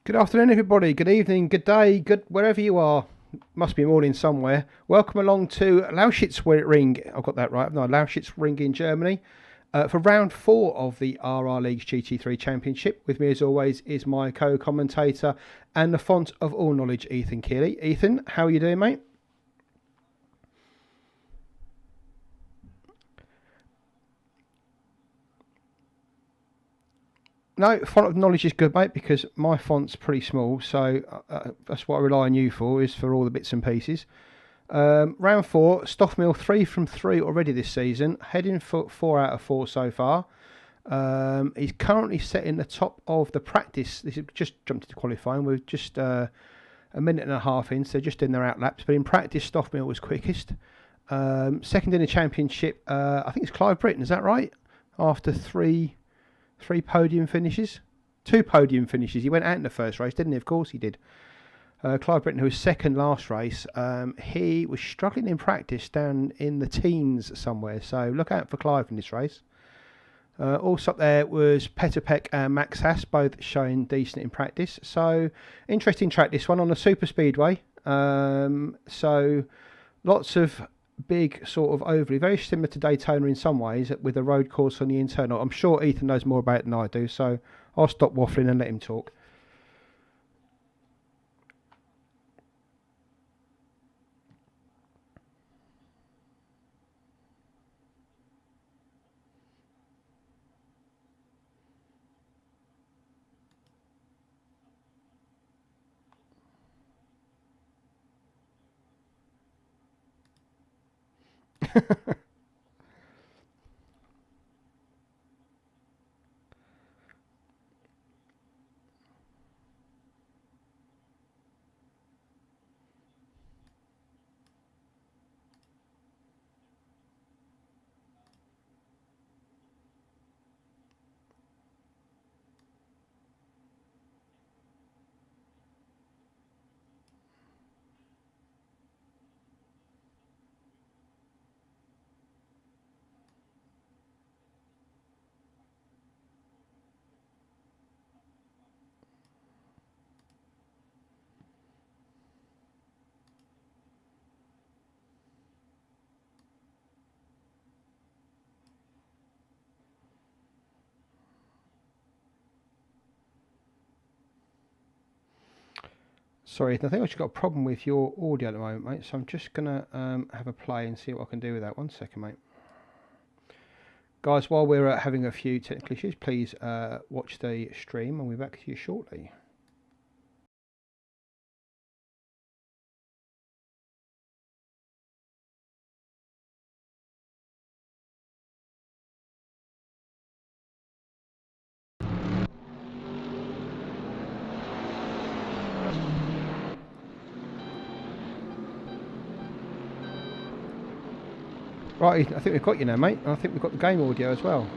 Good afternoon, everybody. Good evening, good day, good wherever you are. Must be morning somewhere. Welcome along to Lausitzring. I've got that right. No, Lausitzring in Germany for round 4 of the RRLeagues GT3 Championship. With me, as always, is my co-commentator and the font of all knowledge, Ethan Keeley. Ethan, how are you doing, mate? No, font of knowledge is good, mate, because my font's pretty small, so that's what I rely on you for, is for all the bits and pieces. Round 4, Stoffmill 3 from 3 already this season, heading for 4 out of 4 so far. He's currently setting the top of the practice. This is just jumped into qualifying. We're just a minute and a half in, so just in their out laps. But in practice, Stoffmill was quickest. Second in the championship, I think it's Clive Britton, is that right? After three podium finishes. 2 podium finishes. He went out in the first race, didn't he? Of course he did. Clive Britton, who was second last race, he was struggling in practice down in the teens somewhere. So look out for Clive in this race. Also up there was Peter Peck and Max Haas, both showing decent in practice. So interesting track, this one on a super speedway. So lots of big sort of overly, very similar to Daytona in some ways, with a road course on the internal. I'm sure Ethan knows more about it than I do, so I'll stop waffling and let him talk. Sorry, Ethan, I think I've just got a problem with your audio at the moment, mate, so I'm just going to have a play and see what I can do with that. 1 second, mate. Guys, while we're having a few technical issues, please watch the stream and we'll be back to you shortly. Right, I think we've got you now, mate. And I think we've got the game audio as well.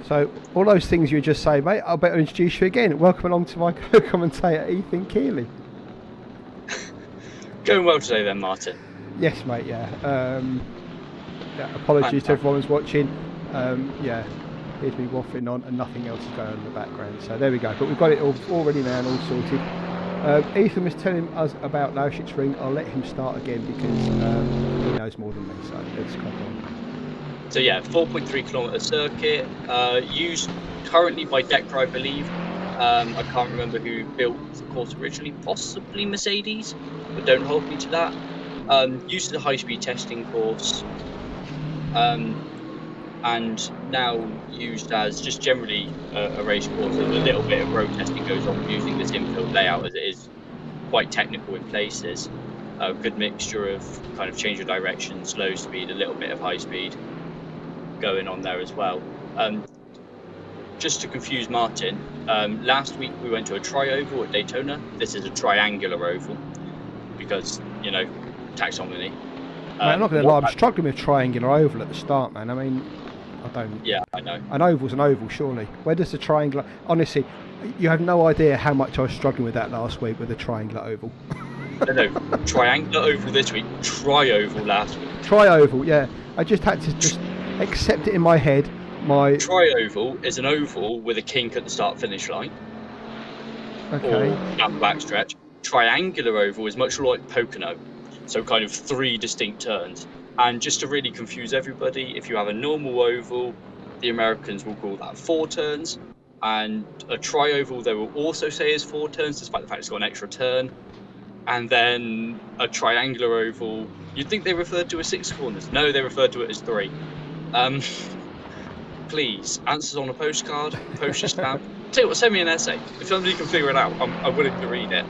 So, all those things you just say, mate, I'll better introduce you again. Welcome along to my co-commentator, Ethan Keeley. Going well today then, Martin? Yes, mate, yeah. Apologies to everyone who's watching. Yeah, here's me waffling on and nothing else is going on in the background. So there we go. But we've got it all already now and all sorted. Ethan was telling us about Lausitzring. I'll let him start again because he knows more than me, so let's crack on. So yeah, 4.3 kilometre circuit, used currently by Decra, I believe. I can't remember who built the course originally, possibly Mercedes, but don't hold me to that. Used as a high-speed testing course, and now used as just generally a race course. A little bit of road testing goes on using this infield layout, as it is quite technical in places. A good mixture of kind of change of direction, slow speed, a little bit of high speed going on there as well. Just to confuse Martin, last week we went to a tri-oval at Daytona. This is a triangular oval because, you know, taxonomy. I'm not going to lie, I'm struggling with triangular oval at the start, man. I mean, I don't... Yeah, I know. An oval's an oval, surely. Where does the triangular... Honestly, you have no idea how much I was struggling with that last week with the triangular oval. No, triangular oval this week, tri-oval last week. Tri-oval, yeah. I just had to just accept it in my head. My tri-oval is an oval with a kink at the start-finish line. Okay. or down the backstretch. Triangular oval is much like Pocono, so kind of 3 distinct turns. And just to really confuse everybody, if you have a normal oval, the Americans will call that 4 turns, and a tri-oval they will also say is 4 turns, despite the fact it's got an extra turn. And then a triangular oval, you'd think they referred to as 6 corners. No, they referred to it as 3. Please, answers on a postcard, postage stamp. Tell you what, send me an essay. If somebody can figure it out, I'm willing to read it.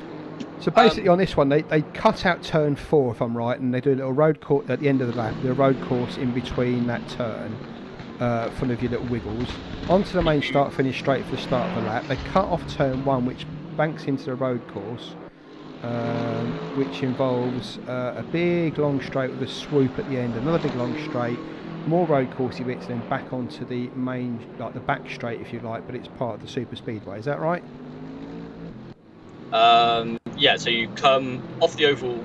So basically on this one, they cut out turn 4, if I'm right, and they do a little road course at the end of the lap, do a road course in between that turn, full of your little wiggles, onto the main start finish straight for the start of the lap. They cut off turn 1, which banks into the road course, which involves a big long straight with a swoop at the end, another big long straight, more road coursey bits, and then back onto the main, like the back straight if you like, but it's part of the super speedway. Is that right? Yeah, so you come off the oval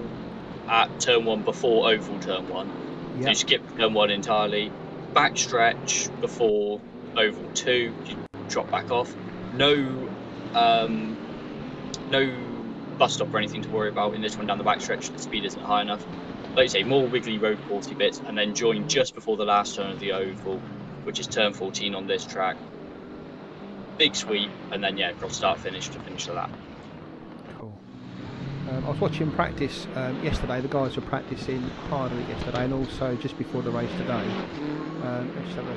at turn 1 before oval turn 1. Yep. So you skip turn 1 entirely, backstretch before oval 2, you drop back off. No bus stop or anything to worry about in this one down the backstretch. The speed isn't high enough. Like you say, more wiggly road coursey bits, and then join just before the last turn of the oval, which is turn 14 on this track. Big sweep, and then yeah, cross start finish to finish the lap. Cool. I was watching practice yesterday. The guys were practicing hardly yesterday, and also just before the race today. Let's have a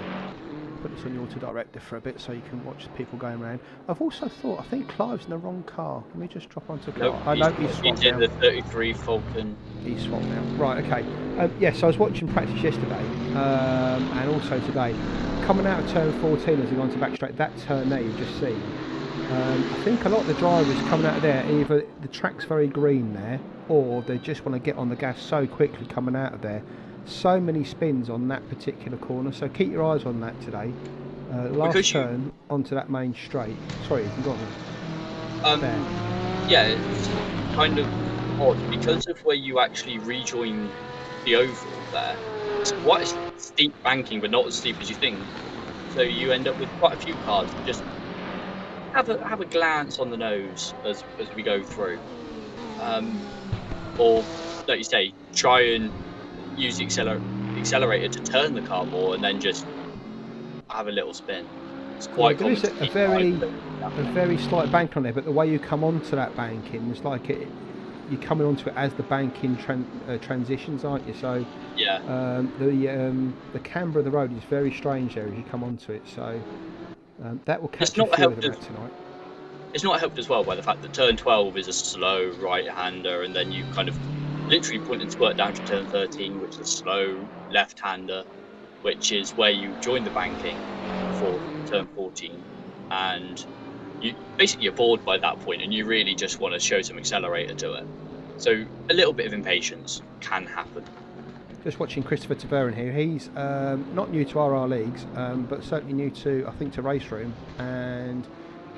put this on your auto-director for a bit so you can watch the people going around. I've also thought, I think Clive's in the wrong car. Let me just drop onto Clive. I know he's swapped in now. the 33 Falcon. He's swapped now. Right, okay. Yes, I was watching practice yesterday and also today. Coming out of turn 14 as we go on to backstraight, that turn there you've just seen. I think a lot of the drivers coming out of there, either the track's very green there, or they just want to get on the gas so quickly coming out of there. So many spins on that particular corner, so keep your eyes on that today. Last turn onto that main straight. Sorry, you can go on. There. Yeah, it's kind of odd because of where you actually rejoin the oval there. It's quite a steep banking, but not as steep as you think. So you end up with quite a few cars. Just have a glance on the nose as we go through, or like you say, try and use the accelerator to turn the car more, and then just have a little spin. It's quite there is a very slight bank on there, but the way you come onto that banking is like you're coming onto it as the banking transitions, aren't you? So yeah, the camber of the road is very strange there as you come onto it. So that will catch a few of them out tonight. It's not helped as well by the fact that turn 12 is a slow right-hander, and then you kind of literally point and squirt down to turn 13, which is a slow left-hander, which is where you join the banking for turn 14, and you're bored by that point, and you really just want to show some accelerator to it. So a little bit of impatience can happen. Just watching Christopher Taverin here. He's not new to RRLeagues, but certainly new to, I think, to Race Room, and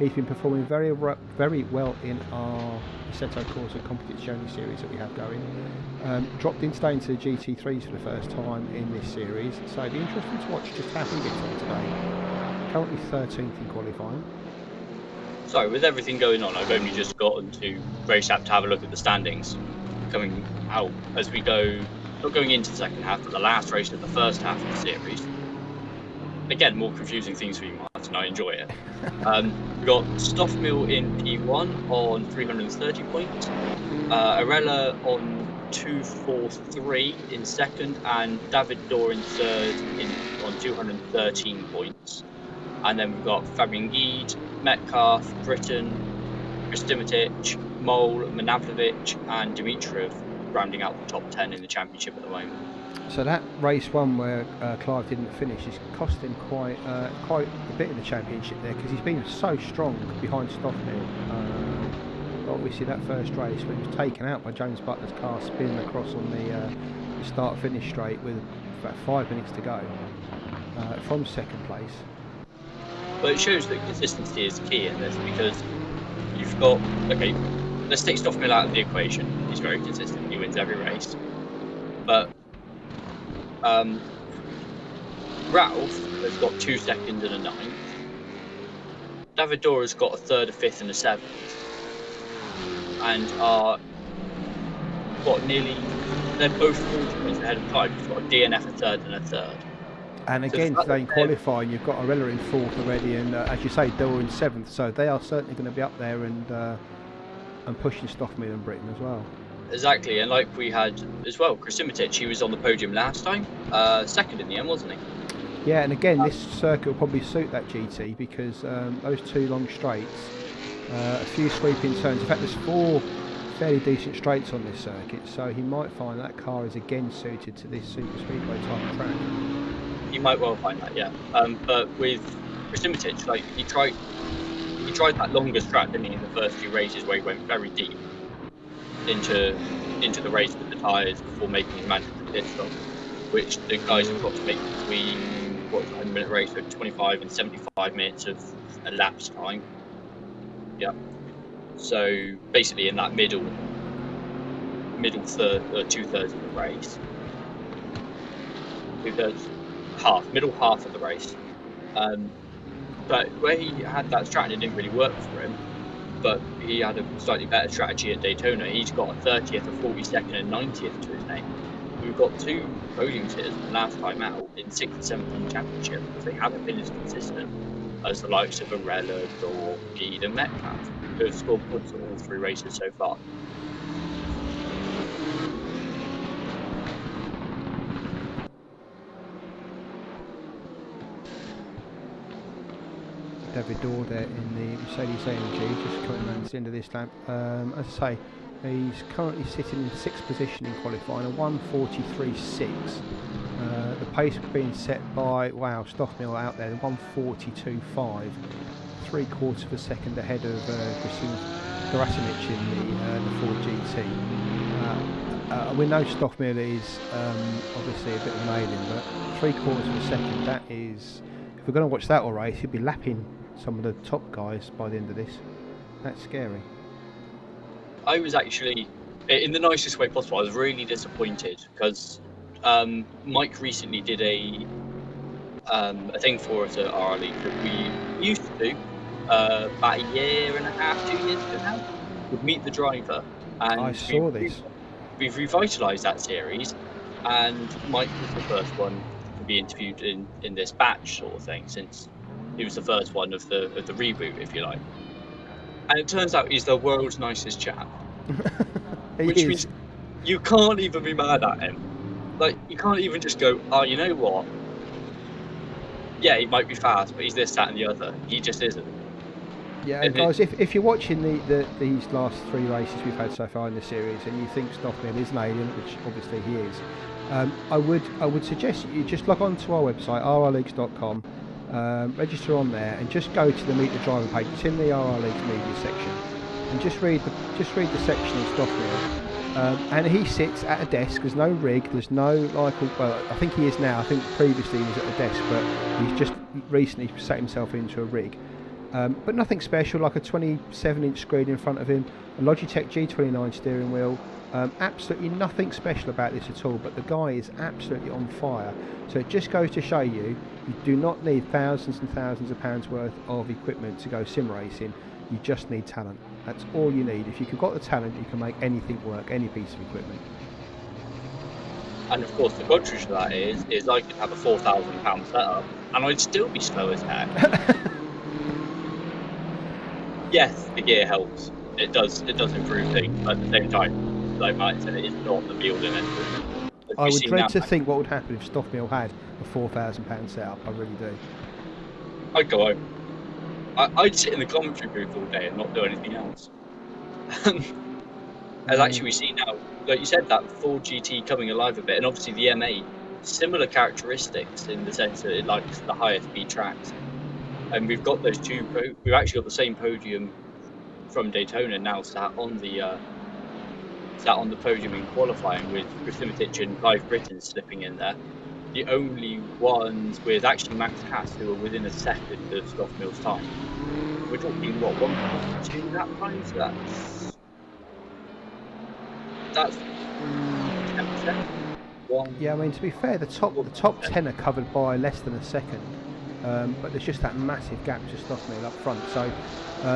he's been performing very well in our Assetto Corsa Competizione series that we have going. Dropped in today into the GT3s for the first time in this series, so it'd be interesting to watch just how he gets on today. Currently 13th in qualifying. So with everything going on, I've only just gotten to Race App to have a look at the standings coming out as we go, not going into the second half, but the last race of the first half of the series. Again, more confusing things for you, Martin. I enjoy it. We've got Stoffmill in P1 on 330 points, Arella on 243 in second, and David Dorr in third on 213 points. And then we've got Fabian Guide, Metcalf, Britton, Kristimatic, Mole, Manavlovic, and Dimitrov rounding out the top 10 in the championship at the moment. So that race one where Clive didn't finish has cost him quite a bit in the championship there, because he's been so strong behind Stoffmill. Obviously that first race when he was taken out by James Butler's car spinning across on the start-finish straight with about 5 minutes to go from second place. But it shows that consistency is key in this, because you've got, okay, let's take Stoffmill out of the equation. He's very consistent, he wins every race. But Ralph has got 2 seconds and a 9th. David Dorr has got a 3rd, a 5th and a 7th. and are they're both 40 points ahead of Clive. You've got a DNF a third and a third. And again, today in qualifying, you've got Arella in 4th already, and as you say, Dillwyn in 7th. So they are certainly going to be up there and pushing Stoffmeal and Britain as well. Exactly, and like we had as well, Krasimitic, he was on the podium last time, 2nd in the end, wasn't he? Yeah, and again, this circuit will probably suit that GT because those 2 long straights, a few sweeping turns. In fact, there's 4 fairly decent straights on this circuit, so he might find that car is again suited to this super speedway type of track. You might well find that, yeah. But with Krasimitic, like he tried that longest track, didn't he, in the first few races where he went very deep into the race with the tyres before making his mandatory pit stop, which the guys have got to make between 100-minute race with 25 and 75 minutes of elapsed time. Yeah. So basically, in that middle third, 2/3 of the race, middle half of the race. But where he had that strategy, it didn't really work for him. But he had a slightly better strategy at Daytona. He's got a 30th, a 42nd, and 90th to his name. We've got 2 podium sitters from last time out in 6th and 7th in the championship because they haven't been as consistent as the likes of Arella or Gede and Metcalf, who have scored points in all 3 races so far. David Dorr there in the Mercedes AMG, just coming around to the end of this lap. As I say, he's currently sitting in 6th position in qualifying, a 1:43.6. The pace being set by, wow, Stoffmeal out there, 1:42.5, 3/4 of a second ahead of Gerasimic in the Ford GT. We know Stoffmeal is obviously a bit of an alien, but 3/4 of a second, that is, if we're going to watch that all race, he'll be lapping some of the top guys by the end of this. That's scary. I was actually, in the nicest way possible, I was really disappointed because Mike recently did a thing for us at RRLeagues that we used to do about a year and a half, 2 years ago now, with Meet the Driver. And I saw this. We've revitalised that series, and Mike was the first one to be interviewed in this batch sort of thing, since he was the first one of the reboot, if you like. And it turns out he's the world's nicest chap. Which means you can't even be mad at him. Like, you can't even just go, oh, you know what? Yeah, he might be fast, but he's this, that, and the other. He just isn't. Yeah, and guys, if you're watching these last 3 races we've had so far in the series, and you think Stoffmeal is an alien, which obviously he is, I would suggest you just log on to our website, rrleagues.com, register on there, and just go to the Meet the Driver page. It's in the RRLeagues media section, and just read the section of Stoffmeal. And he sits at a desk. There's no rig. There's no well, I think he is now. I think previously he was at a desk, but he's just recently sat himself into a rig. But nothing special, like a 27-inch screen in front of him, a Logitech G29 steering wheel. Absolutely nothing special about this at all, but the guy is absolutely on fire. So it just goes to show you do not need thousands and thousands of pounds worth of equipment to go sim racing. You just need talent. That's all you need. If you've got the talent, you can make anything work, any piece of equipment. And of course, the contrary to that is I could have a £4,000 setup, and I'd still be slow as heck. Yes, the gear helps. It does improve things, but at the same time, like Mike said, it is not the be all and end all. I would dread to think what would happen if Stoffmeal had a £4,000 setup. I really do. I'd go home. I'd sit in the commentary booth all day and not do anything else. As actually we see now, like you said, that Ford GT coming alive a bit, and obviously the M8, similar characteristics in the sense that it likes the higher speed tracks. And we've got those two. We've actually got the same podium from Daytona now sat on the podium in qualifying, with Krasimitic and Clive Britton slipping in there. The only ones with actually Max Haas who are within a second of Stoffmeal's time. We're talking what, 1.2 lap time? So that's 10%. Yeah, I mean, to be fair, the top 10 are covered by less than a second. but there's just that massive gap to Stoffmeal up front. So,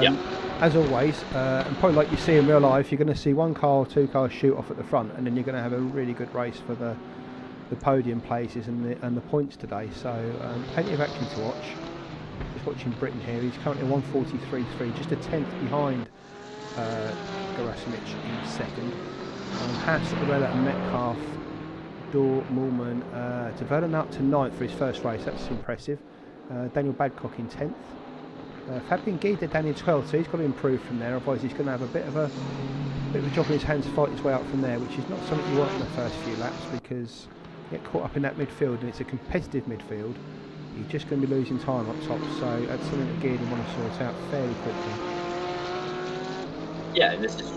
Yeah. as always, and probably like you see in real life, you're going to see one car or two cars shoot off at the front, and then you're going to have a really good race for the podium places and the points today. So, plenty of action to watch. Just watching Britain here. He's currently 1:43.3, just a tenth behind Gerasimic in second. Haas, Arella and Metcalf, Dorr, Moolman, to Vernon up to 9th for his first race. That's impressive. Daniel Badcock in 10th. Fabian Guida down in 12th, so he's got to improve from there, otherwise he's going to have a bit of a job in his hands to fight his way up from there, which is not something you want in the first few laps, because you get caught up in that midfield and it's a competitive midfield. You're just going to be losing time up top, so that's something that Guida want to sort out fairly quickly. Yeah, and this is,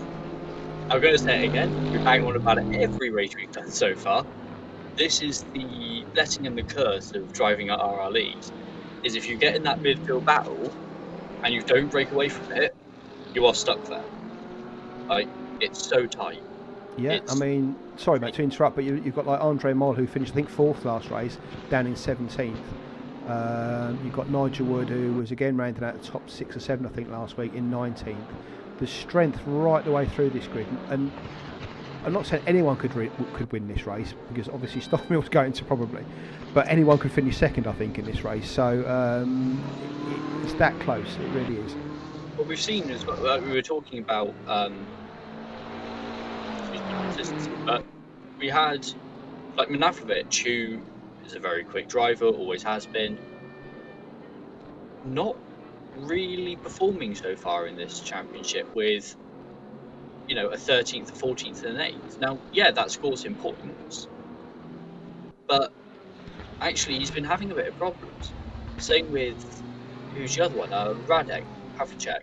I'm going to say it again, we've banged on about it every race we've done so far. This is the blessing and the curse of driving at RRLeagues, is if you get in that midfield battle and you don't break away from it, you are stuck there. Like, it's so tight. Yeah, I mean, sorry mate to interrupt, but you've got like Andre Moll, who finished I think 4th last race, down in 17th. You've got Nigel Wood, who was again rounded out the top 6 or 7 I think last week, in 19th. There's strength right the way through this grid, and I'm not saying anyone could win this race, because obviously Stoffmeal's going to probably, but anyone could finish second I think in this race, so it's that close, it really is. What we've seen is, like we were talking about consistency, but we had like Manafrovic, who is a very quick driver, always has been, not really performing so far in this championship with, you know, a 13th, a 14th and an 8th. Now, yeah, that scores him points, but actually he's been having a bit of problems. Same with, who's the other one? Radek Havlicek.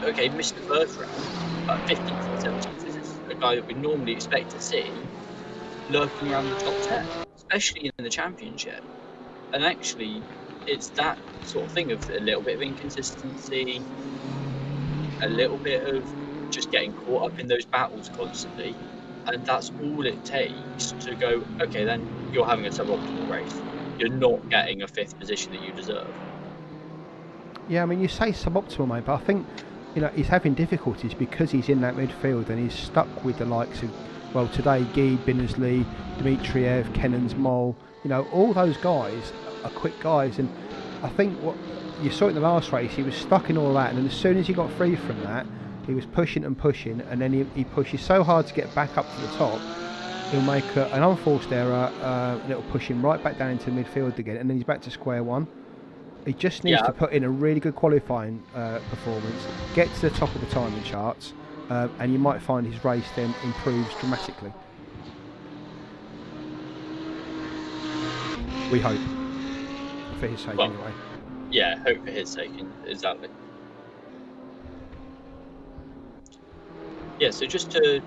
Okay, missed the first round, but 15th and 17th is a guy that we normally expect to see lurking around the top 10, especially in the championship. And actually, it's that sort of thing of a little bit of inconsistency, a little bit of just getting caught up in those battles constantly, and that's all it takes to go, okay, then you're having a suboptimal race. You're not getting a 5th position that you deserve. Yeah, I mean, you say suboptimal, mate, but I think, you know, he's having difficulties because he's in that midfield and he's stuck with the likes of, well, today, Guy, Binnersley, Dmitriev, Kennans, Moll, you know, all those guys are quick guys, and I think what you saw in the last race, he was stuck in all that, and then as soon as he got free from that, he was pushing and pushing, and then he pushes so hard to get back up to the top, he'll make an unforced error, and it'll push him right back down into midfield again, and then he's back to square one. He just needs to put in a really good qualifying performance, get to the top of the timing charts, and you might find his race then improves dramatically. We hope, for his sake anyway. Yeah, hope for his sake, exactly. Yeah, so just to,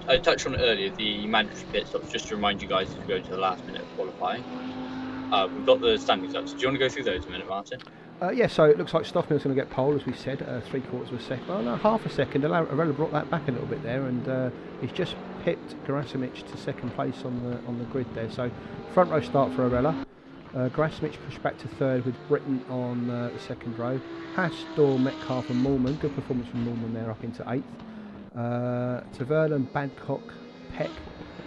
I touched on it earlier, the mandatory pit stops, just to remind you guys to go to the last minute of qualifying. We've got the standings up, so do you want to go through those a minute, Martin? Yeah, so it looks like Stoffmeal's going to get pole, as we said, 3/4 of a second. Well, no, half a second. Arella brought that back a little bit there, and he's just pipped Gerasimic to second place on the grid there. So front row start for Arella. Gerasimic pushed back to third with Britain on the second row. Haas, Dorr, Metcalf and Moolman. Good performance from Moolman there, up into 8th. Taverlan, Badcock, Peck,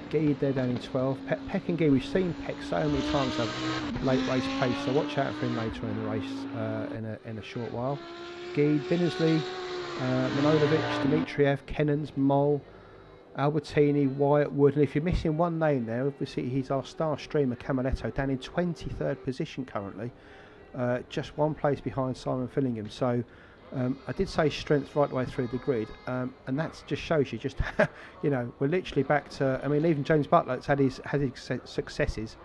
Gee there down in 12th. Peck and Gee, we've seen Peck so many times have late race pace, so watch out for him later in the race in a short while. Gee, Binnersley, Manojlovic, Dmitriev, Kennans, Moll, Albertini, Wyatt, Wood, and if you're missing one name there, obviously he's our star streamer Camaletto, down in 23rd position currently, just one place behind Simon Fillingham. So I did say strength right the way through the grid, and that just shows you just how, you know, we're literally back to, I mean, even James Butler's had his successes.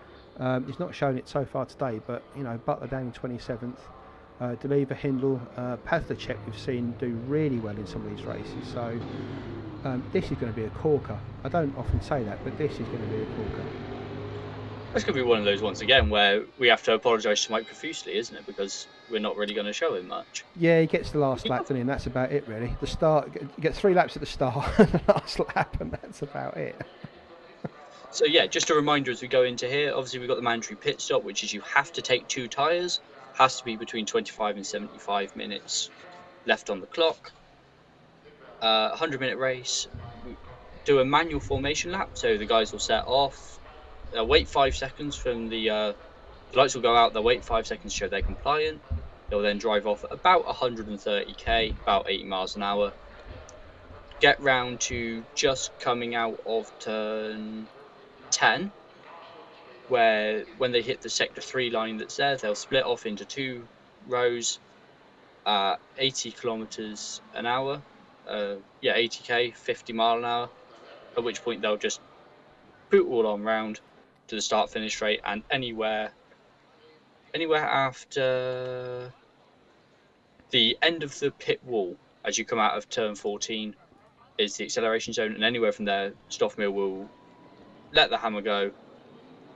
He's not shown it so far today, but, you know, Butler down in 27th, Deliva, Hindle, Pavlicek we've seen do really well in some of these races, so this is going to be a corker. I don't often say that, but this is going to be a corker. It's going to be one of those once again where we have to apologise to Mike profusely, isn't it? Because we're not really going to show him much. Yeah, he gets the last lap, doesn't he? And that's about it, really. The start, you get 3 laps at the start and the last lap, and that's about it. So yeah, just a reminder as we go into here, obviously we've got the mandatory pit stop, which is you have to take 2 tyres, has to be between 25 and 75 minutes left on the clock. 100-minute race, we do a manual formation lap, so the guys will set off, they'll wait 5 seconds from the lights will go out, they'll wait 5 seconds to show they're compliant, they'll then drive off at about 130k, about 80 miles an hour, get round to just coming out of turn 10, where when they hit the sector 3 line that's there, they'll split off into 2 rows at 80 kilometers an hour, 80k, 50 mile an hour, at which point they'll just boot all on round to the start finish straight, and anywhere after the end of the pit wall as you come out of turn 14 is the acceleration zone, and anywhere from there Stoffmill will let the hammer go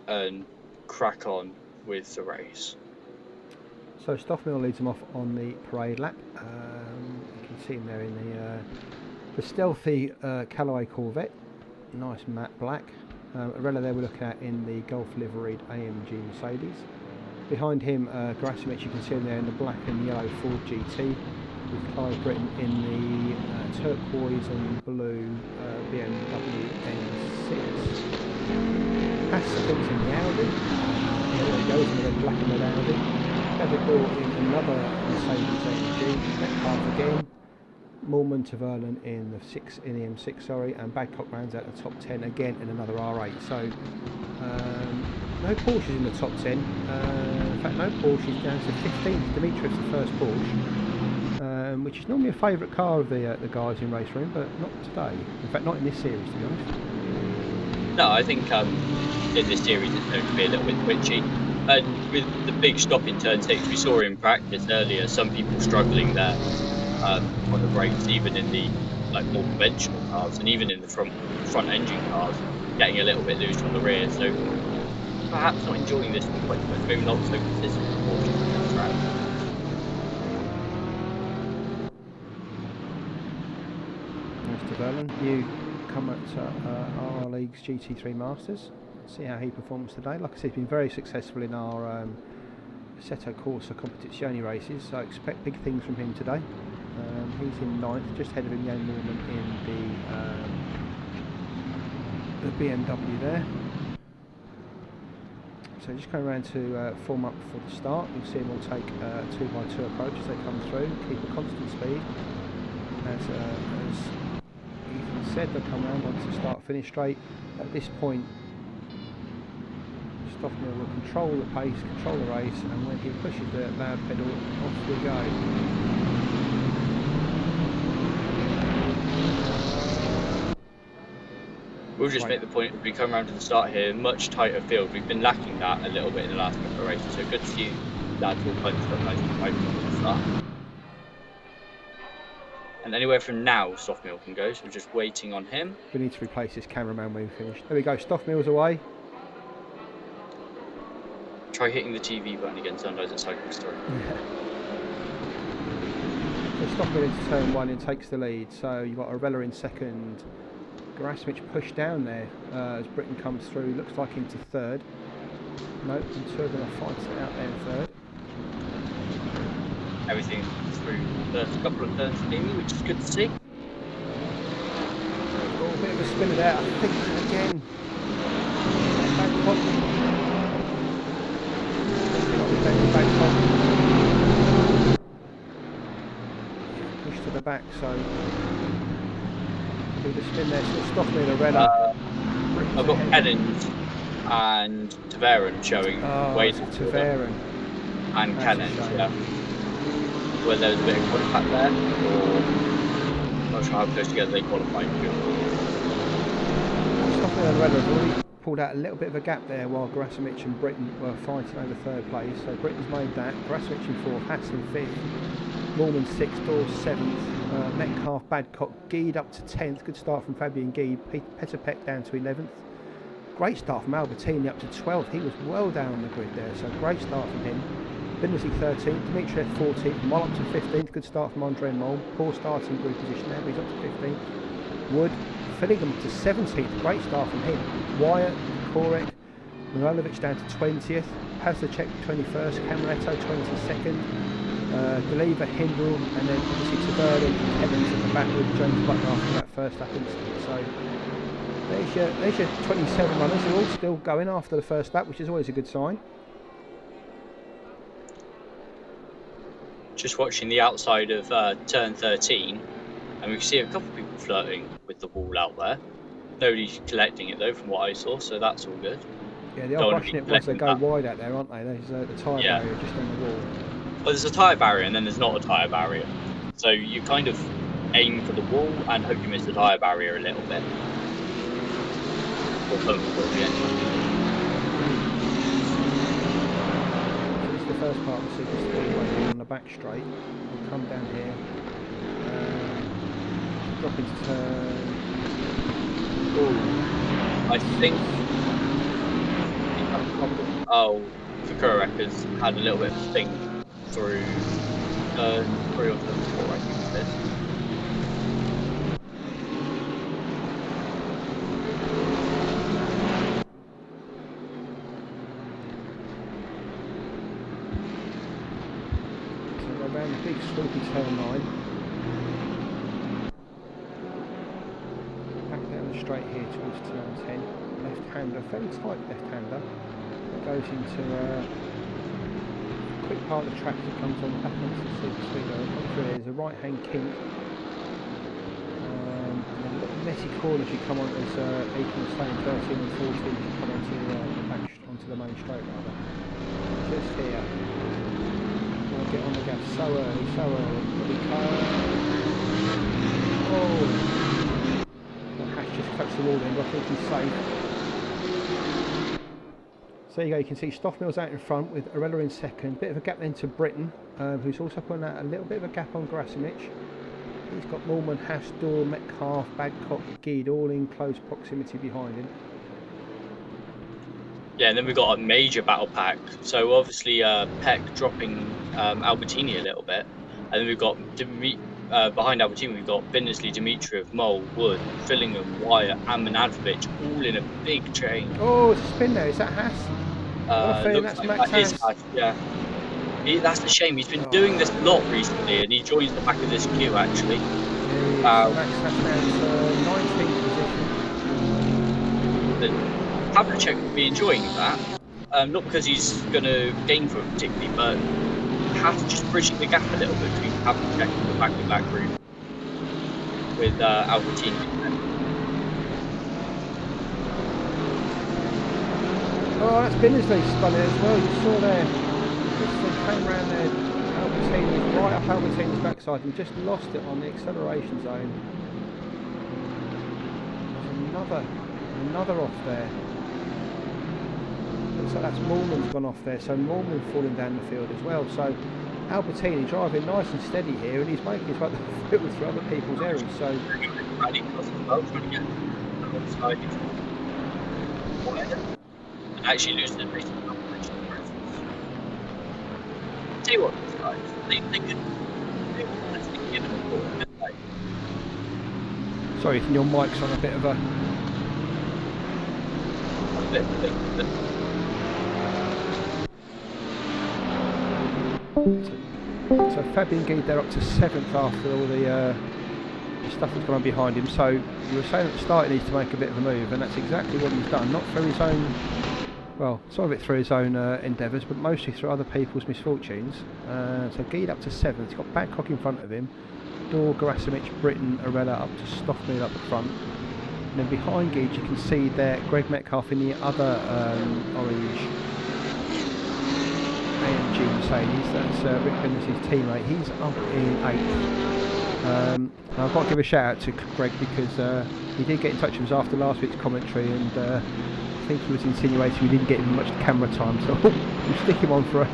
and crack on with the race. So Stoffmill leads them off on the parade lap. You can see him there in the stealthy Callaway Corvette, nice matte black. Arella there we're looking at in the Golf liveried AMG Mercedes. Behind him, Gerasimek, you can see him there in the black and yellow Ford GT, with Clive Britton in the turquoise and blue BMW M6. Hassel's in the Audi. There he goes in the black and red Audi. David Ball in another Mercedes AMG. Metcalf again. Mormon Tavernan in the M6, sorry, and Badcock rounds out the top 10 again in another R8. So no Porsches in the top 10. In fact, no Porsches down to 15th. Dimitriev's the first Porsche, which is normally a favourite car of the guys in Race Room, but not today. In fact, not in this series, to be honest. No, I think in this series it's going to be a little bit twitchy. And with the big stop in turn 6, we saw in practice earlier some people struggling there on the brakes, even in the more conventional cars, and even in the front engine cars, getting a little bit loose on the rear. So perhaps not enjoying this quite much, maybe not so consistent on the track. Mr. Verlin, you come at RRLeagues GT3 Masters. See how he performs today. Like I said, he's been very successful in our Assetto Corsa Competizione races, so I expect big things from him today. He's in 9th, just ahead of him, Jan Norman in the BMW there. So just going around to form up for the start. You'll see him all take 2x2 approach as they come through, keep a constant speed. As Ethan said, they'll come around onto the start-finish straight. At this point, Stoffmill will control the pace, control the race, and when he pushes the loud pedal, off we go. We'll just make the point as we come around to the start here, much tighter field. We've been lacking that a little bit in the last couple of races, so good to see lads all punched up nice and tight at the start. And anywhere from now, Stoffmill can go, so we're just waiting on him. We need to replace this cameraman when we finish. There we go, Stoffmill's away. Try hitting the TV button again, sometimes it's cycling story. Yeah. So Stoffmill into turn 1 and takes the lead. So you've got Arella in second. Gerasimek pushed down there as Britton comes through. Looks like into third. Nope, and two are going to fight it out there in third. Everything through the first couple of turns steamy, which is good to see. Oh, a bit of a spin it out, I think, again. Push to the back, so do the spin there. So stop me in a red up. I've got Pennant and Taveran showing ways of Taveran and Cannon, yeah. Where there's a bit of contact there, or I'm not sure how close together they qualify. Stop me in a red have already pulled out a little bit of a gap there while Gerasimek and Britton were fighting over third place. So Britton's made that. Gerasimek in fourth, Haas in fifth, Norman sixth, Dawes seventh, Metcalf, Badcock, Geed up to 10th. Good start from Fabian Geed. Peter Peck down to 11th. Great start from Albertini up to 12th. He was well down on the grid there, so great start from him. Bindley 13th, Dimitriev 14th, Moll up to 15th. Good start from Andre Moll. Poor starting grid position there, but he's up to 15th. Wood, Finnegan to 17th, great start from him. Wyatt, Korek, Milovic down to 20th, Pazlicek 21st, Camaretto 22nd, Deliva, Hindle, and then obviously Taverden and Evans at the back with James Butler after that first lap incident. So there's your 27 runners, they're all still going after the first lap, which is always a good sign. Just watching the outside of turn 13, and we can see a couple of people flirting with the wall out there. Nobody's collecting it though, from what I saw, so that's all good. Yeah, they are brushing it once they go wide out there, aren't they? There's the tyre barrier just on the wall. Well, there's a tyre barrier and then there's not a tyre barrier. So you kind of aim for the wall and hope you miss the tyre barrier a little bit. Or hope for the end. So this is the first part of the super speedway on the back straight. We'll come down here, drop into turn. I think Fukuoka has had a little bit of a thing through 3 or 4, I think it is. So we're around the big swoopy turn 9. Back down the straight here towards turn 10. Left-hander, fairly tight left-hander. That goes into a quick part of the track as it comes on back onto the super speedway. Come through there's a right-hand kink. And a little messy corner as you come on as 18 was saying, 13 and 14 as you come onto the back onto the main straight rather. Just here. I'll get on the gas so early. Oh! Hash just touched the wall then, but I think he's safe. So there you go, you can see Stoffmill's out in front with Arella in second. Bit of a gap then to Britton, who's also putting out a little bit of a gap on Grasimic. He's got Moorman, Haas, Dorr, Metcalf, Badcock, Geed all in close proximity behind him. Yeah, and then we've got a major battle pack. So obviously Peck dropping Albertini a little bit. And then we've got behind Albertini, we've got Bindersley, Dimitrov, Mole, Wood, Fillingham, Wyatt, and Manadovich all in a big chain. Oh, it's a spin there. Is that Haas? That's like Max Haas. Yeah. That's a shame. He's been doing this a lot recently, and he joins the back of this queue actually. Max Haas now 19th position. Pavlicek will be enjoying that. Not because he's going to gain from it particularly, but Haas just bridging the gap a little bit between Pavlicek and the back-to-back group with Albertini. Oh, that's Bindersley spun it as well. You saw there. Just came round there. Albertini right up Albertini's backside and just lost it on the acceleration zone. There's another off there. So that's Moorman's gone off there. So Moorman falling down the field as well. So Albertini driving nice and steady here, and he's making his way up the field through other people's errors. So. Actually losing the race. Tell you what, these guys, they could give them a call, couldn't they? Sorry, your mic's on a bit of a. So Fabian Geed, they're up to 7th after all the stuff that's gone on behind him. So we were saying at the start he needs to make a bit of a move, and that's exactly what he's done. Not through his own. Well, some of it through his own endeavours, but mostly through other people's misfortunes. So Geed up to 7th, he's got Badcock in front of him, Dorr, Grasimic, Britton, Arella up to Stoffmill up the front. And then behind Geed you can see there Greg Metcalf in the other orange AMG Mercedes, that's Rick Bindersley's teammate, he's up in 8th. I've got to give a shout out to Greg because he did get in touch with us after last week's commentary, and I think he was insinuating we didn't get him much camera time, so we'll stick him on for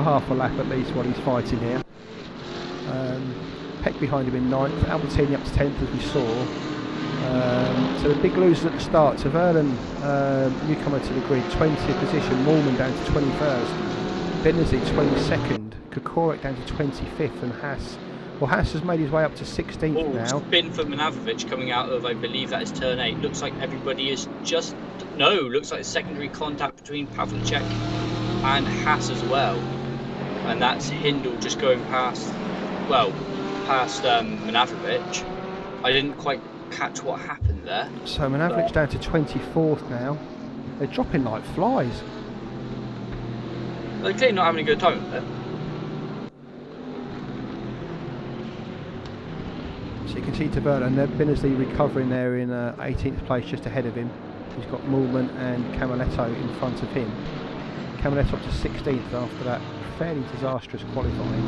half a lap at least while he's fighting here. Peck behind him in 9th, Albertini up to 10th as we saw. So the big losers at the start, so Vernon, newcomer to the grid, 20th position, Moorman down to 21st, Bindersley 22nd, Kokorek down to 25th, and Haas Well, Haas has made his way up to 16th Oh, now. spin for Manavrovic coming out of, I believe that is turn 8. Looks like everybody is just... No, looks like secondary contact between Pavlicek and Haas as well. And that's Hindle just going past, well, past Manavrovic. I didn't quite catch what happened there. So Manavrovic down to 24th now. They're dropping like flies. They're clearly not having a good time with it. So you can see Taverna and Binnersley recovering there in 18th place just ahead of him. He's got Moolman and Camaletto in front of him. Camaletto up to 16th after that fairly disastrous qualifying.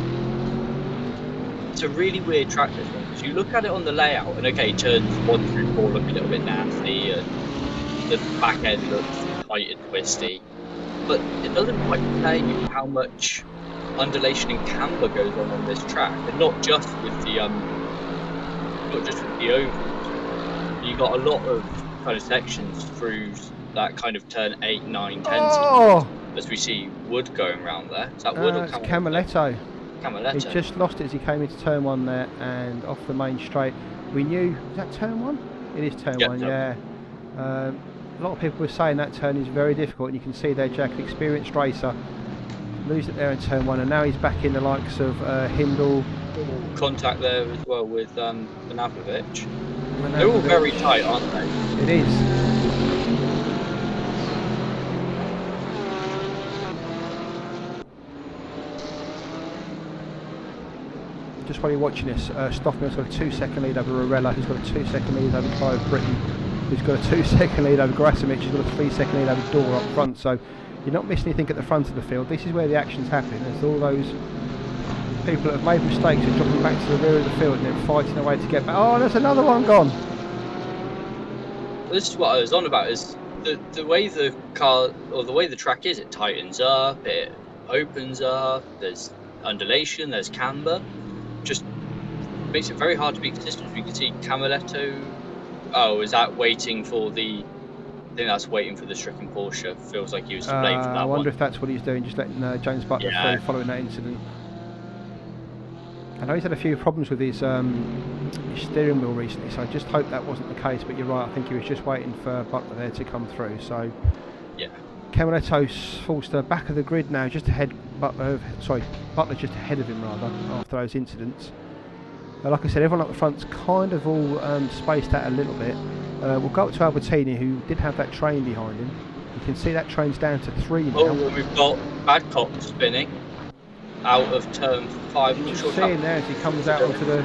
It's a really weird track, this one, because you look at it on the layout, and okay, turns 1 through 4 look a little bit nasty, and the back end looks tight and twisty, but it doesn't quite tell you how much undulation and camber goes on this track, and not just with the ovals. You got a lot of kind of sections through that kind of turn 8, 9, 10 as we see Wood going around there. Is that Wood or Camaletto? Camaletto. He just lost it as he came into turn 1 there and off the main straight. We knew, is that turn 1? It is turn 1, yeah. A lot of people were saying that turn is very difficult, and you can see there Jack, an experienced racer, lose it there in turn 1, and now he's back in the likes of Hindle. Contact there as well with Manavrovic. They're all very tight, aren't they? It is. Just while you're watching this, Stoffmill's got a 2-second lead over Rorella, who's got a 2-second lead over Clive Britton, who's got a 2-second lead over Grasimic, who's got a 3-second lead over Dora up front. So you're not missing anything at the front of the field. This is where the action's happening. There's all those people that have made mistakes and dropping back to the rear of the field and then fighting their way to get back. Oh, there's another one gone. This is what I was on about, is the way the car, or the way the track is, it tightens up, it opens up, there's undulation, there's camber. Just makes it very hard to be consistent. You can see Camaletto. Oh, is that waiting for the... I think that's waiting for the stricken Porsche. Feels like he was to blame for that. I wonder if that's what he's doing, just letting James Butler through following that incident. I know he's had a few problems with his steering wheel recently, so I just hope that wasn't the case, but you're right, I think he was just waiting for Butler there to come through. So yeah, Camaletto falls to the back of the grid now, just ahead Butler just ahead of him rather, after those incidents. Like I said, everyone up the front's kind of all spaced out a little bit. We'll go up to Albertini, who did have that train behind him. You can see that train's down to 3 now. Oh, well, we've got Badcock spinning out of turn 5. You can see him there as he comes out onto the...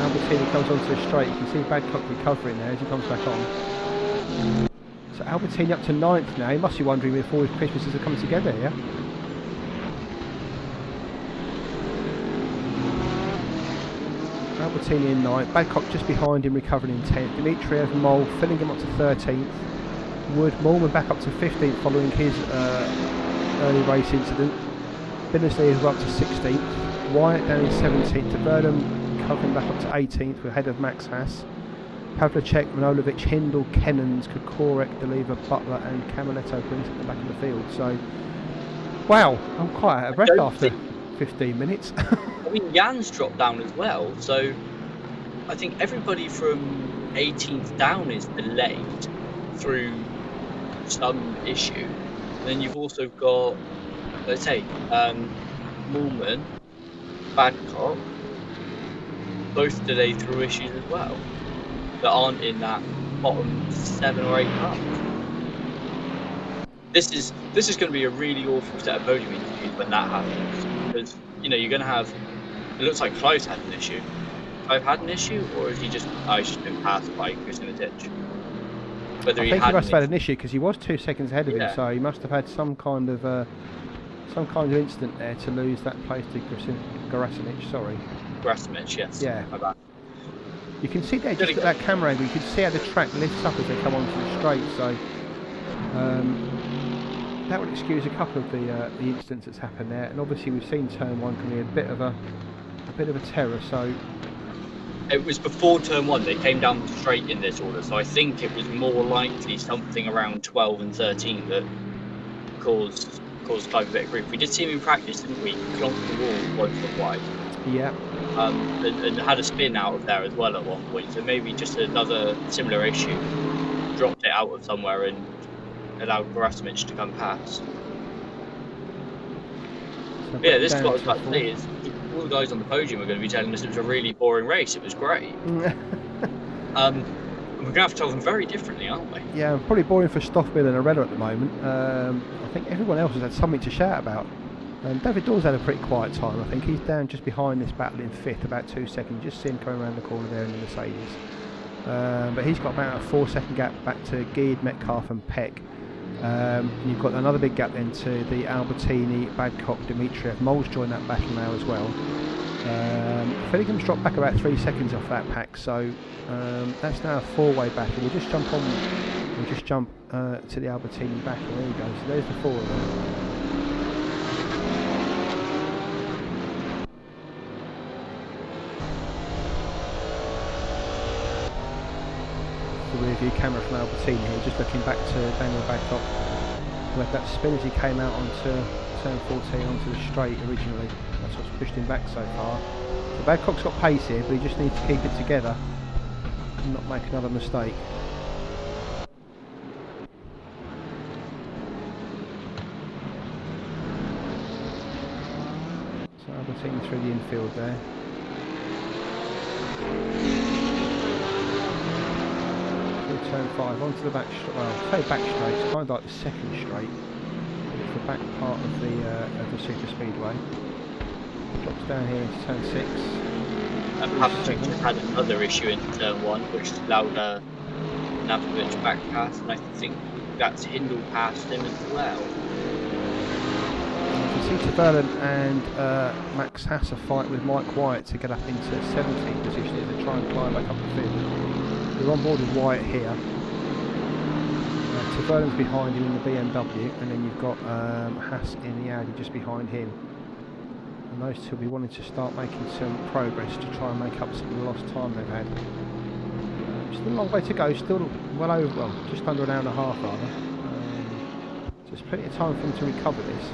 Albertini comes onto the straight. You can see Badcock recovering there as he comes back on. So Albertini up to 9th now. He must be wondering if all his Christmases are coming together here. Albertini in 9th. Badcock just behind him, recovering in 10th. Dimitriev, Mole filling him up to 13th. Wood, Moorman back up to 15th following his early race incident. Binnersley is up to 16th. Wyatt down in 17th. De Verdum covering back up to 18th. We're ahead of Max Haas. Pavlicek, Manojlovic, Hindle, Kennans, Kokorek, Deliva, Butler and Camaletto brings it at the back of the field. So, wow, I'm quite out of breath after 15 minutes. I mean, Jan's dropped down as well, so I think everybody from 18th down is delayed through some issue. And then you've also got, let's say, Moolman, Badcock, both delayed through issues as well, that aren't in that bottom 7 or 8 cars. This is going to be a really awful set of podium interviews when that happens, because you're going to have. It looks like Clive's had an issue. Clive had an issue, or is he just? Oh, he's just been passed by Chris in a ditch. I think he must have had an issue because he was 2 seconds ahead of him, so he must have had some kind of incident there to lose that place to Grasimic. Sorry. Grasimic, yes. Yeah. My bad. You can see there, just at that camera angle, you can see how the track lifts up as they come onto the straight. So that would excuse a couple of the incidents that's happened there. And obviously we've seen turn 1 can be a bit of a terror. So it was before turn 1. They came down straight in this order, so I think it was more likely something around 12 and 13 that caused Clive a bit of grief. We did see him in practice, didn't we? Clonked the wall 1 foot wide. Yeah. and had a spin out of there as well at one point. So maybe just another similar issue, dropped it out of somewhere and allowed Gerasic to come past. So Yeah, this is down what I was to about to say is all the guys on the podium are going to be telling us it was a really boring race. It was great. We're going to have to tell them very differently, aren't we? Yeah, probably boring for Stoffmill and Arella at the moment. I think everyone else has had something to shout about. David Dawes had a pretty quiet time. I think he's down just behind this battle in 5th, about 2 seconds. Just see him coming around the corner there in the Mercedes. But he's got about a 4-second gap back to Geed, Metcalf and Peck. And you've got another big gap then to the Albertini, Badcock, Dimitriev. Mole's joined that battle now as well. Filligham's dropped back about 3 seconds off that pack, so that's now a 4-way battle. We'll just jump to the Albertini battle. There you go. So there's the 4 of them. The rear view camera from Albertini here, just looking back to Daniel Badcock, who had that spin as he came out onto turn 14 onto the straight originally. That's what's pushed him back so far. So Badcock's got pace here, but he just needs to keep it together and not make another mistake. So Albertini through the infield there. Turn 5 onto the back straight. Well, I say back straight. It's kind of like the second straight. It's the back part of the super speedway. Drops down here into turn 6. Patrick just had another issue in turn 1, which allowed Navkovic back past, and I think that's Hindle past him as well. You can see Taverlan and Max Hasser fight with Mike Wyatt to get up into 17th position as they try and climb back up the field. We're on board with Wyatt here. Taverlan's behind him in the BMW, and then you've got Haas in the Audi just behind him. And those two will be wanting to start making some progress to try and make up some of the lost time they've had. Still a long way to go, still well over, well, just under an hour and a half rather. So there's plenty of time for them to recover this.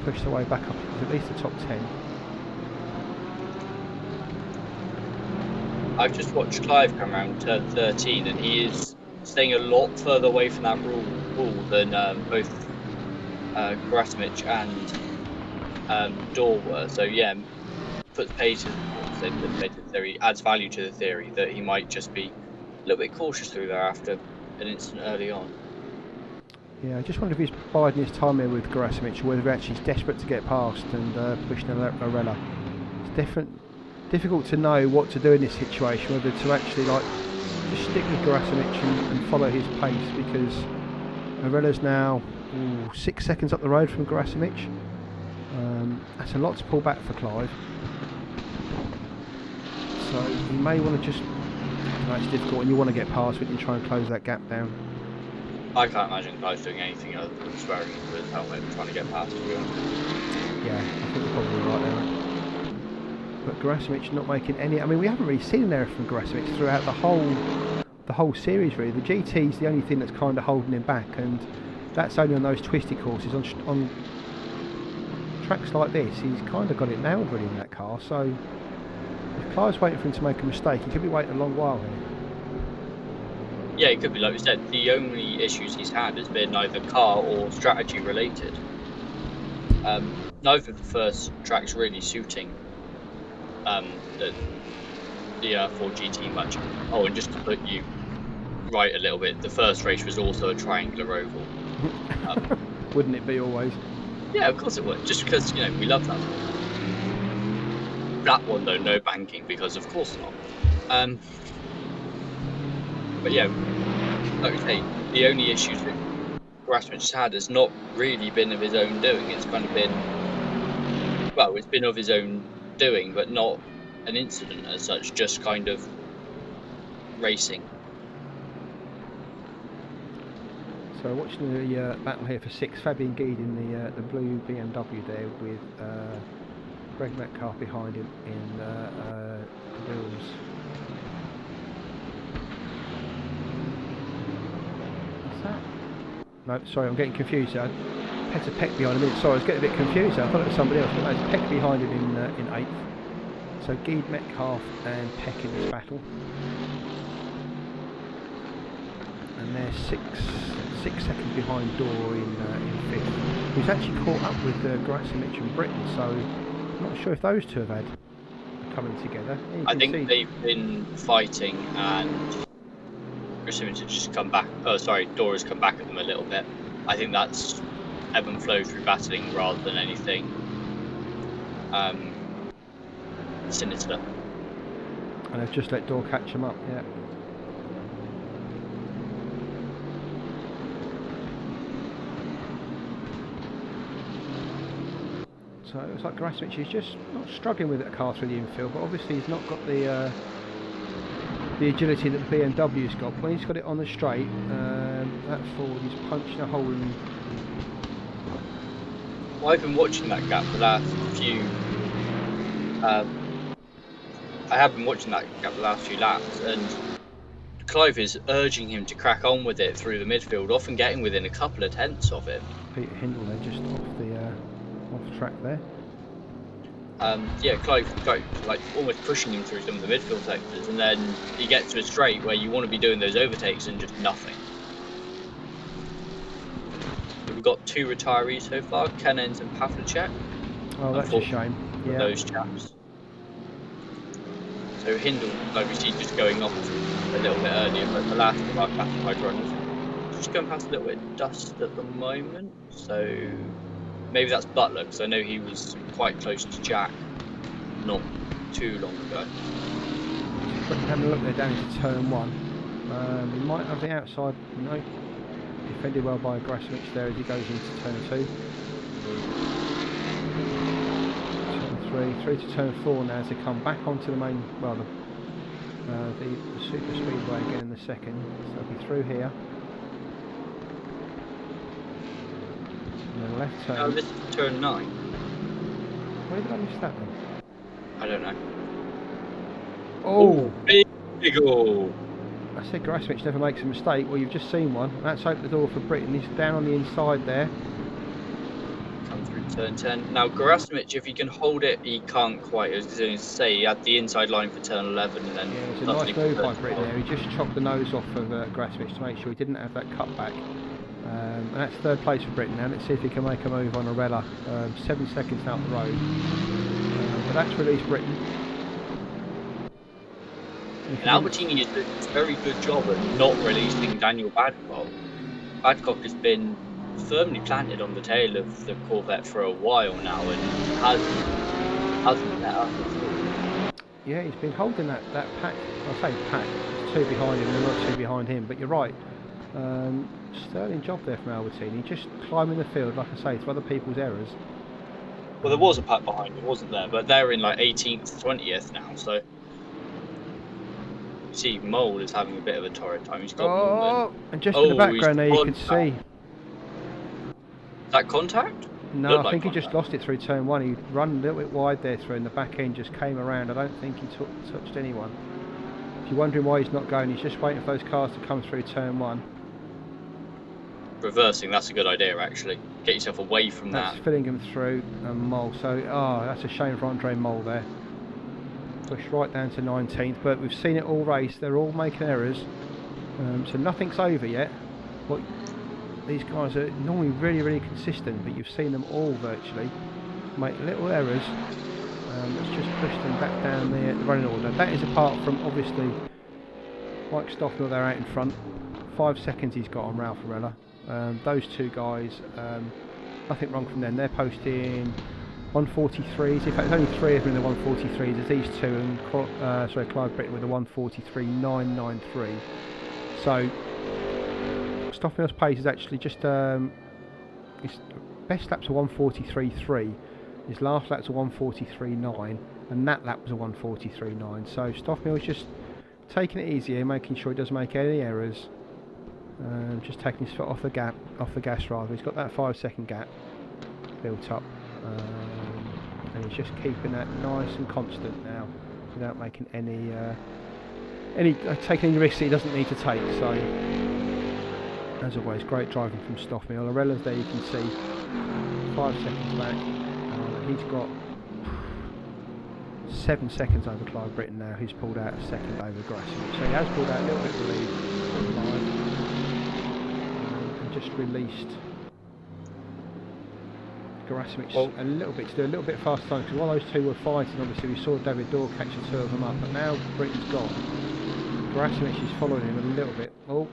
Push their way back up to at least the top 10. I've just watched Clive come around turn 13, and he is staying a lot further away from that wall than both Gerasic and Dorr were. So yeah, puts pace to the theory, adds value to the theory that he might just be a little bit cautious through there after an incident early on. Yeah, I just wonder if he's biding his time here with Gerasic, or whether actually he's desperate to get past and push Arella. It's difficult to know what to do in this situation, whether to actually like just stick with Gerasic and follow his pace, because Arella's now 6 seconds up the road from Gerasic. That's a lot to pull back for Clive. So you may want to just, it's difficult when you want to get past it and try and close that gap down. I can't imagine Clive's doing anything other than swearing into his helmet and trying to get past it. Yeah, I think you're probably right there. But Gerasic not making any. I mean, we haven't really seen an error from Gerasic throughout the whole series. Really, the GT is the only thing that's kind of holding him back, and that's only on those twisty courses. On tracks like this, he's kind of got it nailed really in that car. So if Clive's waiting for him to make a mistake, he could be waiting a long while here. Yeah, it could be, like we said, the only issues he's had has been either car or strategy related. Neither of the first tracks really suiting the Ford GT much. Oh, and just to put you right a little bit, the first race was also a triangular oval. Wouldn't it be always? Yeah, of course it would, just because, you know, we love that. That one though, no banking, because of course not. But yeah, like I say, the only issues that Gerasic's had has not really been of his own doing. It's kind of been, well, it's been of his own doing, but not an incident as such, just kind of racing. So watching the battle here for 6, Fabian Geed in the blue BMW there with Greg Metcalf behind him in the wheels. What's that? No, sorry, I'm getting confused there. Petter Peck behind him. Sorry, I was getting a bit confused there. I thought it was somebody else, but no, it's Peck behind him in 8th. So Gede, Metcalf and Peck in this battle. And they're six seconds behind Dor in 5th. Who's actually caught up with Grasimic and Britton, so I'm not sure if those two have had coming together. I think they've been fighting and Grasimic has just come back. Oh, sorry, Dor has come back at them a little bit. I think that's ebb and flow through battling rather than anything sinister. And they've just let Dor catch him up, yeah. So it looks like Grasimic is just not struggling with it a car through the infield, but obviously he's not got the agility that the BMW's got. When he's got it on the straight, that forward, he's punching a hole in. Well, I've been watching that gap the last few. I have been watching that gap the last few laps, and Clive is urging him to crack on with it through the midfield, often getting within a couple of tenths of him. Peter Hindle there, just off track there. Yeah, Clive like almost pushing him through some of the midfield sectors, and then you get to a straight where you want to be doing those overtakes and just nothing. We've got 2 retirees so far, Kennens and Pavlicek. Oh, that's a shame. Yeah. Those chaps. So Hindle, like we see, just going off a little bit earlier, but the last of our classified runners just going past a little bit of dust at the moment. So maybe that's Butler, because I know he was quite close to Jack not too long ago. Having a look there down into turn 1. He might have the outside, no. Defended well by Grasimic there as he goes into turn 2. Turn 3 through to turn 4 now as they come back onto the main, well, the super speedway again in the second. So they'll be through here. And then left turn. Oh, this is turn 9. Where did I miss that then? I don't know. Oh! Big goal! I said Grasimic never makes a mistake. Well, you've just seen one. That's opened the door for Britain. He's down on the inside there. Come through turn 10. Now, Grasimic, if he can hold it, he can't quite. I was going to say, he had the inside line for turn 11. And then yeah, it was a nice move by Britain there. He just chopped the nose off of Grasimic to make sure he didn't have that cutback. And that's 3rd place for Britain now. Let's see if he can make a move on Arella. 7 seconds out the road. But that's released Britain. And Albertini is doing a very good job at not releasing Daniel Badcock. Badcock has been firmly planted on the tail of the Corvette for a while now and hasn't let up at all. Yeah, he's been holding that pack. I say pack, there's 2 behind him and not 2 behind him, but you're right. Sterling job there from Albertini, just climbing the field, like I say, through other people's errors. Well, there was a pack behind him, wasn't there? But they're in like 18th, 20th now, so. See, Mole is having a bit of a torrid time. He's got and just in the background there you can see. Is that contact? No, I think he just lost it through turn 1. He ran a little bit wide there through, and the back end just came around. I don't think he touched anyone. If you're wondering why he's not going, he's just waiting for those cars to come through turn 1. Reversing, that's a good idea actually. Get yourself away from that. That's filling him through and Mole. So, that's a shame for Andre Mole there. Pushed right down to 19th, but we've seen it all race. They're all making errors, so nothing's over yet. But these guys are normally really consistent, but you've seen them all virtually make little errors. Let's just push them back down the running order. That is apart from obviously Mike Stoffnell there out in front. 5 seconds he's got on Ralph Arella. Those 2 guys, nothing wrong from them. They're posting 143s. In fact, there's only 3 of them in the 143s. There's these 2 and Clive Britton with a 143.993. So Stoffnell's pace is actually just his best lap's a 143.3. His last lap's a 143.9, and that lap was a 143.9. So Stoffnell's just taking it easier, making sure he doesn't make any errors. Just taking his foot off the gas rather. He's got that 5-second gap built up. And he's just keeping that nice and constant now, without making any taking any risks that he doesn't need to take. So As always, great driving from Stoffmill. Arella's there, you can see 5 seconds back. He's got 7 seconds over Clive Britton now. He's pulled out a second over Grassi. So he has pulled out a little bit of lead on Clive and just released Gerasimic a little bit to do a little bit faster time, because while those two were fighting, obviously we saw David Dorr catch the two of them up, but now Britton's gone. Gerasimic is following him a little bit. Oh,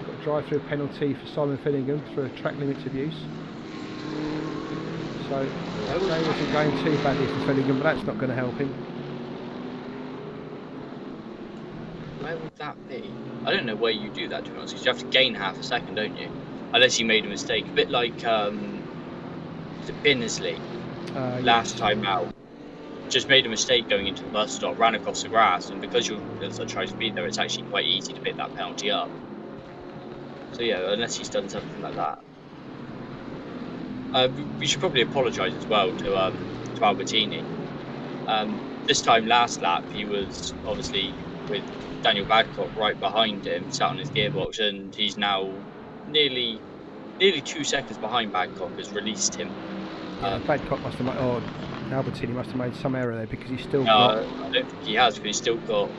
got a drive-through penalty for Simon Fillingham through a track limits abuse. So that wasn't going too badly for Fillingham, but that's not going to help him. Where would that be? I don't know where you do that, to be honest, because you have to gain half a second, don't you? Unless you made a mistake, a bit like Binnersley last time out. Just made a mistake going into the bus stop, ran across the grass, and because there's such high speed there, it's actually quite easy to pick that penalty up. So yeah, unless he's done something like that. We should probably apologise as well to Albertini. This time last lap he was obviously with Daniel Badcock right behind him, sat on his gearbox, and he's now nearly 2 seconds behind Badcock, has released him. Badcock must have made, or Albertini must have made some error there, because he's still got... I don't think he has, because he's still got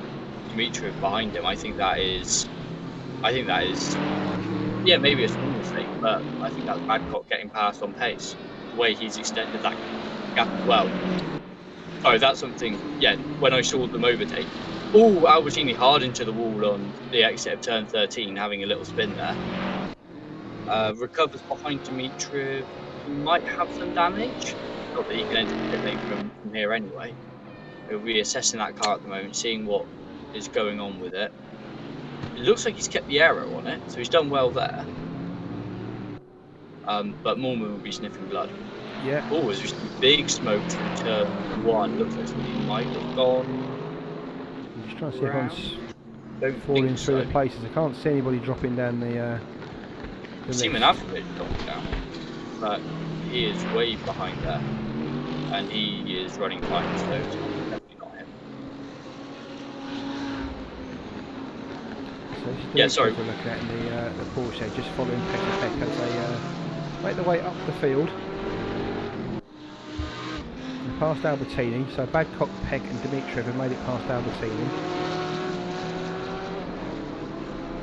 Dimitrov behind him. I think that is yeah, maybe a small mistake, but I think that's Badcock getting past on pace. The way he's extended that gap as well. Sorry, that's something, yeah, when I saw them overtake. Oh, Albertini hard into the wall on the exit of turn 13, having a little spin there. Recovers behind Dimitrov. He might have some damage. Not that he can enter the pit lane from here anyway. He'll be assessing that car at the moment, seeing what is going on with it. It looks like he's kept the aero on it, so he's done well there. But Moorman will be sniffing blood. Yeah. Oh, there's just big smoke from turn 1. Looks like somebody might have gone. I'm just trying to see if everyone's falling through the places. I can't see anybody dropping down the Seaman Alphabet dropping down, but he is way behind there, and he is running fine, so it's definitely not him. So yeah, sorry. We're looking at in the Porsche, just following Peck as they make their way up the field. And past Albertini, so Badcock, Peck and Dimitrov have made it past Albertini.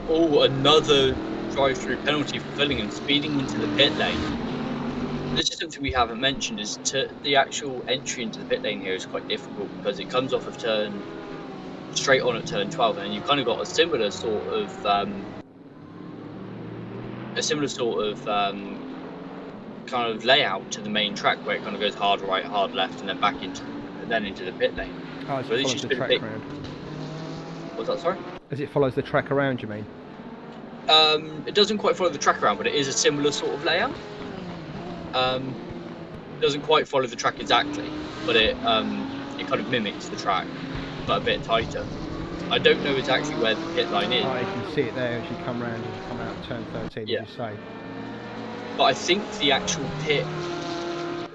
Oh, another drive-through penalty for Fillingham, speeding into the pit lane. This is something we haven't mentioned, is the actual entry into the pit lane here is quite difficult, because it comes off of straight on at turn 12, and you've kind of got a similar sort of kind of layout to the main track, where it kind of goes hard right, hard left, and then back into the pit lane. Oh, as it follows the track around. What's that, sorry? As it follows the track around, you mean? It doesn't quite follow the track around, but it is a similar sort of layout. Doesn't quite follow the track exactly, but it kind of mimics the track, but a bit tighter. I don't know exactly where the pit line is. Oh, you can see it there as you come round and you come out of turn 13, yeah. As you say. But I think the actual pit,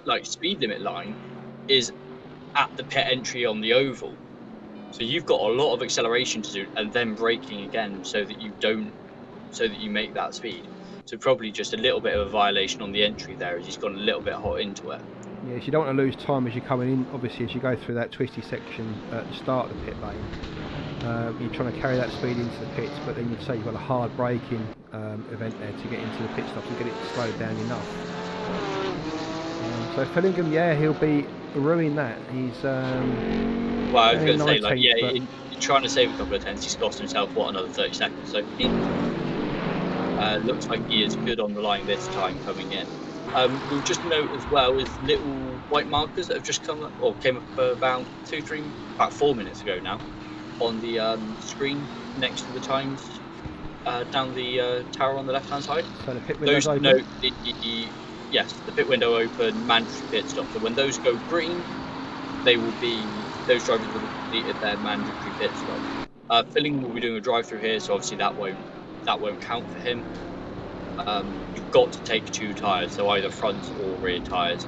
like speed limit line, is at the pit entry on the oval. So you've got a lot of acceleration to do, and then braking again, so that you make that speed. So probably just a little bit of a violation on the entry there, as he's gone a little bit hot into it. Yes, you don't want to lose time as you're coming in, obviously, as you go through that twisty section at the start of the pit lane. You're trying to carry that speed into the pits, but then you'd say you've got a hard braking event there to get into the pit stop and get it slowed down enough. So Fillingham, yeah, he'll be ruining that. He's well, I was going to say, like, yeah, you're trying to save a couple of tenths. He's cost himself another 30 seconds. So looks like he is good on the line this time coming in. We'll just note as well is little white markers that have just come up, or came up about 4 minutes ago now, on the screen next to the times down the tower on the left hand side. So the pit window's open. Note yes, the pit window open, mandatory pit stop. So when those go green, those drivers will have completed their mandatory pit stop. Filling will be doing a drive through here, so obviously that won't count for him. You've got to take 2 tyres, so either front or rear tyres,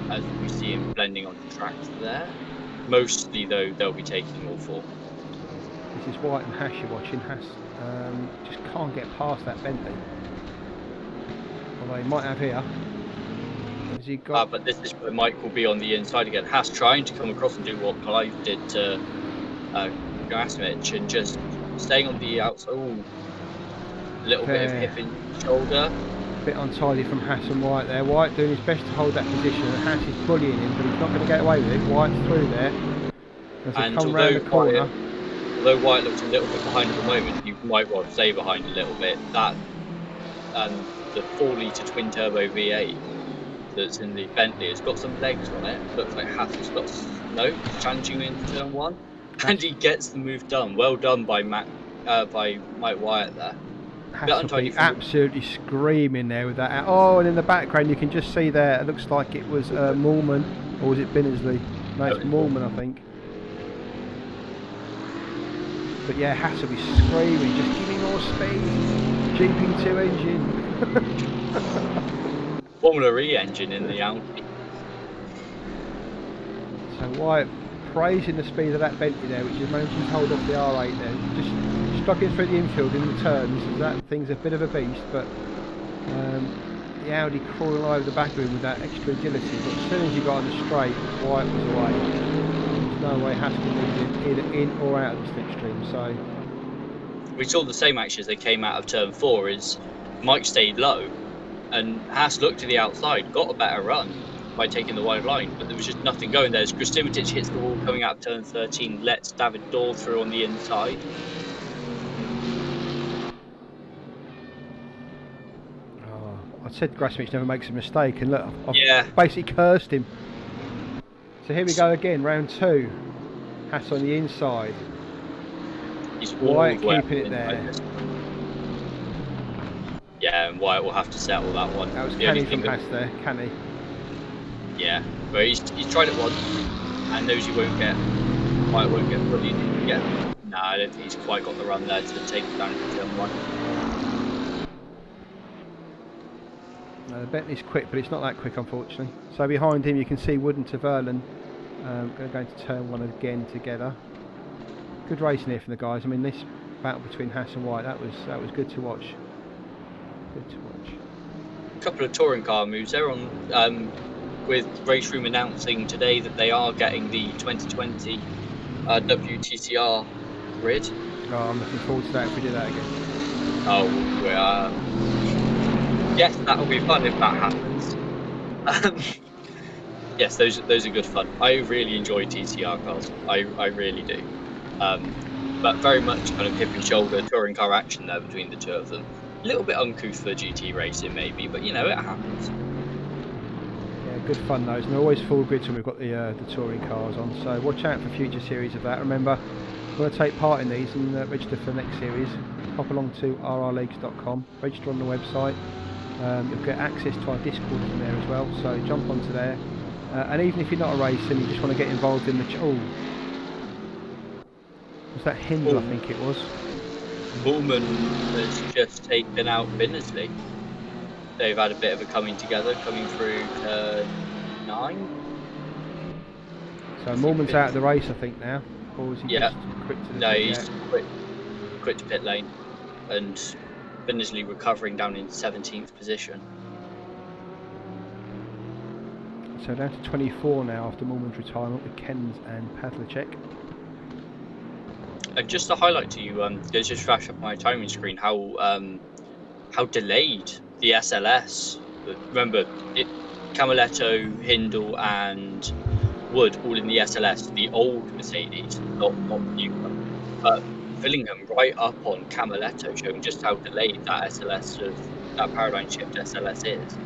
as we see him blending on the tracks there. Mostly though, they'll be taking all 4. This is White and Hash you're watching. Haas just can't get past that Bentley. Although he might have here. Has he got... But this is where Mike will be on the inside again. Haas trying to come across and do what Clive did to Grasmich and just staying on the outside. Ooh, a little bit of hip and shoulder. A bit untidy from Haas and White there. White doing his best to hold that position, and Haas is bullying him, but he's not going to get away with it. White's through there. As they come round the corner. Although White looks a little bit behind at the moment, you might well stay behind a little bit. That the 4-litre twin turbo V8 that's in the Bentley has got some legs on it. Looks like Haas has got challenging into turn 1, and he gets the move done. Well done by Mike Wyatt there. Haas will be absolutely screaming there with that. Oh, and in the background you can just see there. It looks like it was Moorman, or was it Binnersley? No, it's Moorman, I think. But yeah, Haas will be screaming, just give me more speed. GP2 engine. Formula E engine in the Audi. So Wyatt praising the speed of that Bentley there, which is managing to hold off the R8 there. Just struggling through the infield in the turns, as that thing's a bit of a beast, but the Audi crawling over the back of him with that extra agility. But as soon as he got on the straight, Wyatt was away. No way Haas can lead him either in or out of the slipstream. So we saw the same actually as they came out of turn 4. Is Mike stayed low, and Haas looked to the outside, got a better run by taking the wide line, but there was just nothing going there. As Kristimitic hits the wall coming out of turn 13, lets David Dahl through on the inside. Oh, I said Grasmich never makes a mistake, and look, I've basically cursed him. So here we go again, round 2. Haas on the inside. He's Wyatt keeping it there. Yeah, and Wyatt will have to settle that one. That was canny from Haas there, canny. Yeah, but he's tried it once and knows Wyatt won't get bullied again. No, I don't think he's quite got the run there to take it down to turn 1. The Bentley's quick, but it's not that quick, unfortunately. So behind him, you can see Wood and Taverlan going to go into turn 1 again together. Good racing here from the guys. I mean, this battle between Haas and White, that was good to watch. Good to watch. A couple of touring car moves there on, with Race Room announcing today that they are getting the 2020 WTCR grid. Oh, I'm looking forward to that if we do that again. Oh, we are. Yes, that'll be fun if that happens. Yes, those are good fun. I really enjoy TCR cars. I really do. But very much kind of hip and shoulder touring car action there between the two of them. A little bit uncouth for GT racing maybe, but you know, it happens. Yeah, good fun those, and they're always full grids when we've got the touring cars on. So watch out for future series of that. Remember, if you want to take part in these and register for the next series, hop along to RRLeagues.com, register on the website. You'll get access to our Discord from there as well, so jump onto there. And even if you're not a racer and you just want to get involved in the... was that Hindle, I think it was? Moorman has just taken out Binnersley. They've had a bit of a coming together, coming through turn 9. So Moorman's out of the race, I think, now. Or was he just quit to the he's quit to pit lane. And Binnersley recovering down in 17th position. So down to 24 now after Moorman's retirement with Kens and Pavlicek. Just to highlight to you, there's just flash up my timing screen how delayed the SLS. Remember, Camaletto, Hindle, and Wood all in the SLS, the old Mercedes, not the new one. But Fillingham right up on Camaletto, showing just how delayed that SLS that paradigm shift SLS is.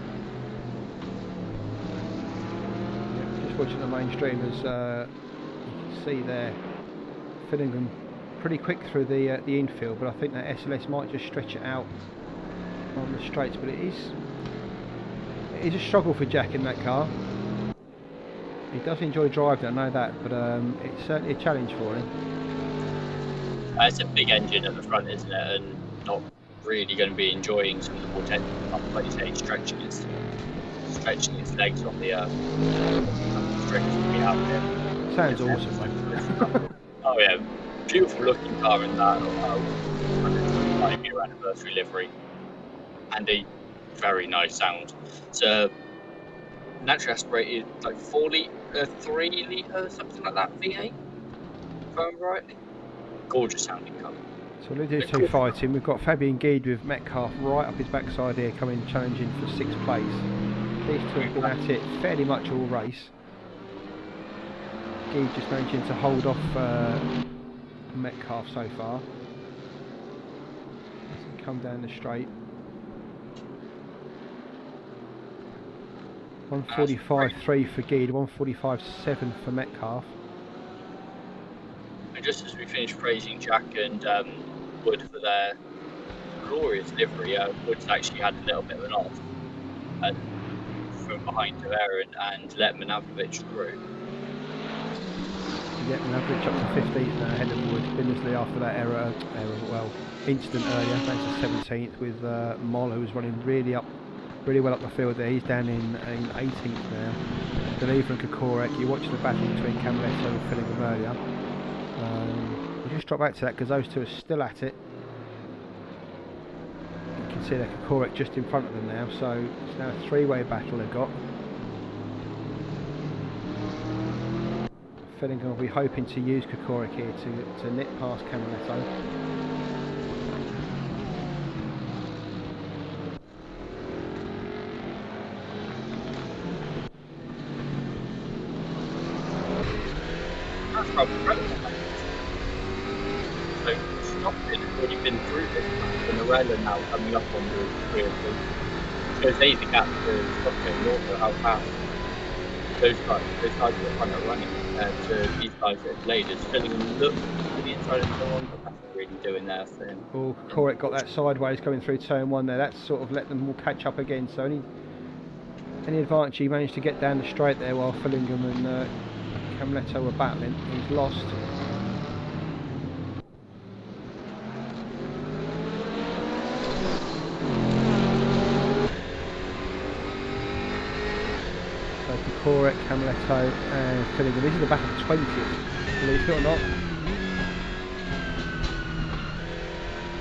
Just watching the main stream, as you can see there, Fillingham pretty quick through the infield, but I think that SLS might just stretch it out on the straights. But it is a struggle for Jack in that car. He does enjoy driving, I know that, but it's certainly a challenge for him. It's a big engine at the front, isn't it? And not really going to be enjoying some of the more technical stuff, like you say, stretching its legs on the strings we have here. Sounds awesome, mate. Oh yeah, Beautiful looking car in that 125-year anniversary livery, and a very nice sound. It's a naturally aspirated, like 3 litre, something like that, V8, if I'm right. Gorgeous sounding car. So we'll do two fighting. We've got Fabian Guide with Metcalf right up his backside here, coming challenging for 6th place. These two have been at it fairly much all race. Guide just managing to hold off Metcalf so far. As he come down the straight. 145.3 for Guide, 145.7 for Metcalf. And just as we finished praising Jack and Wood for their glorious livery, Wood's actually had a little bit of an off from behind Tavera and let Manavlovic through. Yeah, Manavlovic up to 15th now ahead of Wood. Bindersley after that incident earlier, down to 17th with Moll, who was running really well up the field there. He's down in 18th now. Deliver and Kokorek. You watch the battle between Camaletto and Fillingham earlier. We'll just drop back to that because those two are still at it. You can see that Kokorek just in front of them now, so it's now a 3-way battle they've got. Fillingham will be hoping to use Kokorek here to nip past Camaletto. That's probably relevant. So Stockton has already been through this, and Arella now coming up on the 3 or 4. Shows the gap to Stockton and also how fast those guys who are front are running to these guys that have laid. It's filling them look to the inside and so on, but that's not really doing there for him. Well, Kokorek got that sideways coming through turn 1 there. That's sort of let them all catch up again. So any advantage he managed to get down the straight there while Fillingham and Camaletto were battling. He's lost. So Kokorek, Camaletto and Fillingham. This is the battle of 20th, believe it or not.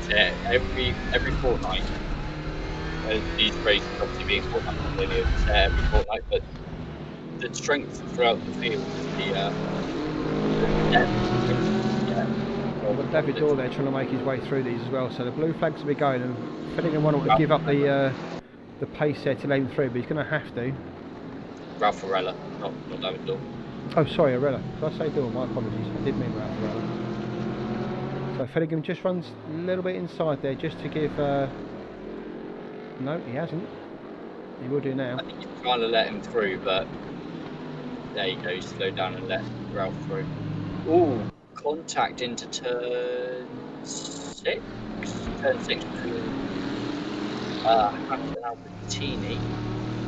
Yeah, every fortnight. These races obviously being fortnightly, every fortnight, but the strength throughout the field is the depth. Well, but David Dorr there trying to make his way through these as well, so the blue flags will be going, and Fillingham won't want to give up the pace there to let him through, but he's going to have to. Ralph Arella, not David Dorr. Oh, sorry, Arella. Did I say Dorr? My apologies. I did mean Ralph Arella. So Fillingham just runs a little bit inside there just to give... No, he hasn't. He will do now. I think he's trying to let him through, but there you go, slow down and let Ralph through. Ooh, contact into turn 6? Turn 6 between Haas and Albertini.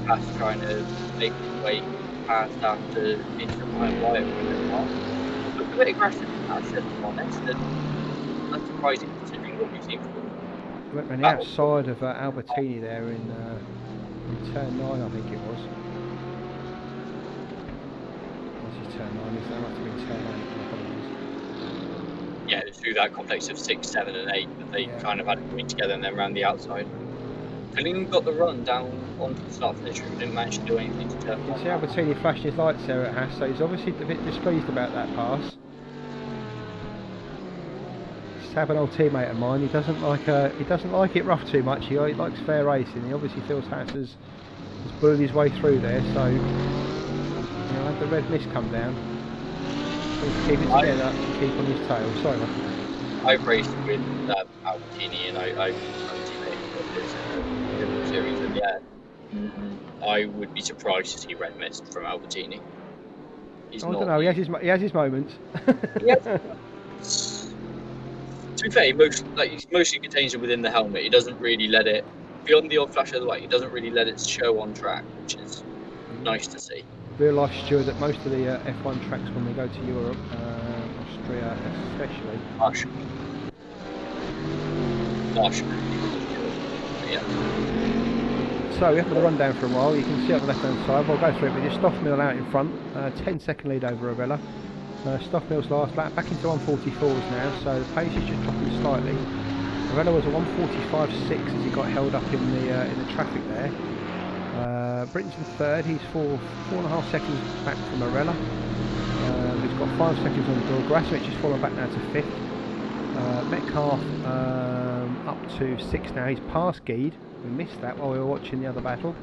Haas trying to make his way past after into behind Wyatt for a little while. Looked a bit aggressive in that, if I'm honest, and unsurprising considering what we've seen from him. Went round the outside of Albertini there in turn 9, I think it was. This is turn 9, that must have been turn 8, yeah, through that complex of 6, 7 and 8 that they kind of had to meet together and then round the outside. Fillingham got the run down onto the start finish, but didn't manage to do anything to turn. You can see Albertini flashing his lights there at Haas, so he's obviously a bit displeased about that pass. Sab, an old teammate of mine, he doesn't like it rough too much. He likes fair racing. He obviously feels Haas has bullied his way through there, so had the red mist come down. So keep it together and keep on his tail. Sorry, mate. I've raced with Albertini and I've teammated this series, and yeah, I would be surprised to see red mist from Albertini. I don't know. He has his moments. Yeah. To be fair, he mostly contains it within the helmet. He doesn't really let it, beyond the odd flash of the light, he doesn't really let it show on track, which is nice to see. Real life steward at most of the F1 tracks when we go to Europe, Austria especially. Marsh. Yeah. So we have got the rundown for a while. You can see on the left hand side. We'll go through it. We just Stoffmill out in front, 10-second lead over Arella. Stoffmill's last lap, back into 144s now, so the pace is just dropping slightly. Morello was a 145.6 as he got held up in the traffic there. Britton's in third, he's 4.5 seconds back from Morello. He's got 5 seconds on the door. Grasovich is fallen back now to 5th. Metcalf up to 6 now, he's past Geed. We missed that while we were watching the other battle.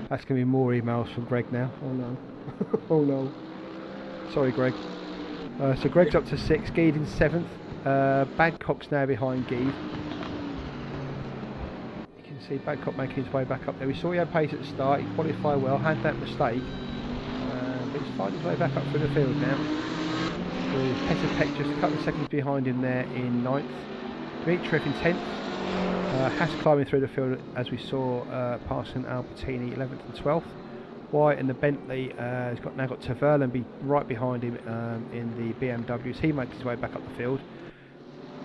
That's going to be more emails from Greg now. Oh no. Oh no. Sorry, Greg. So Greg's up to 6, Geed in 7th. Badcock's now behind Geed. You can see Badcock making his way back up there. We saw he had pace at the start, he qualified well, had that mistake. But he's fighting his way back up through the field now. With Petr Peck just a couple of seconds behind him there in 9th. Dmitriev in 10th. Haas climbing through the field as we saw, passing Albertini 11th and 12th. White and the Bentley has now got Taverlan right behind him in the BMWs. He makes his way back up the field.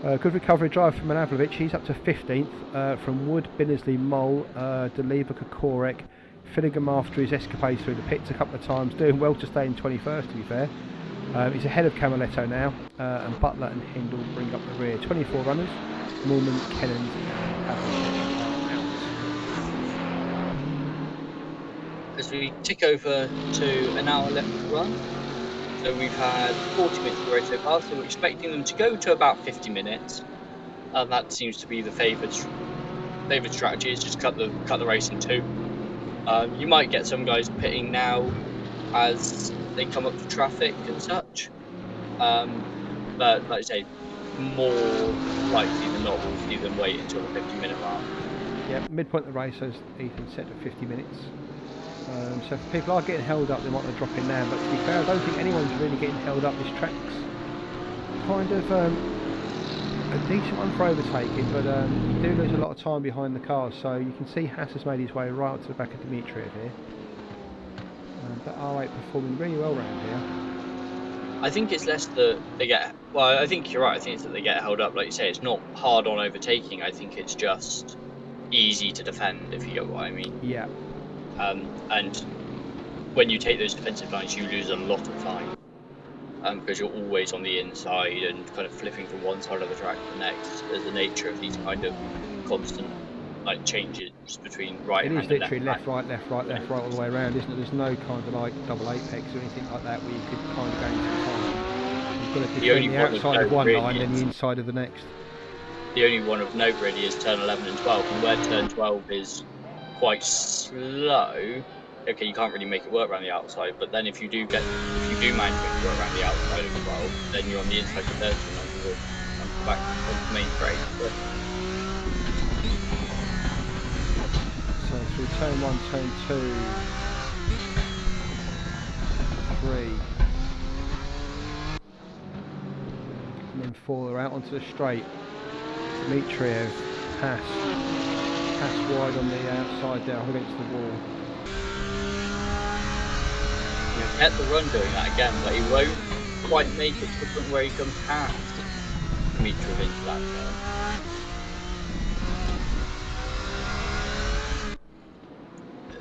Good recovery drive from Manavlovic. He's up to 15th. From Wood, Binnersley, Mole, Deliva, Kokorek, Finnegan after his escapades through the pits a couple of times. Doing well to stay in 21st, to be fair. He's ahead of Camaletto now. And Butler and Hindle bring up the rear. 24 runners. Moorman, Kennans and Pavlicek. As we tick over to an hour left to run, so we've had 40 minutes of the race so far, so we're expecting them to go to about 50 minutes. That seems to be the favoured strategy, is just cut the race in two. You might get some guys pitting now as they come up to traffic and such, but like I say, more likely than not we'll see them wait until the 50-minute mark. Yeah, midpoint of the race, as Ethan said, at 50 minutes. So if people are getting held up, they might want to drop in now, but to be fair, I don't think anyone's really getting held up. This track's kind of a decent one for overtaking, but you do lose a lot of time behind the cars, so you can see Haas has made his way right up to the back of Dmitriev here. But R8 performing really well around here. I think it's less that they get, well, I think you're right, I think it's that they get held up, like you say. It's not hard on overtaking, I think it's just easy to defend, if you get what I mean. Yeah. And when you take those defensive lines, you lose a lot of time, because you're always on the inside and kind of flipping from one side of the track to the next. There's the nature of these kind of constant like changes between right hand and left. It is literally left, right, left, right, left, right all the way around, isn't it? There's no kind of like double apex or anything like that where you could kind of gain some time. You've got to defend the outside of one line and the inside of the next. The only one of note really is turn 11 and 12, and where turn 12 is quite slow, okay, you can't really make it work around the outside, but then if you do manage to make it work around the outside of 12, then you're on the inside of 13 and back on the main straight. So through turn 1, turn 2, 3, and then 4, they're out onto the straight. Dmitriev, Haas wide on the outside there, against the wall. He'll get the run doing that again, but he won't quite make it to the point where he comes past Dmitriev into that turn.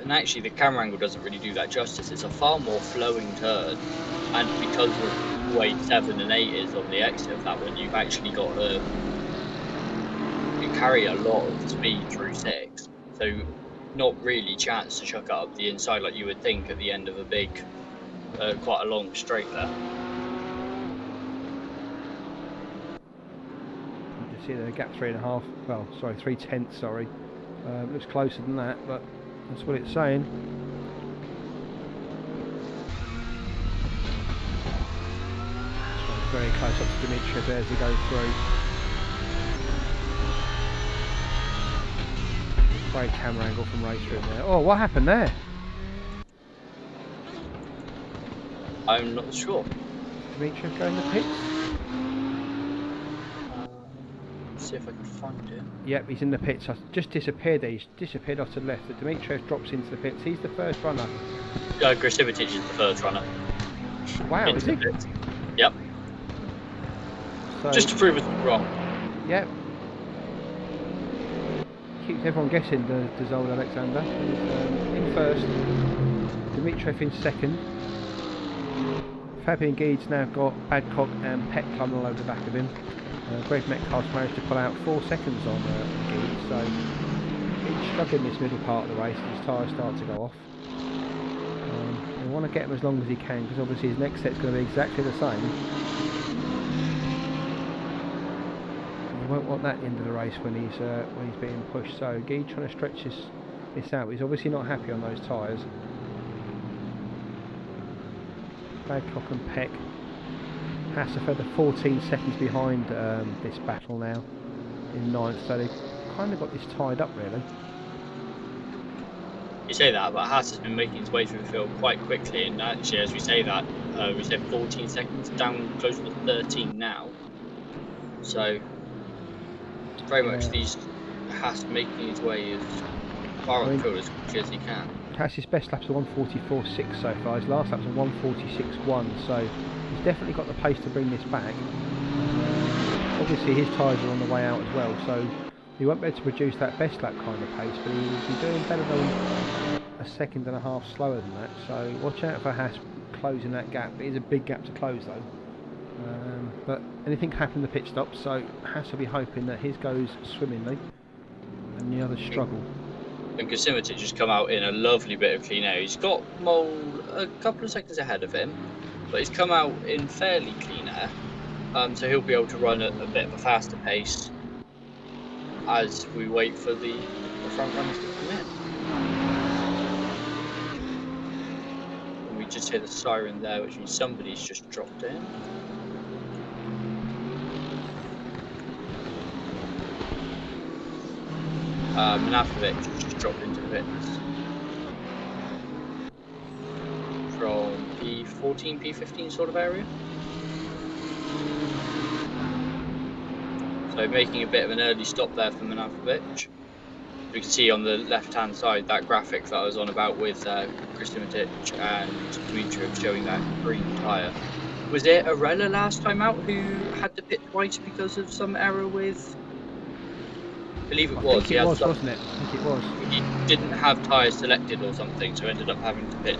And actually the camera angle doesn't really do that justice. It's a far more flowing turn, and because of the way 7 and 8 is on the exit of that one, you've actually got you carry a lot of speed through 6, so not really chance to chuck it up the inside like you would think at the end of a big, quite a long straight there. You can see the gap 3.5, well, sorry, 3/10, sorry. Looks closer than that, but that's what it's saying. Very close up to Dmitriev there as he goes through. Great camera angle from Racer in there. Oh, what happened there? I'm not sure. Dmitriev going the pits? Let's see if I can find it. Yep, he's in the pits. I just disappeared there. He's disappeared off to the left. Dmitriev drops into the pits. He's the first runner. Grasivitic is the first runner. Wow, is he? Yep. So, just to prove us wrong. Yep. Keeps everyone guessing, does old Alexander. He's in first. Dmitriev in second. Fabian Geed's now got Badcock and Peck climbing all over the back of him. Greg Metcalf's managed to pull out 4 seconds on Geed, so Geed's struggling this middle part of the race as his tyres start to go off. We want to get him as long as he can, because obviously his next set's going to be exactly the same. We won't want that at the end of the race when he's being pushed. So Geed trying to stretch this out. He's obviously not happy on those tyres. Badcock and Peck. Haas are further 14 seconds behind this battle now in 9th, so they've kind of got this tied up really. You say that, but Haas has been making his way through the field quite quickly, and actually, as we say that, we said 14 seconds, down closer to 13 now. So, very much these Haas making his way as far up the field as quickly as he can. Haas's best lap's a 1:44.6 so far. His last lap's a 1:46.1, so he's definitely got the pace to bring this back. Obviously, his tyres are on the way out as well, so he won't be able to produce that best lap kind of pace, but he will be doing better than a second and a half slower than that. So watch out for Haas closing that gap. It is a big gap to close though. But anything can happen in the pit stop, so Haas will be hoping that his goes swimmingly and the others struggle. And Kosimitic just come out in a lovely bit of clean air. He's got Mole a couple of seconds ahead of him, but he's come out in fairly clean air, so he'll be able to run at a bit of a faster pace as we wait for the front runners to come in. And we just hear the siren there, which means somebody's just dropped in. Manafrovic just dropped into the pits from P14, P15 sort of area. So making a bit of an early stop there for Manafrovic. We can see on the left-hand side that graphic that I was on about with Kosimitic and Dimitrov showing that green tyre. Was it RRLeagues last time out who had to pit twice because of some error with? I believe it was. It was, wasn't it? I think it was. He didn't have tyres selected or something, so ended up having to pit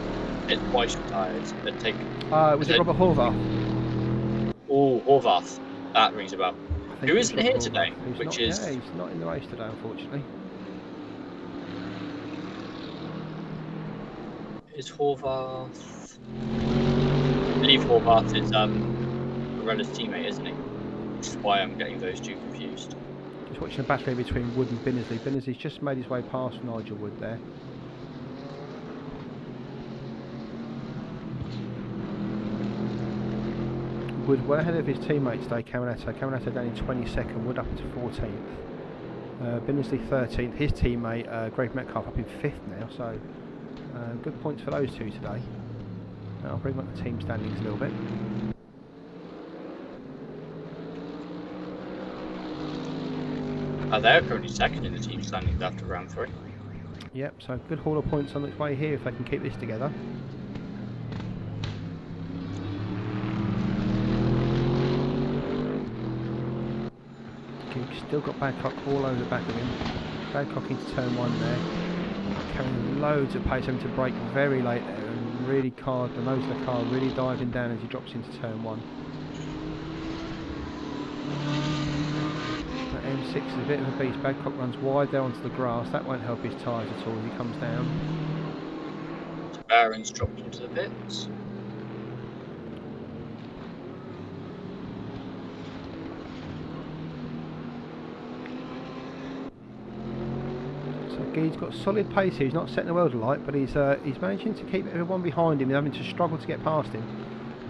twice with tyres and take. Was it Robert Horvath? Oh, Horvath. That rings a bell. Who isn't here today? He's not in the race today, unfortunately. Is Horvath? I believe Horvath is RRLeagues' teammate, isn't he? Which is why I'm getting those two confused. Just watching a battle between Wood and Binnersley. Binnersley's just made his way past Nigel Wood there. Wood well ahead of his teammate today, Caminetto. Caminetto down in 22nd, Wood up into 14th. Binnersley 13th, his teammate Greg Metcalf up in 5th now, so good points for those two today. I'll bring up the team standings a little bit. They're currently second in the team standings after round 3. Yep, so good haul of points on its way here if they can keep this together. Still got Badcock all over the back of him. Badcock into turn 1 there. Carrying loads of pace, having to brake very late there and really the nose of the car really diving down as he drops into turn 1. That M6 is a bit of a beast. Badcock runs wide there onto the grass. That won't help his tyres at all as he comes down. Barron's dropped into the pits. He's got solid pace here. He's not setting the world alight, but he's managing to keep everyone behind him and having to struggle to get past him.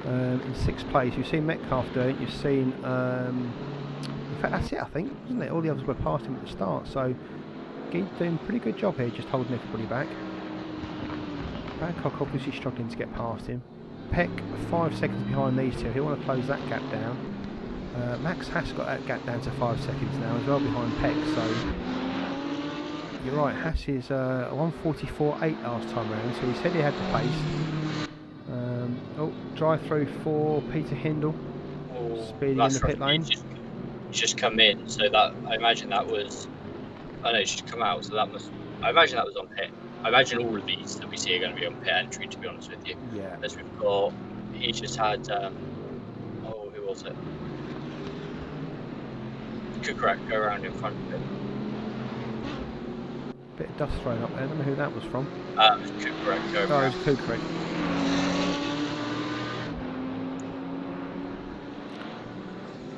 In 6th place, you've seen Metcalf do it. You've seen, in fact, that's it. I think, isn't it? All the others were past him at the start, so he's doing a pretty good job here, just holding everybody back. Badcock obviously struggling to get past him. Peck 5 seconds behind these two. He'll want to close that gap down. Max Haas got that gap down to 5 seconds now as well behind Peck, so. You're right, Haas is 1:44.8 last time round, so he said he had the pace. Drive through for Peter Hindle, speeding in the pit lane. He's just come in, so that I imagine that was. I know he's just come out, so that must. I imagine that was on pit. I imagine all of these that we see are going to be on pit entry, to be honest with you. Yeah. As we've got He just had, oh, who was it? Kukrek go around in front of him. Bit of dust thrown up there. I don't know who that was from. It was Kukrek go Oh, it around. was Kukrek.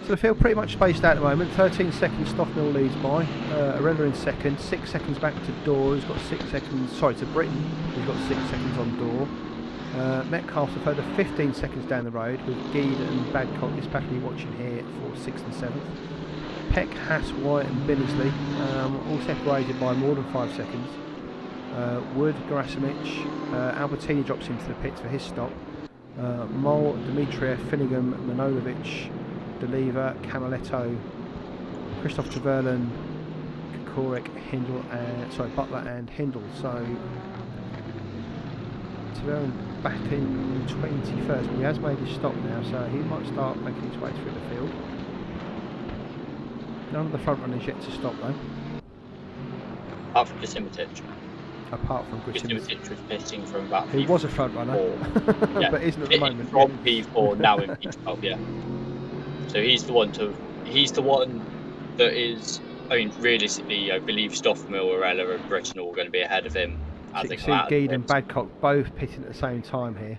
So the field pretty much spaced out at the moment. 13 seconds Stoffmill leads by. Arella in second. 6 seconds back to Door, who's got 6 seconds. Sorry, to Britain, who's got 6 seconds on Door. Metcalf's a further 15 seconds down the road with Geed and Badcock especially watching here for 6th and 7th. Peck, Haas, White and Binnersley all separated by more than 5 seconds. Wood, Gerasimic, Albertini drops into the pits for his stop. Mole, Dimitriev, Finningham, Manolovic, Deliva, Camaletto, Christoph Trevelyan, Kokorek, Butler and Hindle. So Trevelyan back in 21st, but he has made his stop now, so he might start making his way through the field. None of the front runners yet to stop though. Apart from Grasimic. Apart from Grasimic was pitting from about He was a front runner, yeah, but isn't at the moment. From P4 now in P12, yeah. So he's the one that is. I mean, realistically, I believe Stoffmill, Arella, and Britain are all going to be ahead of him. As they come out. Geed and Badcock both pitting at the same time here.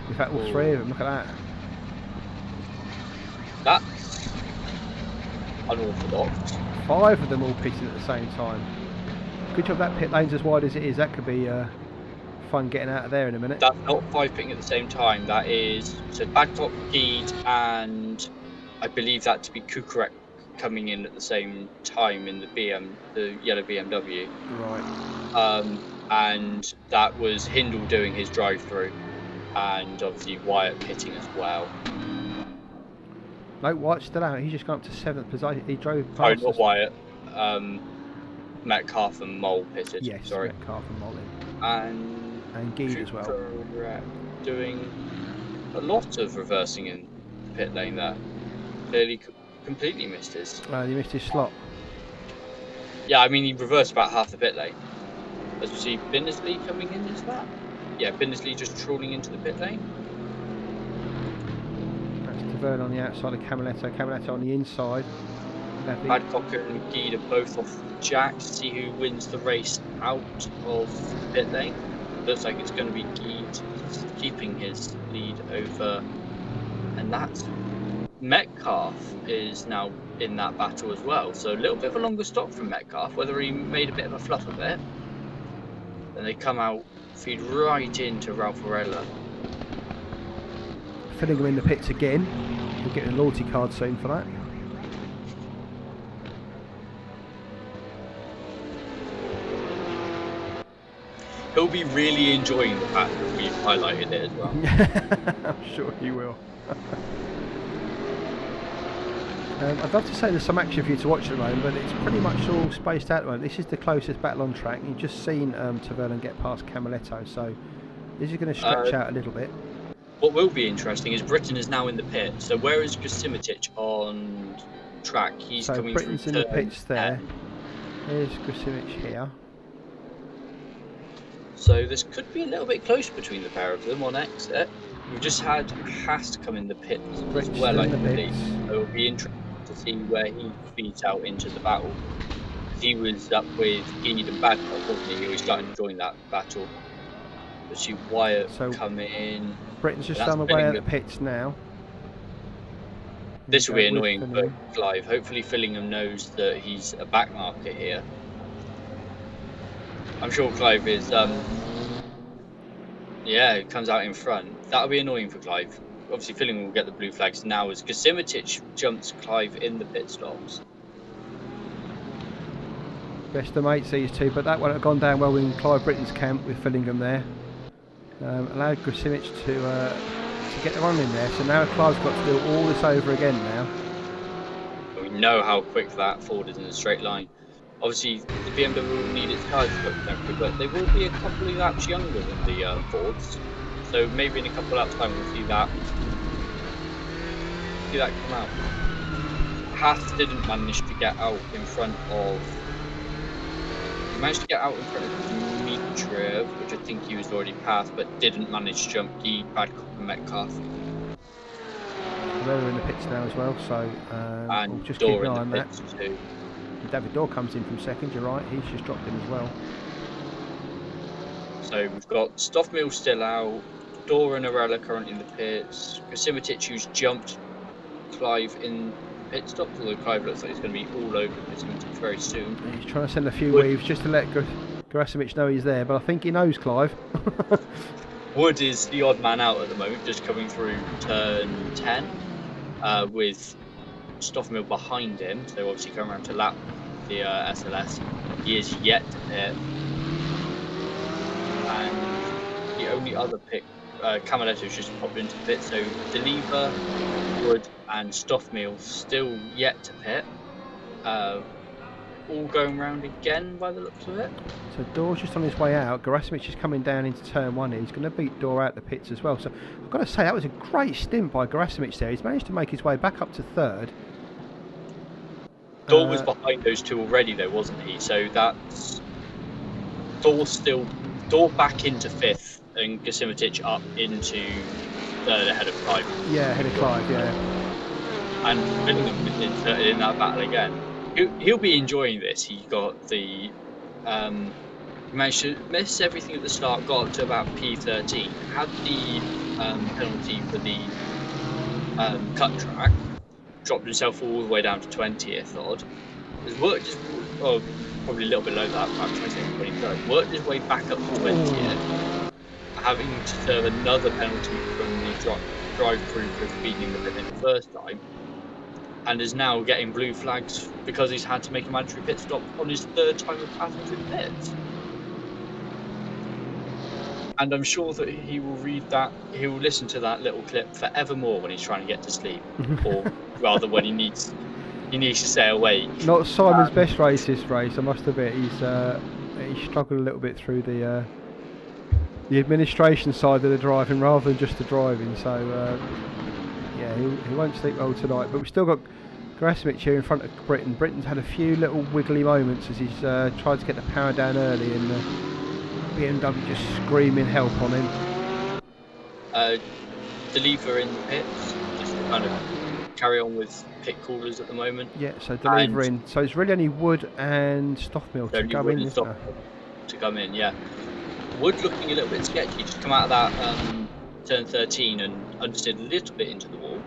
In fact, all three of them. Look at that. That's unorthodox. 5 of them all pitting at the same time. Good job that pit lane's as wide as it is. That could be fun getting out of there in a minute. That's not 5 pitting at the same time. That is so Badcock, Geed, and I believe that to be Kukrek coming in at the same time in the yellow BMW. Right. And that was Hindle doing his drive-through, and obviously Wyatt pitting as well. No, Wyatt's still out. He's just gone up to 7th position. He drove past. Oh, not Wyatt. Metcalf and Mole pitted. Yes, sorry. Metcalf and Mole. And Geed as well. Doing a lot of reversing in the pit lane there. Clearly completely missed his. He missed his slot. Yeah, I mean he reversed about half the pit lane. As we see Binnersley coming in, is that? Yeah, Binnersley just trawling into the pit lane. That's Taverne on the outside of Camaletto. Camaletto on the inside. Badcock and Geed are both off the jack to see who wins the race out of the pit lane. Looks like it's going to be Geed keeping his lead over, and that's Metcalf is now in that battle as well. So a little bit of a longer stop from Metcalf, whether he made a bit of a fluff of it. Then they come out, feed right into Ralph Arella. Fillingham in the pits again. He'll get a loyalty card soon for that. He'll be really enjoying the fact that we've highlighted it as well. I'm sure he will. I'd love to say there's some action for you to watch at the moment, but it's pretty much all spaced out at the moment. This is the closest battle on track. You've just seen Trevelyan get past Camaletto, so this is going to stretch out a little bit. What will be interesting is Britain is now in the pit. So where is Grasimic on track? He's so coming Britain's through in the pits there. 10. Here's Grasimic here. So this could be a little bit close between the pair of them on exit. We've just had Haas come in the pits as well, I believe. So it'll be interesting to see where he feeds out into the battle. He was up with Geed and Badcock, wasn't he? He was starting to join that battle. But see Wyatt come in. Britain's just on the way out of the pits now. This will be annoying for Clive. Hopefully Fillingham knows that he's a back marker here. I'm sure Clive is, yeah, it comes out in front. That'll be annoying for Clive. Obviously, Fillingham will get the blue flags now as Grasimic jumps Clive in the pit stops. Best of mates, these two, but that won't have gone down well in Clive Britain's camp with Fillingham there. Allowed Grasimic to get the run in there, so now Clive's got to do all this over again now. We know how quick that Ford is in a straight line. Obviously, the BMW will need its tyres to go temporary, but they will be a couple of laps younger than the Fords. So maybe in a couple of laps' time we'll see that come out. Haas didn't manage to get out in front of. He managed to get out in front of Dimitriev, which I think he was already past, but didn't manage to jump the Badcock and Metcalf. They're in the pits now as well, so And we'll just keep Door an in eye the on that. pits too. David Dorr comes in from second, you're right, he's just dropped in as well. So we've got Stoffmill still out, Door and Arella currently in the pits, Krasimatic, who's jumped Clive in pit stops, although Clive looks like he's going to be all over Krasimatic very soon. He's trying to send a few weaves just to let Gerasimovich know he's there, but I think he knows Clive. Wood is the odd man out at the moment, just coming through turn 10 with Stoffmill behind him, so obviously coming around to lap the SLS. He is yet to pit. And the only other pick, Camaletto's just popped into the pit, so Deliver, Wood and Stoffmill still yet to pit. All going round again by the looks of it. So Dor's just on his way out. Gerasimovich is coming down into turn 1 here. He's going to beat Dor out the pits as well. So I've got to say, that was a great stint by Gerasimovich there. He's managed to make his way back up to third. Dor was behind those two already though, wasn't he? So that's Dor back into fifth and Gerasimovich up into third ahead of Clive. Yeah, ahead of Clive, yeah. And Billingham was inserted in that battle again. He'll be enjoying this. He got the managed to miss everything at the start, got up to about P13, had the penalty for the cut track, dropped himself all the way down to 20th odd. Has worked his, probably a little below that, perhaps 22nd, 23rd. Worked his way back up to 20th, having to serve another penalty from the drive-through for speeding the limit the first time. And is now getting blue flags because he's had to make a mandatory pit stop on his third time of passing through the pits. And I'm sure that he will he'll listen to that little clip forevermore when he's trying to get to sleep, or rather when he needs to stay awake. Not Simon's best race this race, I must admit. He struggled a little bit through the administration side of the driving rather than just the driving. So. Yeah, he won't sleep well tonight, but we've still got Gerasimovich here in front of Britton. Britton's had a few little wiggly moments as he's tried to get the power down early, and BMW just screaming help on him. Deliver in the pits, just to kind of carry on with pit callers at the moment. Yeah, so Deliver in. So it's really only Wood and Stoffmill to go in, isn't there? To come in, yeah. Wood looking a little bit sketchy, just come out of that turn 13 and understeered a little bit into the wall.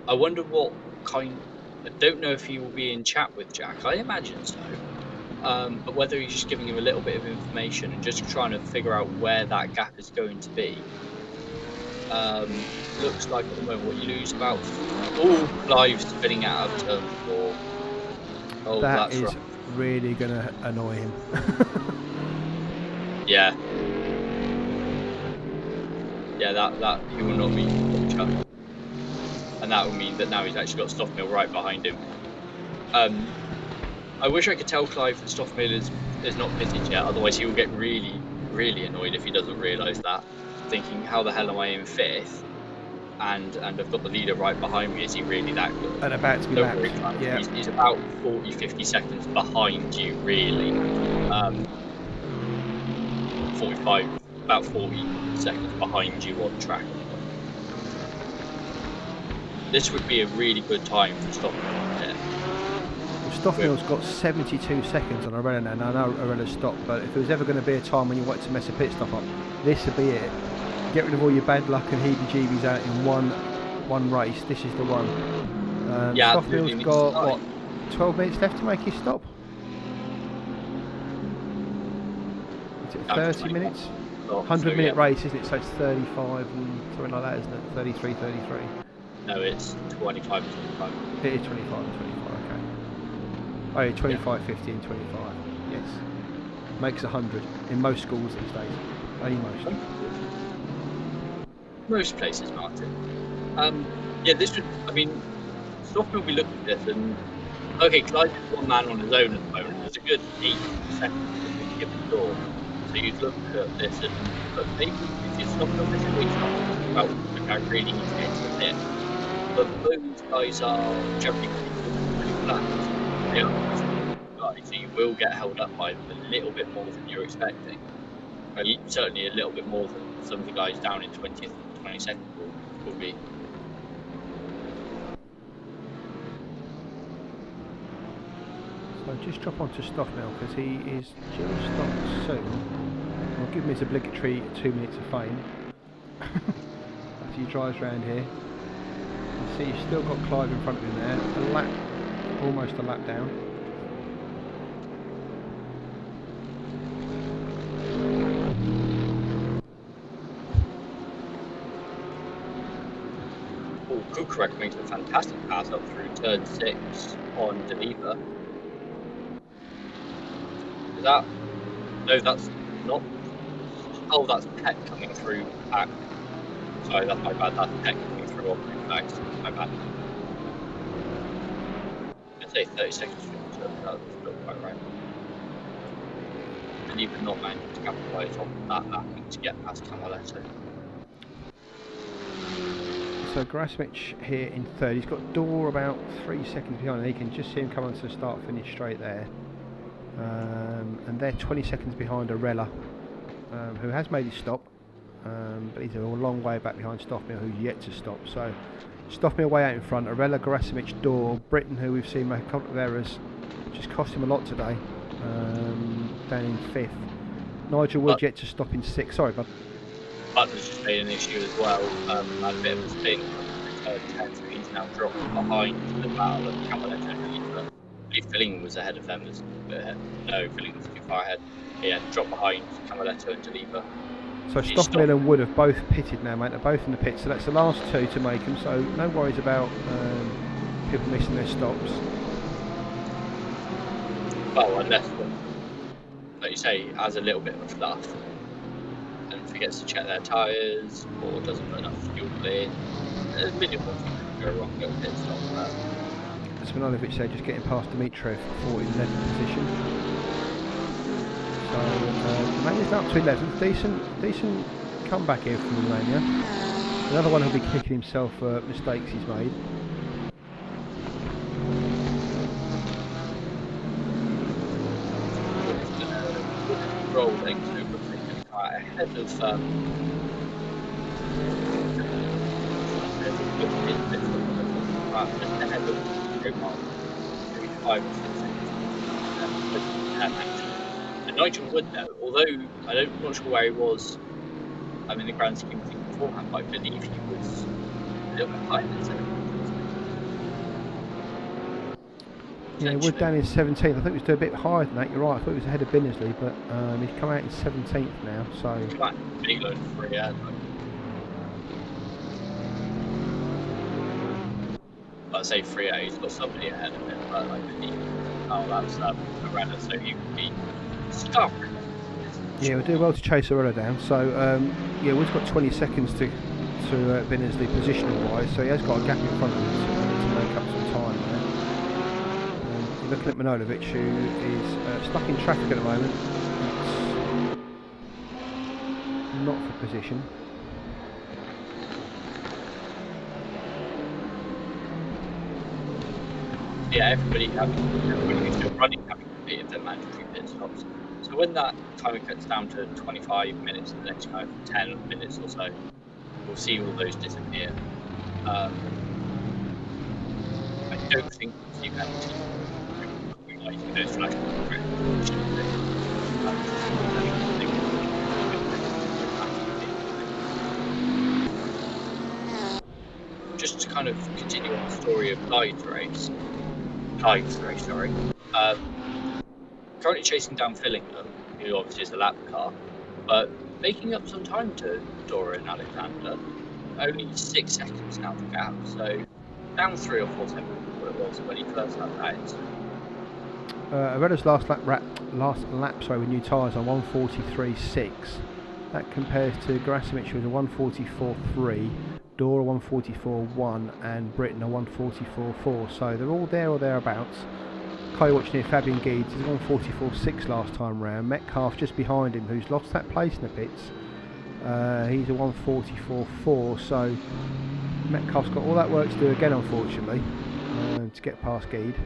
I wonder what kind. I don't know if he will be in chat with Jack. I imagine so. But whether he's just giving him a little bit of information and just trying to figure out where that gap is going to be. Looks like at the moment what you lose about. Clive's spinning out of turn 4. Oh, that that's is right. Really going to annoy him. Yeah. Yeah, that he will not be chuffed. And that will mean that now he's actually got Stoffmill right behind him. I wish I could tell Clive that Stoffmill is not pitted yet, otherwise he will get really, really annoyed if he doesn't realise that. Thinking, how the hell am I in fifth? And I've got the leader right behind me, is he really that good? And about to be lapped. Yeah. He's about 40-50 seconds behind you, really. 45, about 40 seconds behind you on track. This would be a really good time for Stoffmill here. Stoffmill's got 72 seconds on Arella now. I know Arella's stopped, but if there was ever going to be a time when you wanted to mess a pit stop up, this would be it. Get rid of all your bad luck and heebie-jeebies out in one race. This is the one. Yeah, Stoffmill's got, what, 12 minutes left to make his stop? Is it 30 minutes? 100-minute race, isn't it? So it's 35 and something like that, isn't it? 33, 33. No, it's 25 and 25. It is 25 and 25, okay. Oh yeah, 25, 50 and 25, yes. Makes 100 in most schools these days. Only most. Most places, Martin. Yeah, this would, I mean, Stoffmill will be looking at this and, okay, Clyde is one man on his own at the moment. There's a good 8 seconds to give the door. So you'd look at this and look, maybe if you stop on this, we start about the guy really needs to get to the pit. But those guys are generally pretty flat. They are guys, so you will get held up by them a little bit more than you're expecting. Certainly a little bit more than some of the guys down in 20th and 22nd will be. So just drop onto Stoffmill because he is due to stop soon. I'll give him his obligatory 2 minutes of fame as he drives round here. You see he's still got Clive in front of him there, a lap, almost a lap down. Cook recommends a fantastic pass up through turn 6 on Deliver. Is that? No, that's not. Oh, that's Peck coming through back. Sorry, that's my bad. That's Peck coming through on blue flags. My bad. I'd say 30 seconds so that's not quite right. Deliver not managing to capitalise on that lapping to get past Camaletto. So Grasmich here in third. He's got Dor about 3 seconds behind, and he can just see him come onto the start finish straight there. And they're 20 seconds behind Arella, who has made his stop, but he's a long way back behind Stoffmill, who's yet to stop. So Stoffmill way out in front. Arella, Grasmich, Dor, Britton, who we've seen make a couple of errors, just cost him a lot today, down in 5th. Nigel Wood yet to stop in 6th. Sorry, bud. Butler's just made an issue as well. Had a bit of a spin. He's now dropping behind the battle of Camaletto and Deliver. I believe Filling was ahead of them. No, Filling was too far ahead. Yeah, dropped behind Camaletto and Deliver. So Stoffmill and Wood have both pitted now, mate. They're both in the pit. So that's the last two to make them. So no worries about people missing their stops. Well, unless, like you say, has a little bit of a fluff and forgets to check their tyres or doesn't put enough fuel in. There's minimal things that can go wrong at a pit stop. Smanovic there just getting past Dimitrov for 11th position. So Romania's up to 11th. Decent comeback here from Romania. Another one who'll be kicking himself for mistakes he's made. Rolling, so we're taking quite ahead of ahead of Roman, 5 or 6 seconds. And Nigel Wood, though, although I'm not sure where he was in the grand scheme of things beforehand, but I believe he was a little bit higher than 7. Yeah, Wood down in 17th. I think it was a bit higher than that. You're right. I thought he was ahead of Binnersley, but he's come out in 17th now. So. Big load for yeah. I'd say 3 he's got somebody ahead of him, but I believe that's Arella, so he would be stuck. Yeah, we'll do well to chase Arella down. So yeah, Wood's got 20 seconds to Binnersley positional wise, so he has got a gap in front of him to make up some time there. Looking at Manojlovic, who is stuck in traffic at the moment. It's not for position. Yeah, everybody who's still running having completed their mandatory pit stops. So when that timer cuts down to 25 minutes in the next kind of 10 minutes or so, we'll see all those disappear. I don't think we'll see penalties. Those flash just to kind of continue on the story of Clyde's race, sorry. Currently chasing down Fillingham, who obviously is a lap car, but making up some time to Dora and Alexander. Only 6 seconds now the gap, so down 3 or 4 seconds what it was when he first had that incident. Arella's last lap with new tyres on 1:43.6. That compares to Grasmich, who was a 1:44.3, Dora 1:44.1, and Britton a 1:44.4. So they're all there or thereabouts. Kai watching here, Fabian Geeds is 1:44.6 last time round. Metcalf just behind him, who's lost that place in the pits. He's a 1:44.4. So Metcalf's got all that work to do again, unfortunately, to get past Geed.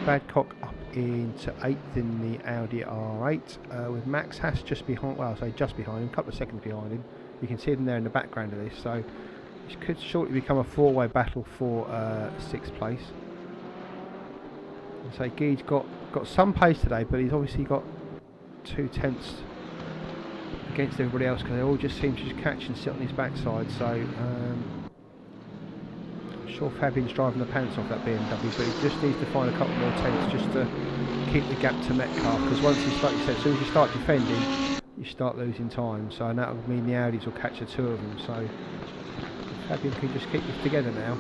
Badcock up into 8th in the Audi R8 with Max Haas just behind, well, I say just behind him, a couple of seconds behind him. You can see them there in the background of this, so this could shortly become a four-way battle for 6th place. And so Guide's got some pace today, but he's obviously got 2 tenths against everybody else because they all just seem to just catch and sit on his backside. So I'm sure Fabian's driving the pants off that BMW, but he just needs to find a couple more tenths just to keep the gap to Metcalf, because once you start, as soon as you start defending, you start losing time. So that would mean the Audis will catch the 2 of them. So Fabian can just keep this together now.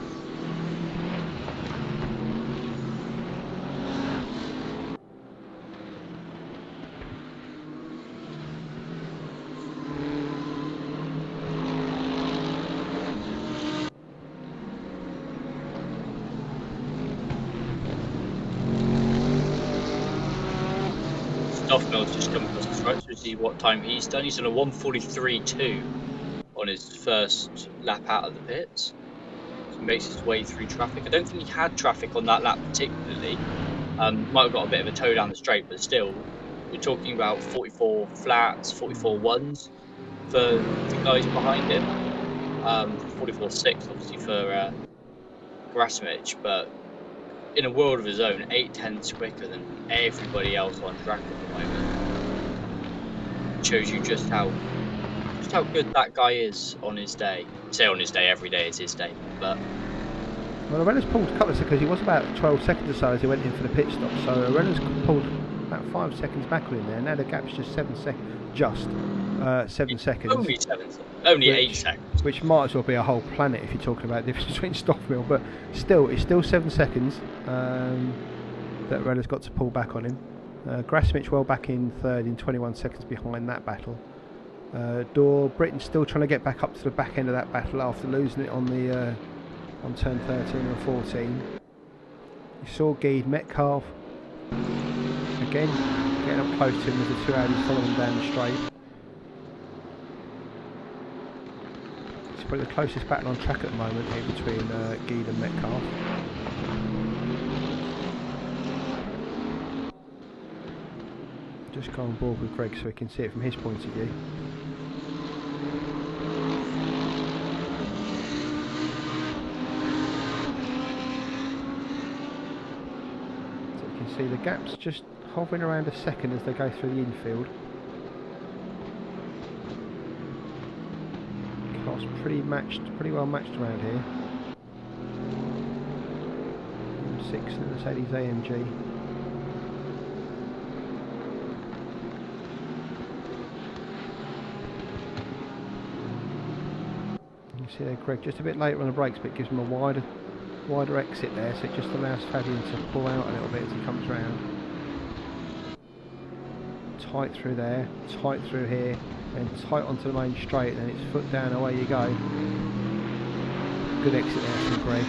Stoffmel's just come across the stripes to see what time he's done. He's done a 1:43.2 on his first lap out of the pits. So he makes his way through traffic. I don't think he had traffic on that lap particularly. Might have got a bit of a tow down the straight, but still, we're talking about 44 flats, 44 ones for the guys behind him. 44.6 obviously for Grasmich, but in a world of his own, 8 tenths quicker than everybody else on track at the moment. It shows you just how good that guy is on his day. I say on his day, every day is his day, but well, Arena's pulled a couple of seconds. He was about 12 seconds or so as he went in for the pit stop. So Arena's pulled about 5 seconds backward in there. Now the gap's just 7 seconds. Just 7 seconds. Only 7 seconds. Only 8 seconds. Which might as well be a whole planet if you're talking about the difference between Stoffmill. But still, it's still 7 seconds that Arena's got to pull back on him. Grasmich well back in 3rd in 21 seconds behind that battle. Britain's still trying to get back up to the back end of that battle after losing it on the on turn 13 and 14. You saw Guide, Metcalf again getting up close to him as the 2 Audis following him down the straight. It's probably the closest battle on track at the moment here between Guide and Metcalf. Just go on board with Greg so we can see it from his point of view. See the gaps just hovering around a second as they go through the infield. Car's pretty well matched around here. M6 and the Mercedes AMG. You can see there Greg just a bit later on the brakes, but it gives him a wider exit there, so it just allows Fabian to pull out a little bit as he comes round. Tight through there, tight through here, and tight onto the main straight, then it's foot down, away you go. Good exit there from Greg.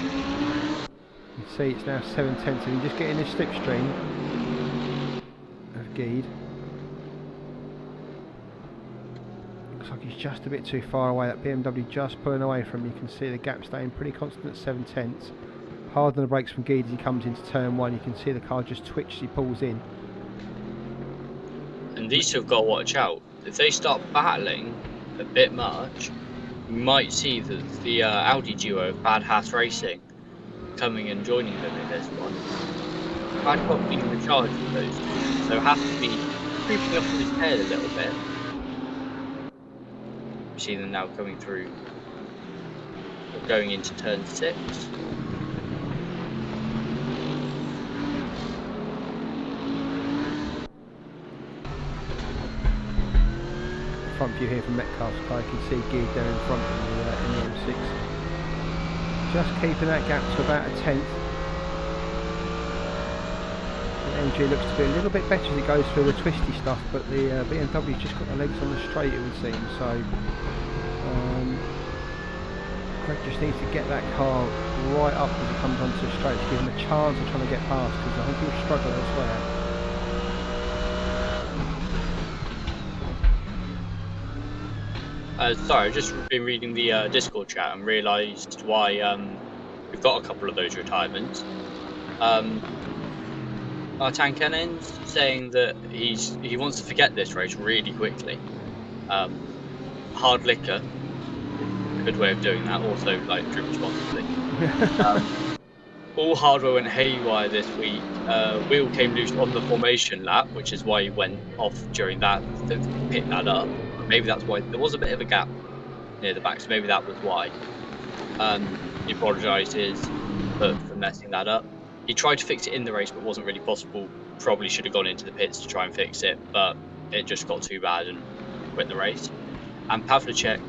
You can see it's now 7 tenths, and just getting this slipstream of Guide. Looks like he's just a bit too far away, that BMW just pulling away from him. You can see the gap staying pretty constant at 7 tenths. Hard on the brakes from Guide as he comes into turn 1. You can see the car just twitch as he pulls in. And these two have got to watch out. If they start battling a bit much, you might see the Audi duo of Bad Haas Racing coming and joining them in this one. Bad Cop being in charge of those two, so has to be creeping up on his head a little bit. You see them now coming through, going into turn 6. Front view here from Metcalf's car, you can see Guide there in front in the M6. Just keeping that gap to about a tenth. The MG looks to be a little bit better as it goes through the twisty stuff, but the BMW's just got the legs on the straight, it would seem. So Craig just needs to get that car right up as it comes onto the straight to give him a chance of trying to get past, because I think he'll struggle elsewhere. Sorry, I've just been reading the Discord chat and realised why we've got a couple of those retirements. Tankenen's saying that he wants to forget this race really quickly. Hard liquor, good way of doing that. Also, like, drink responsibly. All hardware went haywire this week. Wheel came loose on the formation lap, which is why he went off during that. Picked that up. Maybe that's why there was a bit of a gap near the back, so maybe that was why. He apologises for messing that up. He tried to fix it in the race, but it wasn't really possible. Probably should have gone into the pits to try and fix it, but it just got too bad and quit the race. And Pavlicek,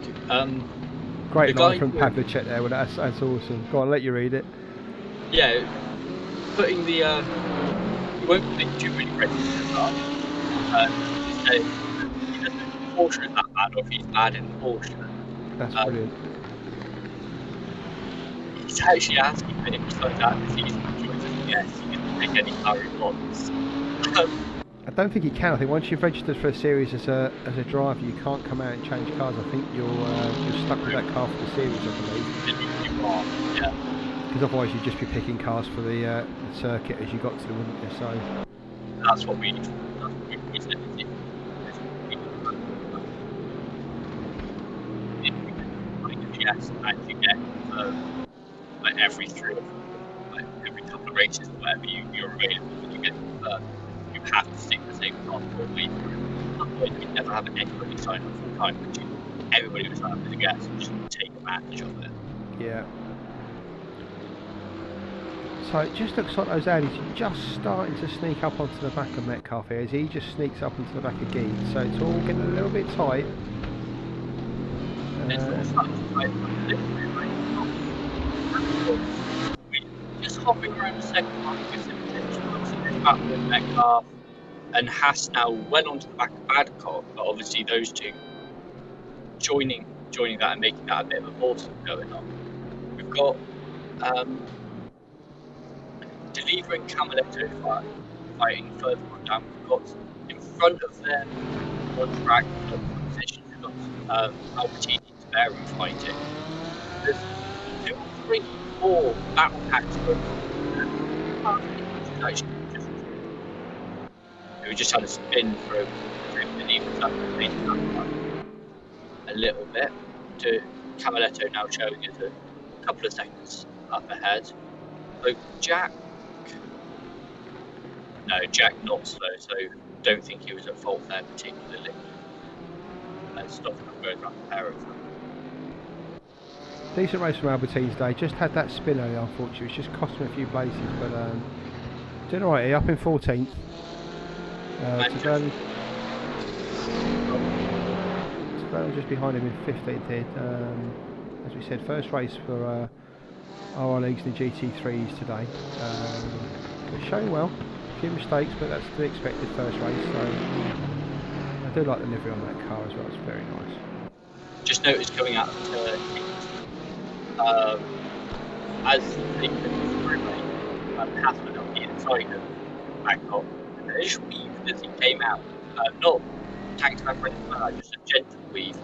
great line from Pavlicek there. Well, that's awesome. Go on, I'll let you read it. Yeah, putting the you won't think too many credits in the car. He said he doesn't know if the Porsche is that bad or if he's bad in the Porsche. That's brilliant. He's actually asking if it's like that this season. Yes, he can take any car he wants. I don't think you can. I think once you've registered for a series as a driver, you can't come out and change cars. I think you're stuck with that car for the series, I believe. You are, yeah. Because otherwise you'd just be picking cars for the circuit as you got to them, wouldn't you? So that's what we said. Yes, and you get like every 3 or 4, like every couple of races or whatever you're available when you get you have to stick the same car for a week. Otherwise you'd never have anybody sign up full time, would you? Everybody was signing up for the gas and just take advantage of it. yeah. So it just looks like those Audis are just starting to sneak up onto the back of Metcalf here as he just sneaks up onto the back of Geed. So it's all getting a little bit tight. Just hopping around the second line with some potential back with Metcalf and Haas now well onto the back of Badcock, but obviously those two joining that and making that a bit of a foursome going on. We've got Deliver and Camaletto fighting further on down. We've got in front of them on track position. We've got Albertini to Baron fighting. There's 2, 3, 4 battle packs for actually we just had a spin through a little bit to Camaletto now showing it a couple of seconds up ahead. So Jack not slow, so don't think he was at fault there particularly. Stopping up going around the pair of them. Decent race from Albertine today. Just had that spin early, unfortunately. It's just cost him a few places, but doing alright here, up in 14th. Taverna just behind him in 15th here. As we said, first race for RRLeagues and the GT3s today. It's showing well. A few mistakes, but that's to be expected first race. So I do like the livery on that car as well. It's very nice. Just noticed coming out of turn 8, as the Hassman on the inside of Bangkok, and a little weave as he came out. Not tanked back or anything like that, just a gentle weave.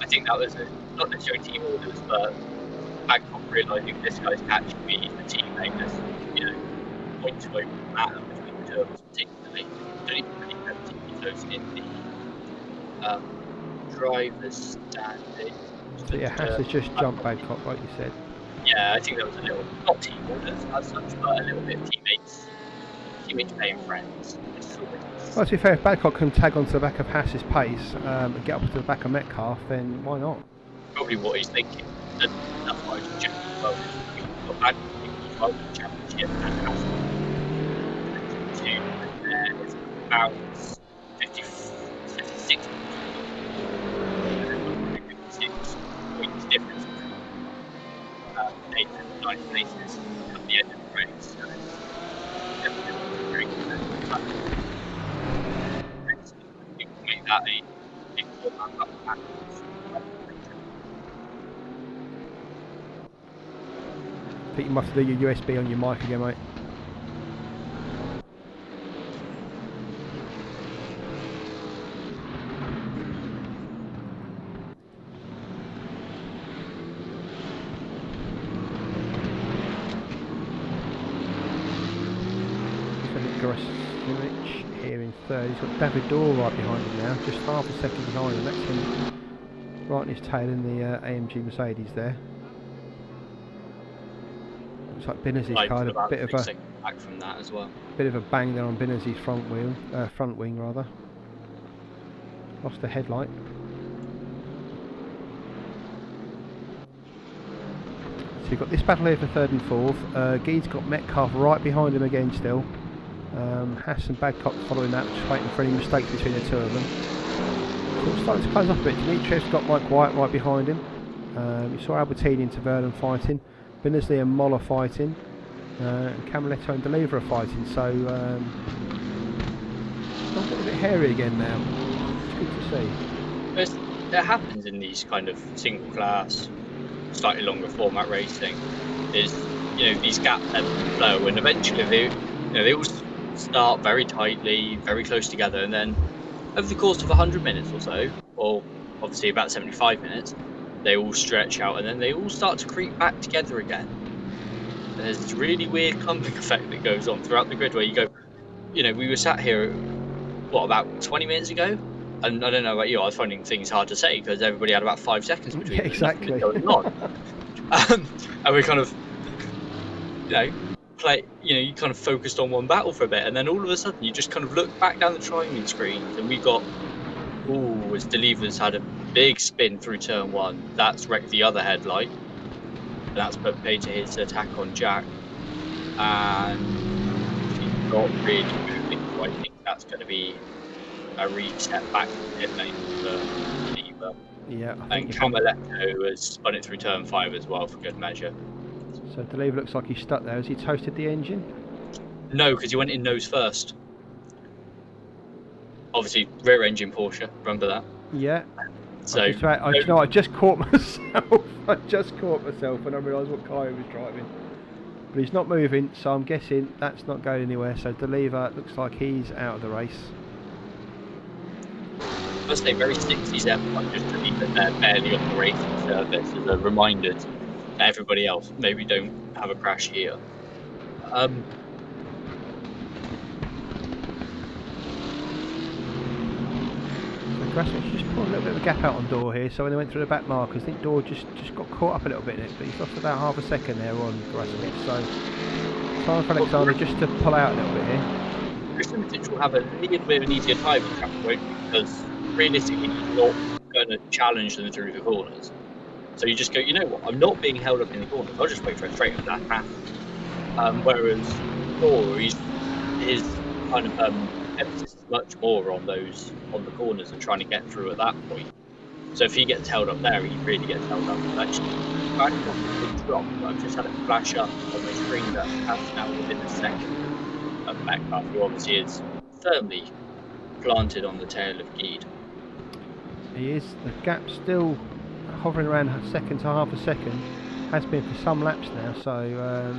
I think that was not necessarily team orders, but Bangkok realising this guy's catching me, the teammate, there's points away from that between the two of us particularly. Don't even really have those in the driver's standing. So yeah, Haas has just jumped Bangkok, like you said. Yeah, I think that was a little, not team orders as such, but a little bit of teammates playing friends. Well, to be fair, if Badcock can tag onto the back of Haas's pace and get up to the back of Metcalf, then why not? Probably what he's thinking. That's why he's checking as well. We've got Badcock driving the championship and Haas. And there is about 56 points difference between 8 and 9 places at the end of the race. So it's definitely very good. You can make that a format up backwards. I think you must do your USB on your mic again, mate. Simic here in third. He's got David Dorr right behind him now, just half a second behind him. That's him right in his tail in the AMG Mercedes there. Looks like Binnersy's car had a bit of a back from that as well. Bit of a bang there on Binnersy's front wing rather. Lost the headlight. So you've got this battle here for third and fourth. Gede's got Metcalf right behind him again still. Haas and Badcock following that, just waiting for any mistakes between the two of them. So it's starting to close off a bit. Dimitriev's got Mike White right behind him. You saw Albertini and Vernon fighting. Binnersley and Moller fighting. And Camaletto and Deliver are fighting. So it's getting a bit hairy again now. It's good to see. It happens in these kind of single class, slightly longer format racing. Is these gaps ebb and flow, and eventually they all start very tightly, very close together, and then over the course of 100 minutes or so, or obviously about 75 minutes, they all stretch out, and then they all start to creep back together again. And there's this really weird clumping effect that goes on throughout the grid, where you go, we were sat here, about 20 minutes ago, and I don't know about you, I was finding things hard to say because everybody had about 5 seconds between them. Exactly. Going on. And we kind of, play, you kind of focused on one battle for a bit, and then all of a sudden you just kind of look back down the timing screens, and we got, as Deliver's had a big spin through turn one, that's wrecked the other headlight, and that's put paid to his attack on Jack, and he's not really moving, so I think that's going to be a reset back to the pit lane for Deliver. Yeah, and Camaletto has spun it through turn 5 as well for good measure. So Deliver looks like he's stuck there. Has he toasted the engine? No, because he went in nose first. Obviously, rear engine Porsche. Remember that? Yeah. So I just caught myself. I just caught myself when I realised what car he was driving. But he's not moving, so I'm guessing that's not going anywhere. So Deliver looks like he's out of the race. I must say, very 60s F1 just to leave that they're barely on the racing surface as a reminder to everybody else, maybe don't have a crash here. Grasmick's just put a little bit of a gap out on Dorr here, so when they went through the back markers, I think Dorr just got caught up a little bit in it, but he's lost about half a second there on Grasmick, so time for Alexander just to pull out a little bit here. Grasmick will have a little bit of an easier time on track, because realistically he's not going to challenge them through the corners. So you just go, you know what, I'm not being held up in the corners, I'll just wait for a straight up that path. Whereas Dorr, his kind of emphasis is much more on the corners and trying to get through at that point. So if he gets held up there, he really gets held up. Actually, I got a big drop, but I've just had it flash up on my screen that has now within a second of Metcalf, who obviously is firmly planted on the tail of Gede. He is. The gap still hovering around a second to half a second, has been for some laps now, so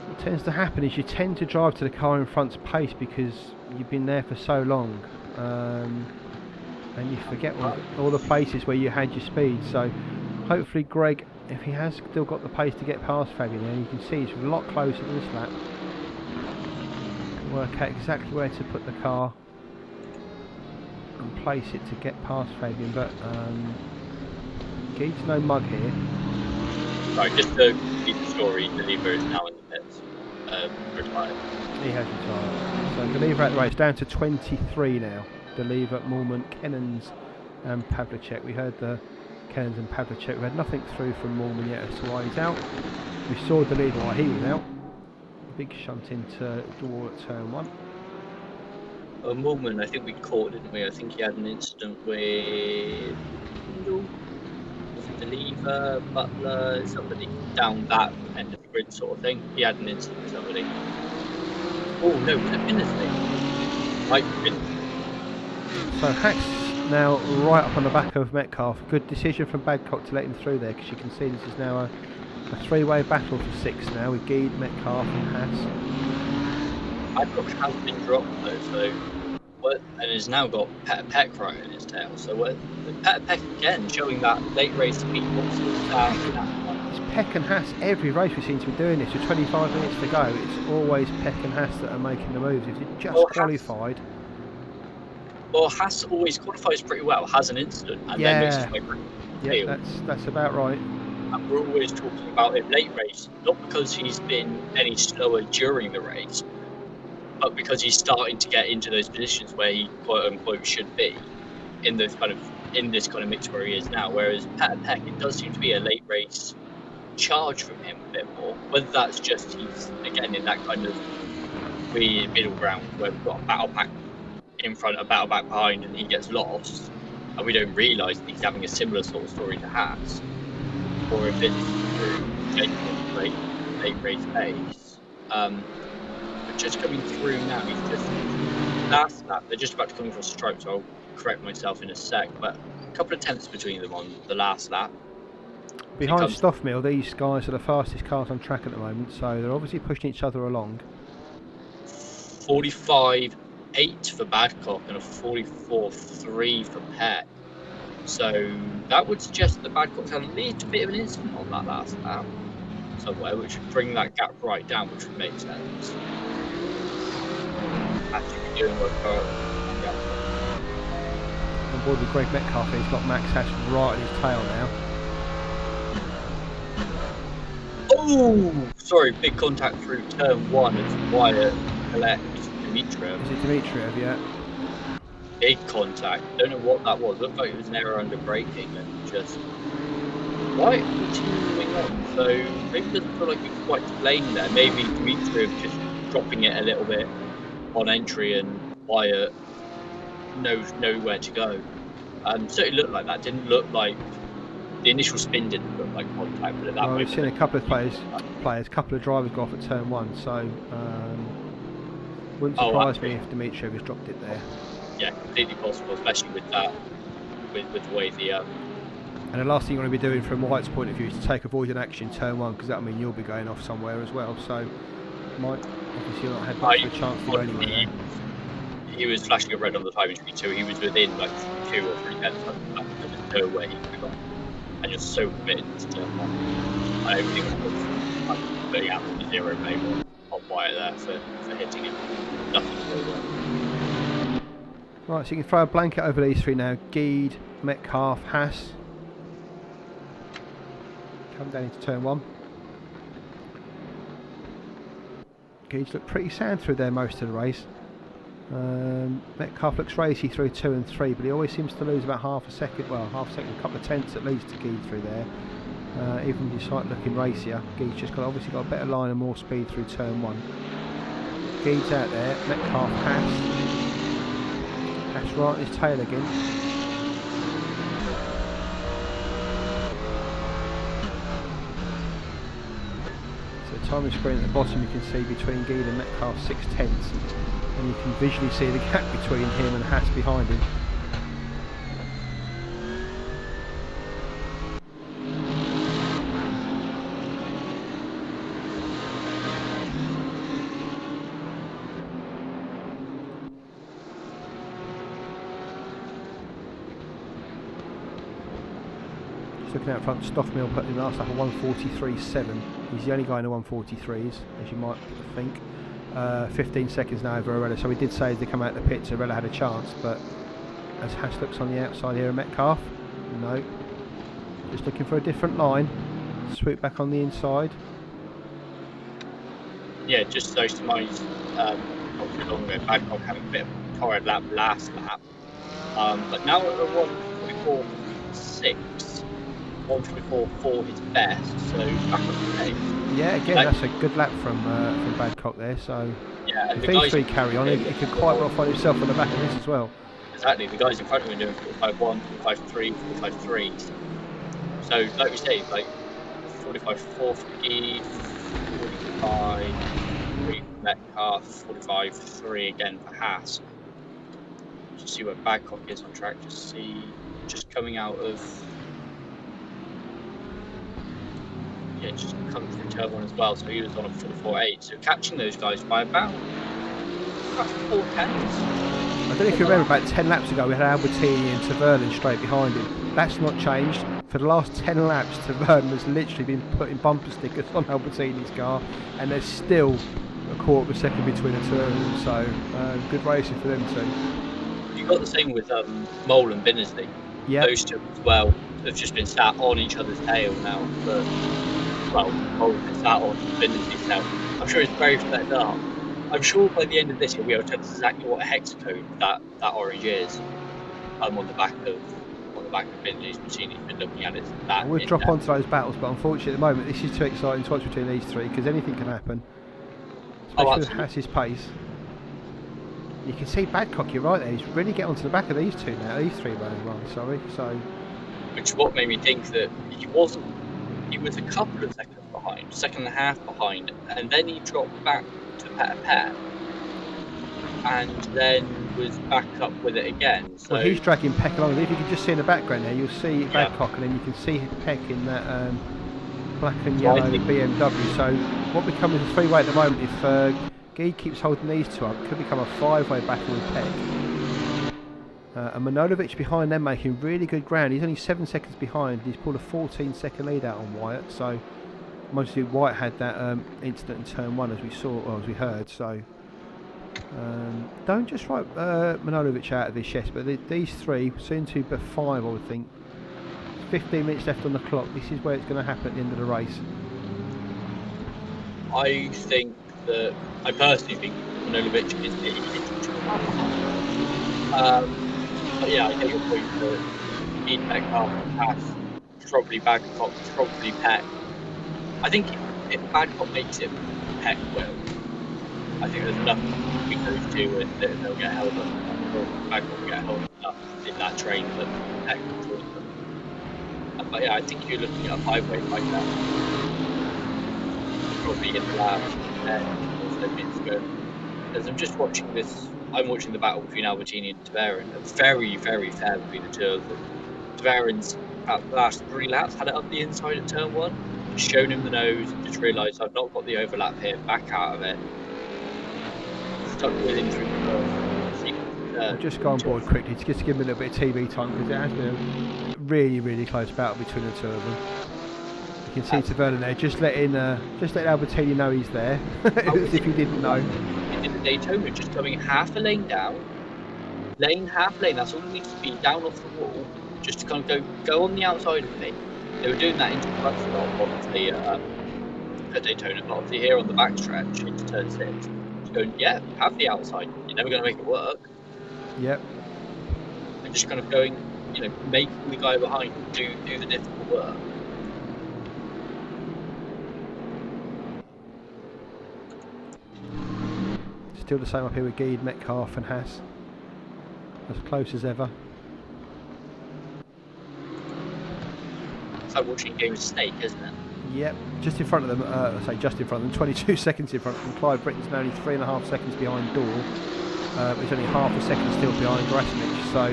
what tends to happen is you tend to drive to the car in front's pace because you've been there for so long, and you forget all the places where you had your speed. So hopefully Greg, if he has still got the pace to get past Fabian there, you can see he's a lot closer to this lap, can work out exactly where to put the car and place it to get past Fabian, but Gede's no mug here. Right, just to keep the story, Deliver is now in the pits, retired. He has retired. So Deliver at the race, down to 23 now. Deliver, Moorman, Kennans and Pavlicek. We heard the Kennans and Pavlicek. We had nothing through from Moorman yet as to why he's out. We saw Deliver while he was out. Big shunt into Dorr at turn 1. Moorman, I think we caught, didn't we? I think he had an incident with Deliver, Butler, somebody down that end of the grid sort of thing. He had an incident with somebody. Oh no, was it Binnersley? Might be Binnersley. So Hack's now right up on the back of Metcalf. Good decision from Badcock to let him through there, because you can see this is now a three-way battle for 6 now with Gede, Metcalf and Haas. Badcock has been dropped though, so and has now got Petr Peck right in his tail. So Petr Peck again showing that late race speed. It's Peck and Haas. Every race we seem to be doing this. With 25 minutes to go, it's always Peck and Haas that are making the moves. If you just qualified. Haas always qualifies pretty well, has an incident, and then makes his way through. Yeah, that's about right. And we're always talking about him late race, not because he's been any slower during the race, but because he's starting to get into those positions where he quote unquote should be in this kind of mix where he is now. Whereas Peck, it does seem to be a late race charge from him a bit more. Whether that's just he's again in that kind of weird middle ground where we've got a battle pack in front, a battle pack behind, and he gets lost, and we don't realise that he's having a similar sort of story to Haas, or if it's through genuine late race pace. But just coming through now, he's just last lap. They're just about to come across the stripe, so I'll correct myself in a sec. But a couple of tenths between them on the last lap. Behind Stoffmill, these guys are the fastest cars on track at the moment, so they're obviously pushing each other along. 45.8 for Badcock and a 44.3 for Peck. So that would suggest that Badcock's had a little bit of an incident on that last lap somewhere, which would bring that gap right down, which would make sense. Actually doing what On board with Greg Metcalf, he's got Max Hash right at his tail now. Oh, sorry, big contact through turn 1 as Wyatt collects Dimitriev. Is it Dimitriev, yeah? Big contact. Don't know what that was. Looked like it was an error under braking and just Wyatt continuing on. So maybe it doesn't feel like we can quite blame there. Maybe Dimitriev just dropping it a little bit on entry and Wyatt knows where to go. Certainly looked like that. Didn't look like the initial spin didn't look like contact, but at that point, we've seen a couple of a couple of drivers go off at turn 1, so wouldn't surprise me if Dimitriev has dropped it there. Yeah, completely possible, especially with that, with the way the. And the last thing you want to be doing from Wyatt's point of view is to take avoiding action turn 1, because that'll mean you'll be going off somewhere as well. So, might obviously not had much of a chance to go anywhere. He was flashing a red on the timing screen, so he was within like 2 or 3 tenths. There's no way he could have gone. And you're so committed to turn 1. I don't think it was completely out of the 0 maybe on Wyatt there for hitting him. Nothing to do there. Right, so you can throw a blanket over these three now. Geed, Metcalf, Haas. Come down into turn 1. Geed's looked pretty sound through there most of the race. Metcalf looks racy through 2 and 3, but he always seems to lose about half a second, a couple of tenths at least to Geed through there. Even if he's looking racier, Geed's just obviously got a better line and more speed through turn 1. Geed's out there, Metcalf, Haas right on his tail again. So timing screen at the bottom, you can see between Geed and Metcalf 6 tenths. And you can visually see the gap between him and Haas behind him. Just looking out front, Stoffmill put in last lap a 1:43.7. He's the only guy in the 1:43s, as you might think. 15 seconds now over Arella, so we did say as they come out of the pits Arella had a chance, but as Haas looks on the outside here of Metcalf, no, just looking for a different line, swoop back on the inside. Yeah, just those to mind, not too long ago, Badcock having a bit of a torrid lap last lap, but now at 1:44.6, 1:44.4 his best, so back on the pace. Yeah, again, that's a good lap from Badcock there. So yeah, if these three carry on, he could quite well find himself on the back of this as well. Exactly, the guys in front of him are doing 45.1, 45.3, 45.3. So, like we say, like 45.4 for Geed, 45.3 for Metcalf, 45.3 again for Haas. Just see where Badcock is on track. Just coming out of. Yeah, just coming through turn 1 as well, so he was on a 44.8. So catching those guys by about 4 tenths. I don't know if you remember, about 10 laps ago we had Albertini and Taverlin straight behind him. That's not changed. for the last 10 laps, Tavern has literally been putting bumper stickers on Albertini's car, and there's still a quarter of a second between the two of them. So good racing for them too. You got the same with Mole and Binnersley. Yeah. Those two as well have just been sat on each other's tail now. Mole has been sat on Binnersley's tail. I'm sure it's very flat up. I'm sure by the end of this, you'll be able to tell us exactly what hexacode that orange is. On the back of Binnersley's machine. He's been looking at it. We'll drop onto those battles, but unfortunately at the moment this is too exciting to watch between these three because anything can happen. Especially with Haas's pace. You can see Badcock, you're right there, he's really getting onto the back of these two now, these three rather, sorry. So, which is what made me think that he was a couple of seconds behind, second and a half behind, and then he dropped back to Pet, and then was back up with it again. So well, he's dragging Peck along. If you can just see in the background there, you'll see Badcock, and then you can see Peck in that black and yellow BMW. So what becomes a three-way at the moment, if Guy keeps holding these two up, it could become a five-way battle with Peck. And Manojlovic behind them making really good ground. He's only 7 seconds behind. He's pulled a 14-second lead out on Wyatt. So mostly Wyatt had that incident in turn one, as we saw, or as we heard. So don't just write Manojlovic out of this, yes, but these three, soon to be five, I would think. 15 minutes left on the clock. This is where it's going to happen at the end of the race. I personally think Manojlovic is the but yeah, I get your point that Dean Metcalf has probably Badcock, probably Peck. I think if Badcock makes it, Peck will. I think there's enough between those two and they'll get held up. Badcock will get held up in that train that Peck will join them. But yeah, I think you're looking at a five-way like that. Probably in the last 10 minutes ago. As I'm just watching this, I'm watching the battle between Albertini and Tavarin. Very, very fair between the two of them. Tavarin's about the last 3 laps had it up the inside at turn one, just shown him the nose, just realised I've not got the overlap here, back out of it. Stuck with him through the I'll just go on board quickly to just give him a little bit of TV time because it has been a really, really close battle between the two of them. You can see Tavarin there, just letting Albertini know he's there, as if he didn't know. In the Daytona, just coming half a lane down, half lane, that's all it needs to be, down off the wall, just to kind of go on the outside of me. They were doing that into the front stop, obviously, at Daytona, but obviously here on the backstretch into turn 6, just going, yeah, have the outside, you're never going to make it work. Yep. And just kind of going, making the guy behind do the difficult work. Still the same up here with Guide, Metcalf and Haas. As close as ever. It's like watching a game of Snake, isn't it? Yep, just in front of them, I say just in front of them, 22 seconds in front of them. Clive Britton's now only 3.5 seconds behind Dorr. He's only half a second still behind Grasnich. So,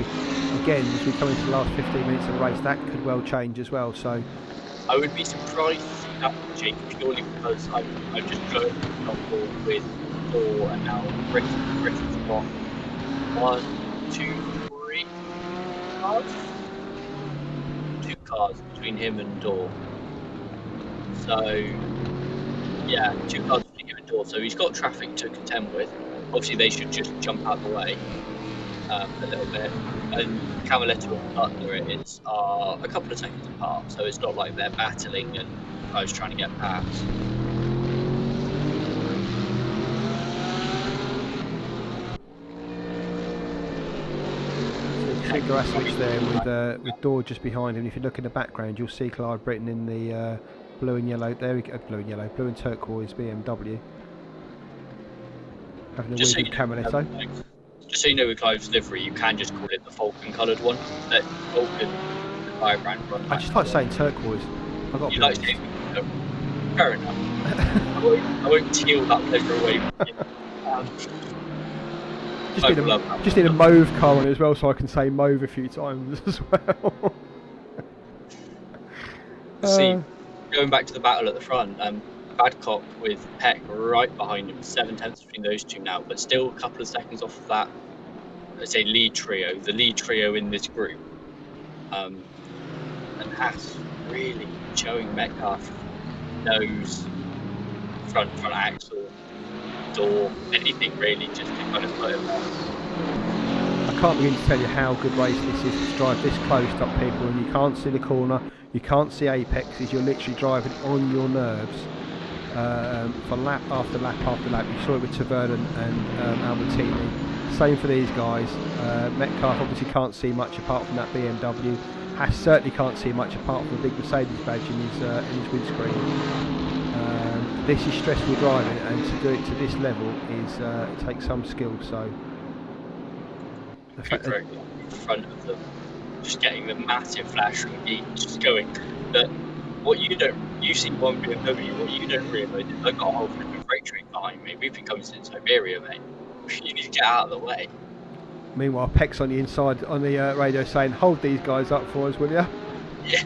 again, as we come into the last 15 minutes of the race, that could well change as well. So, I would be surprised to see that change purely because I'm just going on board with Dorr and now Britain's got 1, 2, 3 cars? 2 cars between him and Dorr. So, yeah, 2 cars between him and Dorr. So he's got traffic to contend with. Obviously, they should just jump out the way a little bit. And Camaletto and Butler are a couple of seconds apart, so it's not like they're battling and guys trying to get past. Grasnich there with Dorr just behind him. If you look in the background, you'll see Clive Britton in the blue and yellow. There we go, blue and turquoise BMW. Having a wheel with Camaletto. Just so you know, with Clive's livery, you can just call it the Falcon coloured one. That Falcon firebrand run. I just like saying turquoise. I've got. You like saying fair enough. I won't steal that pleasure away from you. Just need a mauve car on it as well, so I can say mauve a few times as well. See, going back to the battle at the front, Badcock with Peck right behind him, 7 tenths between those two now, but still a couple of seconds off of that, let's say, lead trio, the lead trio in this group. and Haas really showing Metcalf nose, front axle, door, anything really, just to kind of put him off. I can't begin to tell you how good race this is to drive this close to people, and you can't see the corner, you can't see apexes, you're literally driving on your nerves for lap after lap after lap. You saw it with Taverna and Albertini. Same for these guys. Metcalf obviously can't see much apart from that BMW. Haas certainly can't see much apart from the big Mercedes badge in his windscreen. This is stressful driving, and to do it to this level is it takes some skill. So the fact that in front of them, just getting the massive flash lead, just going that what you see one BMW, what you don't realise is I've got a whole flipping freight train behind me. We've been coming since Siberia, mate. You need to get out of the way. Meanwhile, Peck's on the inside on the radio saying, "Hold these guys up for us, will you?" Yeah.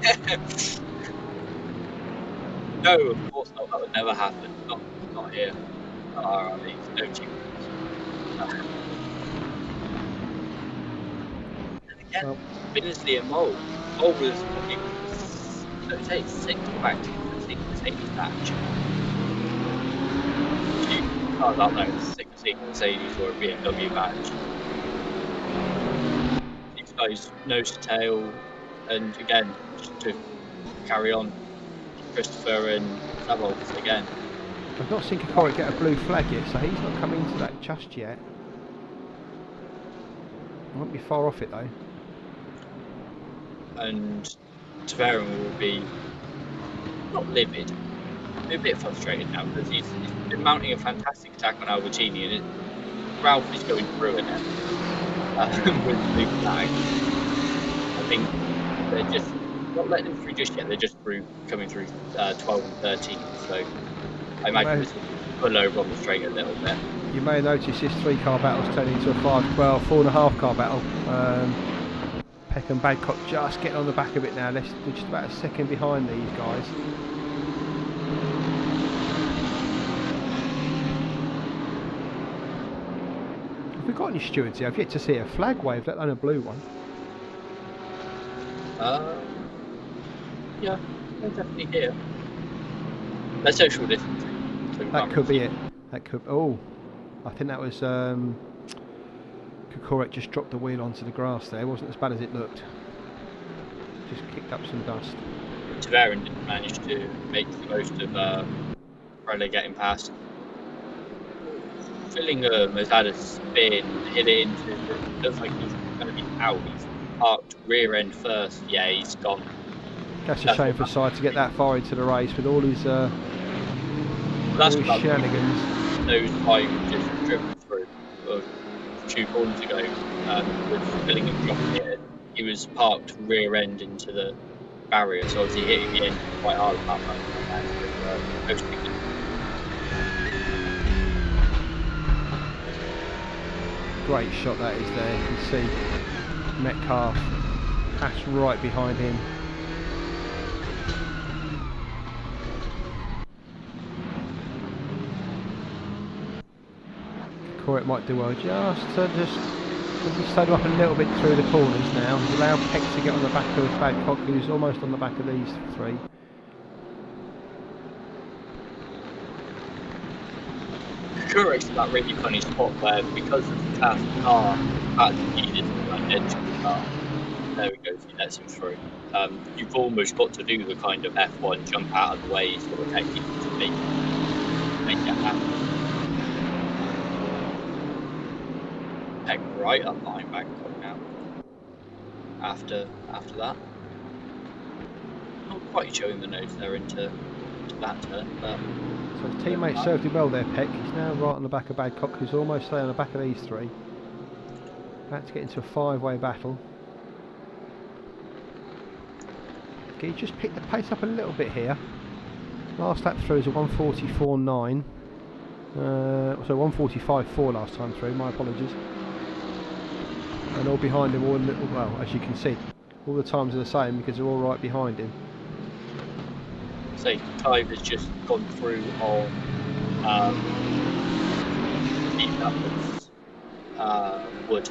No, of course not. That would never happen. Not here. At RRLeagues. No chance. And again, Binnesley and Mole. Mole was probably, let's say, 6th back to the Mercedes match. You can't out there 6th Mercedes or a BMW match. These guys nose to tail, and again, just to carry on, Christopher and Sabols again. I've not seen Kokora get a blue flag yet, so he's not come into that just yet. I won't be far off it though. And Taverin will be not livid, be a bit frustrated now because he's been mounting a fantastic attack on Albertini, and Ralph is going through it now with the blue flag. I think they're just not letting him through just yet. They're just coming through 12 and 13. So I imagine this will pull over on the straight a little bit. You may notice this 3-car battle's turning into a 4.5 car battle. Peck and Badcock just getting on the back of it now. They're just about a second behind these guys. Have we got any stewards here? I've yet to see a flag wave, let alone a blue one. Yeah, they're definitely here. They're social distancing. So that could be it. That could. Oh, I think that was. Kokorek just dropped the wheel onto the grass there. It wasn't as bad as it looked. Just kicked up some dust. Taverin didn't manage to make the most of Riley getting past. Fillingham has had a spin, hit it into. It looks like he's going to be out. He's parked rear end first. Yeah, he's gone. That's a shame for Side to get that far into the race with all his shenanigans. Those five just driven through a few corners ago with Fillingham dropping it. He was parked rear end into the barrier, so obviously hitting the end quite hard on that one. Great shot that is there. You can see Metcalf, Haas right behind him. It might do well just slowed up a little bit through the corners now. Allow Peck to get on the back of Badcock, who's almost on the back of these three. Correct's that really funny spot where, because of the fast car, actually needed an edge of the car. There we go, he lets him through. You've almost got to do the kind of F1 jump out of the way sort of technique to make it happen. Peck right up behind Bangkok now. After that, not quite showing the nose there into that turn, but so his teammate served him well there, Peck. He's now right on the back of Badcock, who's almost staying on the back of these three. About to get into a 5-way battle. Okay, he just picked the pace up a little bit here. Last lap through is a 1:44.9. So 1:45.4 last time through. My apologies. And all behind him, all well, as you can see, all the times are the same because they're all right behind him. So Clive has just gone through on Wood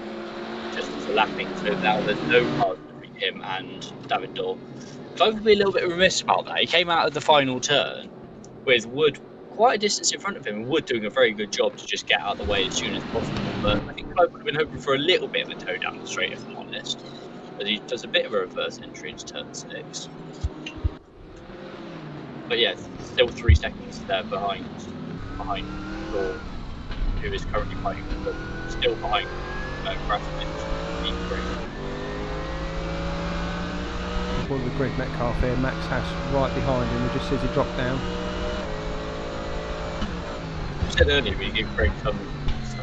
just as a lapping, so now there's no cars between him and David Daw. Clive would be a little bit remiss about that. He came out of the final turn with Wood quite a distance in front of him, and Wood doing a very good job to just get out of the way as soon as possible. But I think Clive would have been hoping for a little bit of a toe down the straight, if I'm honest, as he does a bit of a reverse entry into turn 6. But yeah, still 3 seconds there behind Daw, who is currently fighting, but still behind Grasmich, G3. One with Greg Metcalf here, Max Haas right behind him, we just sees he drop down. I said earlier we gave Greg some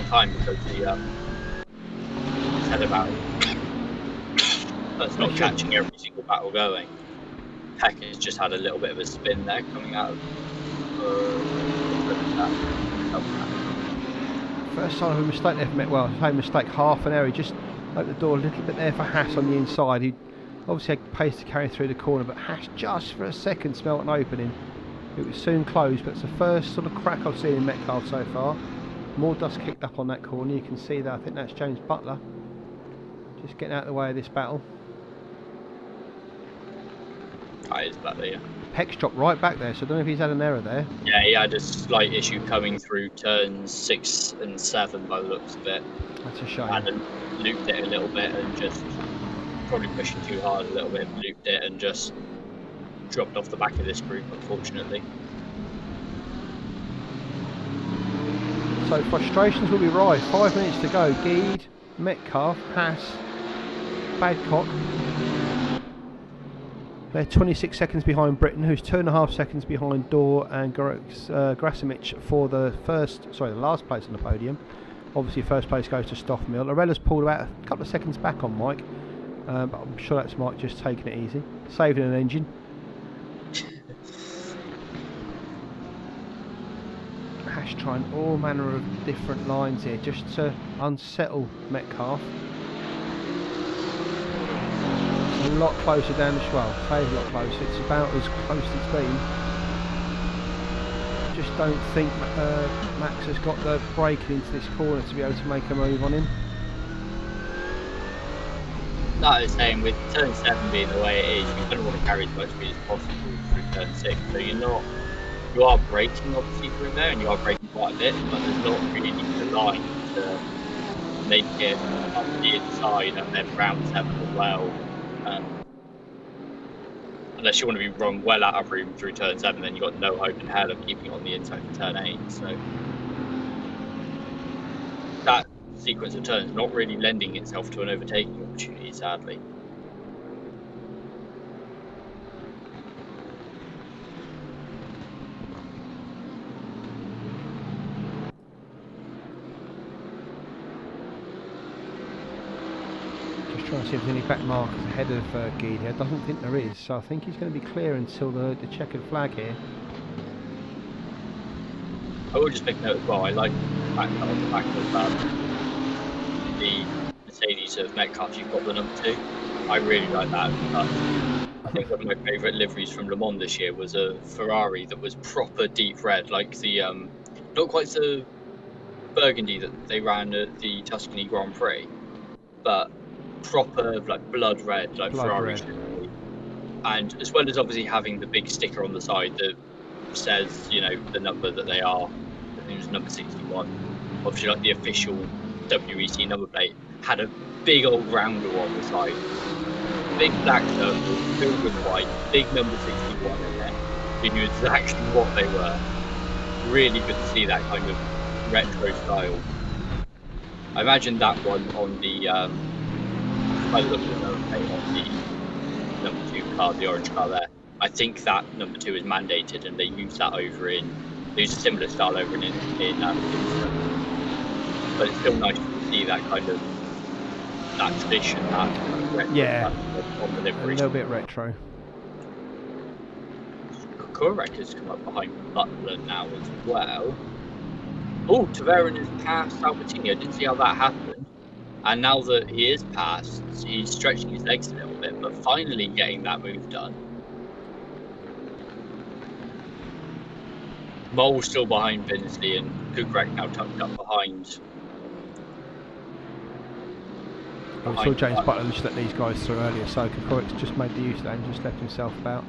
time because he said about that's not catching every single battle going. Peck has just had a little bit of a spin there coming out of First sign of a mistake there for Metcalf. Well, mistake, half an error. He just opened the door a little bit there for Haas on the inside. He obviously had pace to carry through the corner, but Haas just for a second smelt an opening. It was soon closed, but it's the first sort of crack I've seen in Metcalf so far. More dust kicked up on that corner. You can see that. I think that's James Butler just getting out of the way of this battle. That is Butler, yeah. Peck's dropped right back there, so I don't know if he's had an error there. Yeah, he had a slight issue coming through turns 6 and 7 by the looks of it. That's a shame. And looped it a little bit and just probably pushing too hard a little bit, looped it and just dropped off the back of this group, unfortunately. So frustrations will be rife. 5 minutes to go. Geed, Metcalf, Haas, Badcock. They're 26 seconds behind Britain, who's 2.5 seconds behind Daw and Grasmich for the last place on the podium. Obviously, first place goes to Stoffmill. Lorella's pulled about a couple of seconds back on Mike, but I'm sure that's Mike just taking it easy, saving an engine. Hash trying all manner of different lines here just to unsettle Metcalf. A lot closer down the well, a lot closer. It's about as close as it's been. Just don't think Max has got the braking into this corner to be able to make a move on him. Like I was saying, with turn 7 being the way it is, you're going to want to carry as much speed as possible through turn 6. So you are braking obviously through there, and you are braking quite a bit, but there's not really the line to make it up the inside and then round 7 as well. Unless you want to be run well out of room through turn 7, then you've got no hope in hell of keeping it on the inside for turn 8. So that sequence of turns not really lending itself to an overtaking opportunity, sadly. Trying to see if there's any back markers ahead of Geed here. I don't think there is, so I think he's going to be clear until the checkered flag here. I will just make note as well, I like the fact that on the back of the Mercedes of Metcalf you've got the number 2. I really like that. I think one of my favourite liveries from Le Mans this year was a Ferrari that was proper deep red, like the not quite the burgundy that they ran at the Tuscany Grand Prix, but proper like blood red, like Ferrari should be. And as well as obviously having the big sticker on the side that says, the number that they are. I think it was number 61. Obviously, like the official WEC number plate had a big old rounder on the side, big black circle filled with white, big number 61 in there. You knew exactly what they were. Really good to see that kind of retro style. I imagine that one on the I looked at the number plate on the number 2 car, the orange car there. I think that number 2 is mandated, and they use that over in. They use a similar style over in but it's still nice to see that kind of tradition, that kind of retro on the livery. A little bit retro. Correct has come up behind Butler now as well. Oh, Taverin has passed Albertini. I didn't see how that happened. And now that he is past, he's stretching his legs a little bit, but finally getting that move done. Mole still behind Vinsley, and Kukrek now tucked up behind. We saw James Butler just let these guys through earlier, so Kokorik's just made the use of that and just left himself about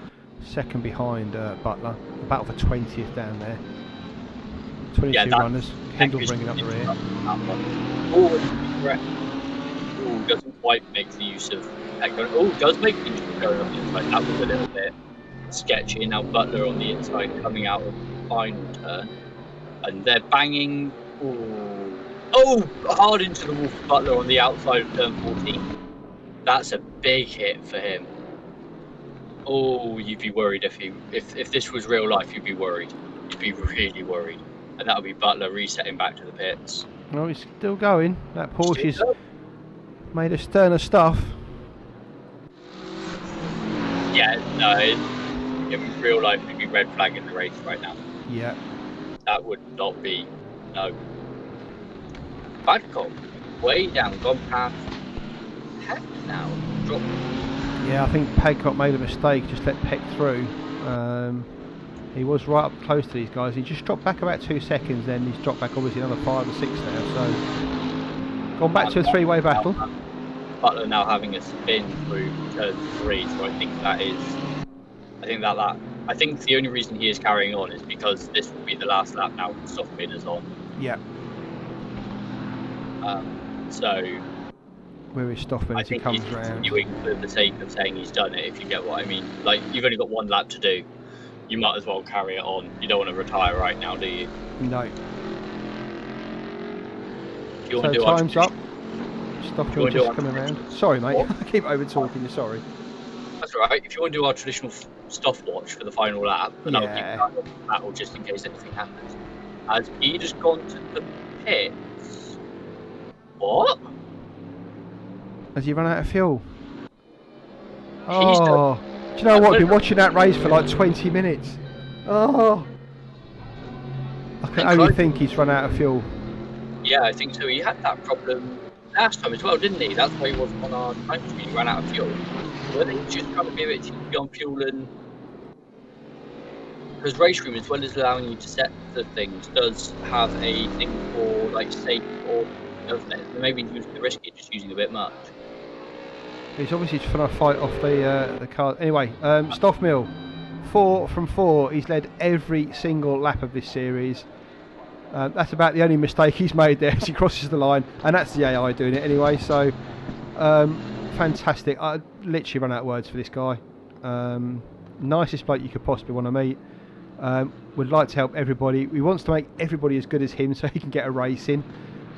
second behind Butler. The battle for 20th down there. 22 runners. Kendall bringing up the rear. Oh, doesn't quite make the use of Echo. Oh, does make the use of going on the inside. That was a little bit sketchy. Now Butler on the inside coming out of the final turn. And they're banging. Oh, hard into the wall for Butler on the outside of turn 14. That's a big hit for him. Oh, you'd be worried if this was real life. You'd be worried. You'd be really worried, and that would be Butler resetting back to the pits. No, he's still going. That Porsche's made a sterner stuff. Yeah, no. In real life, you'd be red flagging the race right now. Yeah. That would not be. No. Badcock, way down, gone past. Heck now, drop. Yeah, I think Padcock made a mistake, just let Peck through. He was right up close to these guys. He just dropped back about 2 seconds, then he's dropped back obviously another 5 or 6 now. So, gone back to a three-way battle. Butler now having a spin through turn 3, so I think that is. I think the only reason he is carrying on is because this will be the last lap now with soft bidders on. Yeah. So. Where is Stoffman as he comes round? Continuing for the sake of saying he's done it, if you get what I mean. Like, you've only got 1 lap to do. You might as well carry it on. You don't want to retire right now, do you? No. You want so to do time's up. Stoffman just coming around. Sorry, mate. I keep over talking you. Sorry. That's all right. If you want to do our traditional stopwatch for the final lap, then I'll keep an eye on the battle just in case anything happens. Has he just gone to the pits? What? Has he run out of fuel? Oh, do you know what? I've been watching that race for like 20 minutes. Oh, I can only think he's run out of fuel. Yeah, I think so. He had that problem last time as well, didn't he? That's why he wasn't on our time sheet. He ran out of fuel. Were they just trying to be a bit cheeky on fuel? And because Race Room, as well as allowing you to set the things, does have a thing for like safe or doesn't it? Maybe using the risky, just using a bit much. He's obviously just trying to fight off the car. Anyway, Stoffmill, 4 from 4. He's led every single lap of this series. That's about the only mistake he's made there as he crosses the line, and that's the AI doing it anyway. So, fantastic. I literally run out of words for this guy. Nicest bloke you could possibly want to meet. Would like to help everybody. He wants to make everybody as good as him so he can get a race in.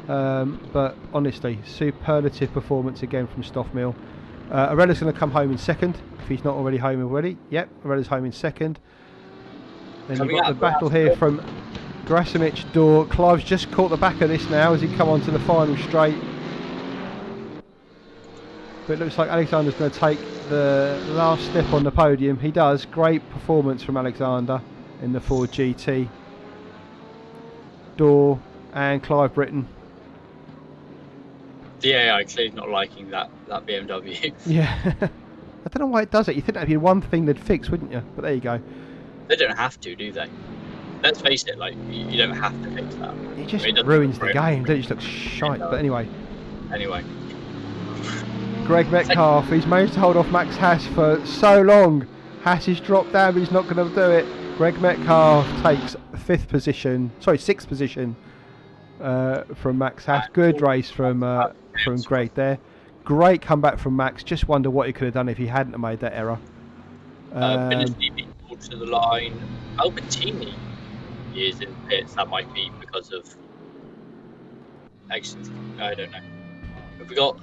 But honestly, superlative performance again from Stoffmill. Arella's going to come home in second, if he's not already home already. Yep, Arella's home in second. Then you've got the battle here from Grasimic, Door. Clive's just caught the back of this now as he come onto the final straight. But it looks like Alexander's going to take the last step on the podium. He does. Great performance from Alexander in the Ford GT. Door and Clive Britton. The AI clearly not liking that BMW. Yeah. I don't know why it does it. You'd think that'd be one thing they'd fix, wouldn't you? But there you go. They don't have to, do they? Let's face it, like, you don't have to fix that. It just ruins the game. It just looks shite. But anyway. Greg Metcalf, he's managed to hold off Max Haas for so long. Haas is dropped down, but he's not going to do it. Greg Metcalf takes 6th position from Max Haas. Good race from Greg there. Great comeback from Max. Just wonder what he could have done if he hadn't have made that error. Benestini being pulled to the line. Albertini is in pits. That might be because of accidents. I don't know. Have we got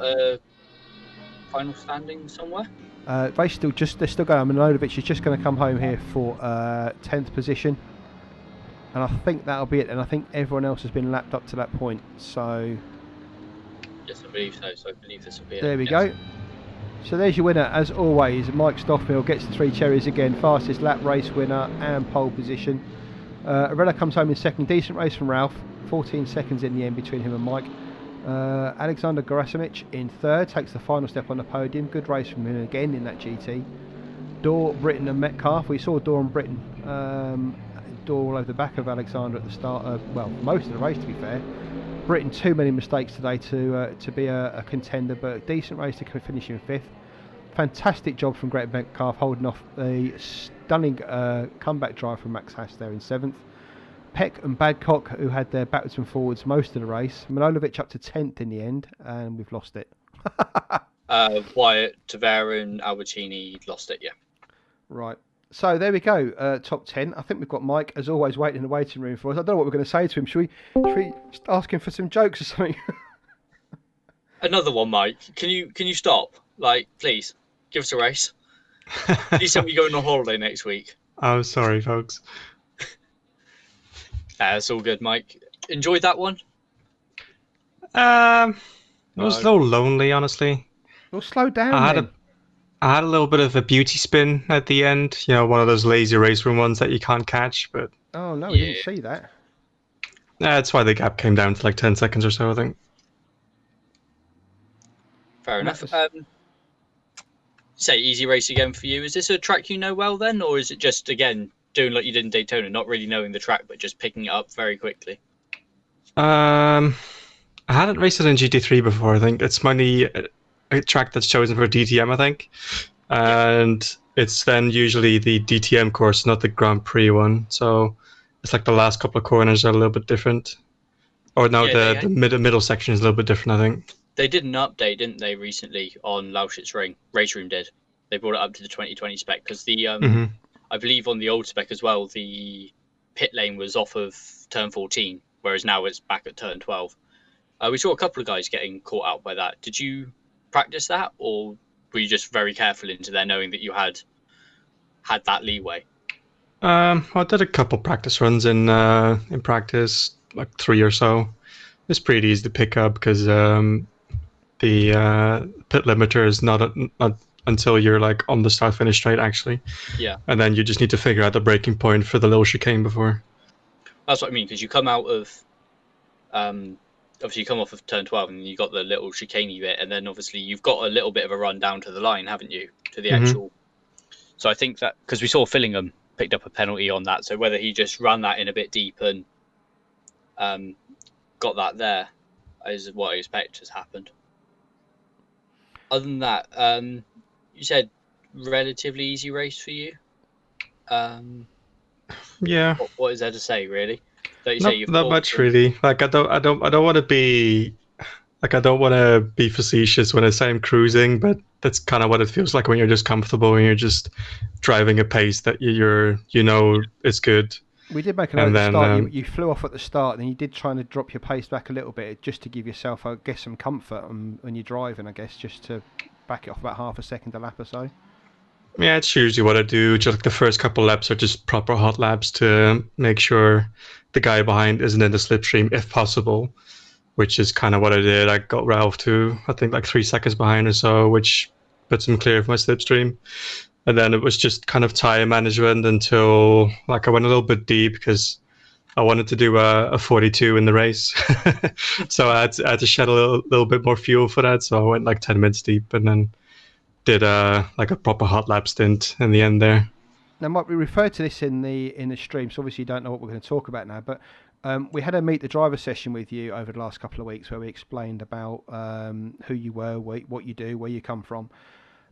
final standing somewhere? They're still going. Milanovic is just going to come home here for 10th position. And I think that'll be it. And I think everyone else has been lapped up to that point. So yes, I believe so. So I believe this will be it. There we go. So there's your winner, as always. Mike Stoffmill gets the 3 cherries again. Fastest lap race winner and pole position. Arella comes home in second. Decent race from Ralph. 14 seconds in the end between him and Mike. Alexander Gerasimic in third. Takes the final step on the podium. Good race from him again in that GT. Dorr, Britton and Metcalf. We saw Dorr and Britton. Door all over the back of Alexander at the start of, well, most of the race to be fair. Britain too many mistakes today to be a contender, but a decent race to finish in 5th. Fantastic job from Greg Metcalf holding off a stunning comeback drive from Max Haas there in 7th. Peck and Badcock, who had their backwards and forwards most of the race. Manojlovic up to 10th in the end, and we've lost it. Wyatt, Tavera and Albertini lost it, yeah. Right. So there we go, top 10. I think we've got Mike, as always, waiting in the waiting room for us. I don't know what we're going to say to him. Should we ask him for some jokes or something? Another one, Mike. Can you stop? Like, please, give us a race. Please tell me you're going on holiday next week. I'm sorry, folks. It's all good, Mike. Enjoyed that one? It was a little lonely, honestly. Well, slow down. I had a little bit of a beauty spin at the end. You know, one of those lazy race room ones that you can't catch. But oh no, we didn't see that. That's why the gap came down to like 10 seconds or so, I think. Fair enough. Say easy race again for you. Is this a track you know well then, or is it just again doing like you did in Daytona, not really knowing the track but just picking it up very quickly? I hadn't raced it in GT3 before. I think it's mainly a track that's chosen for DTM, I think, and it's then usually the DTM course, not the Grand Prix one. So it's like the last couple of corners are a little bit different, or no, the middle section is a little bit different, I think. They did an update, didn't they, recently on Lausitzring? Race Room did. They brought it up to the 2020 spec because the I believe on the old spec as well, the pit lane was off of turn 14, whereas now it's back at turn 12. We saw a couple of guys getting caught out by that. Did you practice that, or were you just very careful into there, knowing that you had that leeway? I did a couple practice runs in practice, like 3 or so. It's pretty easy to pick up because the pit limiter is not until you're like on the start-finish straight, actually. Yeah. And then you just need to figure out the braking point for the little chicane before. That's what I mean, because you come out of, obviously you come off of turn 12 and you got the little chicaney bit, and then obviously you've got a little bit of a run down to the line, haven't you? To the actual. So I think that, because we saw Fillingham picked up a penalty on that, so whether he just ran that in a bit deep and got that there is what I expect has happened. Other than that, you said relatively easy race for you. Yeah. What is there to say, really? Not much, really. Like I don't want to be like, I don't want to be facetious when I say I'm cruising, but that's kind of what it feels like when you're just comfortable and you're just driving a pace that it's good. We did make a note at the start. You flew off at the start, and you did try to drop your pace back a little bit just to give yourself, I guess, some comfort when you're driving, I guess, just to back it off about half a second a lap or so. Yeah, it's usually what I do. Just like the first couple laps are just proper hot laps to make sure the guy behind isn't in the slipstream if possible, which is kind of what I did. I got Ralph to, I think, like 3 seconds behind or so, which puts him clear of my slipstream. And then it was just kind of tire management until like I went a little bit deep because I wanted to do a 42 in the race. So I had to shed a little bit more fuel for that. So I went like 10 minutes deep and then did like a proper hot lap stint in the end there. Now, Mike, we referred to this in the stream, so obviously you don't know what we're going to talk about now, but we had a meet the driver session with you over the last couple of weeks where we explained about who you were, what you do, where you come from.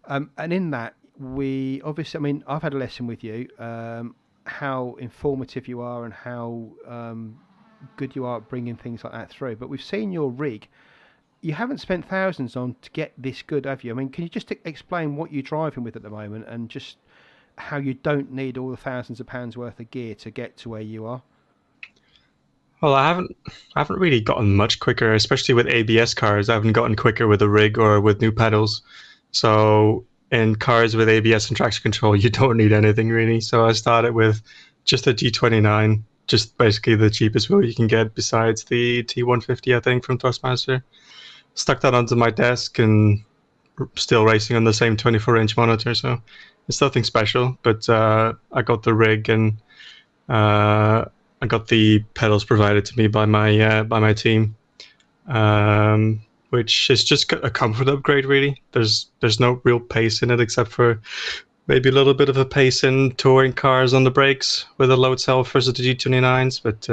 And in that, we obviously, I mean, I've had a lesson with you, how informative you are and how good you are at bringing things like that through. But we've seen your rig. You haven't spent thousands on to get this good, have you? I mean, can you just explain what you're driving with at the moment and just how you don't need all the thousands of pounds worth of gear to get to where you are? Well, I haven't really gotten much quicker, especially with ABS cars. I haven't gotten quicker with a rig or with new pedals. So in cars with ABS and traction control, you don't need anything really. So I started with just a G29, just basically the cheapest wheel you can get besides the T150, I think, from Thrustmaster. Stuck that onto my desk and still racing on the same 24-inch monitor. So it's nothing special, but I got the rig and I got the pedals provided to me by my team. Which is just a comfort upgrade, really. There's no real pace in it except for maybe a little bit of a pace in touring cars on the brakes with a load cell versus the G29s, but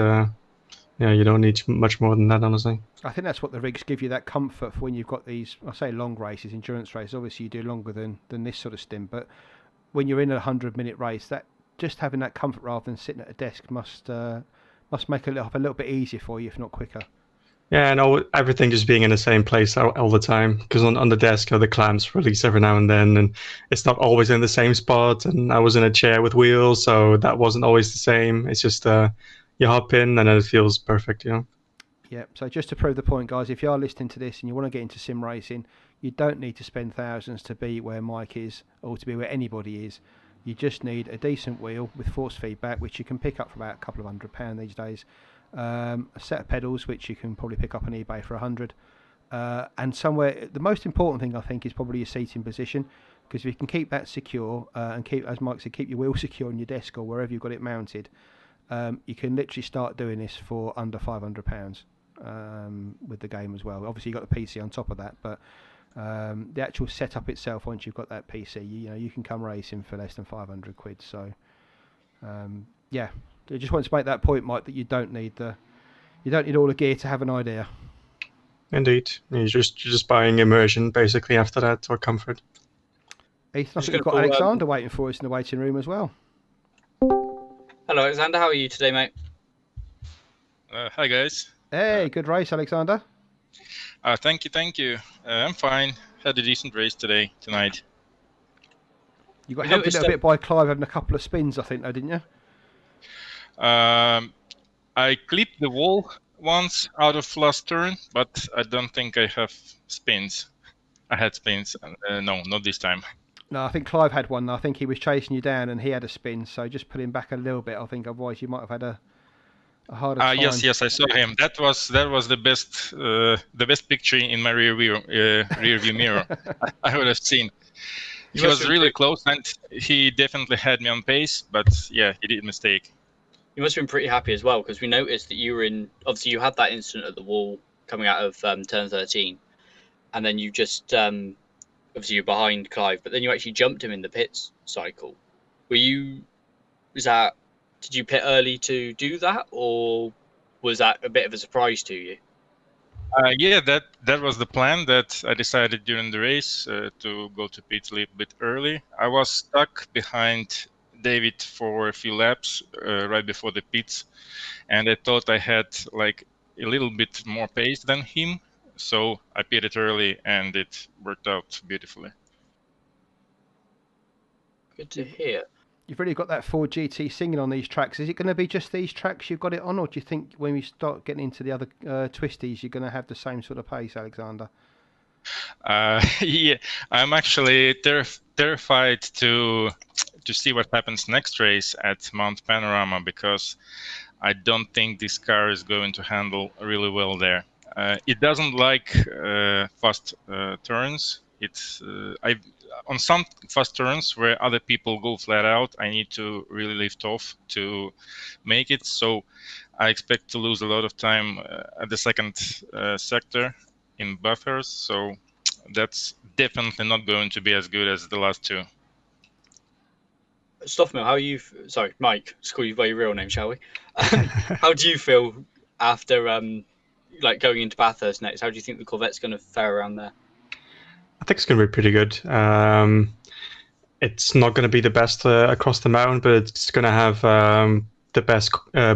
Yeah, you don't need much more than that, honestly. I think that's what the rigs give you, that comfort for when you've got these, I say long races, endurance races. Obviously, you do longer than this sort of stint, but when you're in a 100-minute race, that just having that comfort rather than sitting at a desk must make it a little bit easier for you, if not quicker. Yeah, and everything just being in the same place all the time. Because on the desk, the clamps release every now and then, and it's not always in the same spot. And I was in a chair with wheels, so that wasn't always the same. It's just you hop in, and then it feels perfect, you know. Yeah, so just to prove the point, guys, if you are listening to this and you want to get into sim racing, you don't need to spend thousands to be where Mike is or to be where anybody is. You just need a decent wheel with force feedback, which you can pick up for about a couple of £100 these days. A set of pedals, which you can probably pick up on eBay for 100. And somewhere, the most important thing I think is probably your seating position, because if you can keep that secure and keep, as Mike said, keep your wheel secure on your desk or wherever you've got it mounted, you can literally start doing this for under £500 with the game as well. Obviously, you've got the PC on top of that, but the actual setup itself, once you've got that PC, you can come racing for less than 500 quid. So, yeah, I just wanted to make that point, Mike, that you don't need all the gear to have an idea. Indeed, you're just buying immersion basically after that, or comfort. Ethan, I think we've got Alexander waiting for us in the waiting room as well. Hello, Alexander. How are you today, mate? Hi, guys. Hey, good race, Alexander. Thank you. I'm fine. Had a decent race tonight. You got helped a little bit by Clive having a couple of spins, I think, though, didn't you? I clipped the wall once out of last turn, but I don't think I have spins. I had spins. No, not this time. No, I think Clive had one. I think he was chasing you down and he had a spin, so just put him back a little bit. I think otherwise you might have had a harder time. Yes, I saw him. That was the best picture in my rear view mirror I would have seen. He was really close, and he definitely had me on pace. But yeah, he did a mistake. You must have been pretty happy as well, because we noticed that you were in. Obviously, you had that incident at the wall coming out of turn 13, and then you just obviously you're behind Clive, but then you actually jumped him in the pits cycle. Did you pit early to do that, or was that a bit of a surprise to you? Yeah, that was the plan. That I decided during the race to go to pits a little bit early. I was stuck behind David for a few laps right before the pits, and I thought I had like a little bit more pace than him, so I pitted early, and it worked out beautifully. Good to hear. You've really got that Ford GT singing on these tracks. Is it going to be just these tracks you've got it on, or do you think when we start getting into the other twisties, you're going to have the same sort of pace, Alexander? Yeah, I'm actually terrified to see what happens next race at Mount Panorama, because I don't think this car is going to handle really well there. It doesn't like fast turns. On some fast turns where other people go flat out, I need to really lift off to make it. So I expect to lose a lot of time at the second sector in buffers. So that's definitely not going to be as good as the last two. Stoffmill, how are you? Sorry, Mike. Let's call you by your real name, shall we? How do you feel after going into Bathurst next? How do you think the Corvette's going to fare around there? I think it's going to be pretty good. It's not going to be the best across the mountain, but it's going to have the best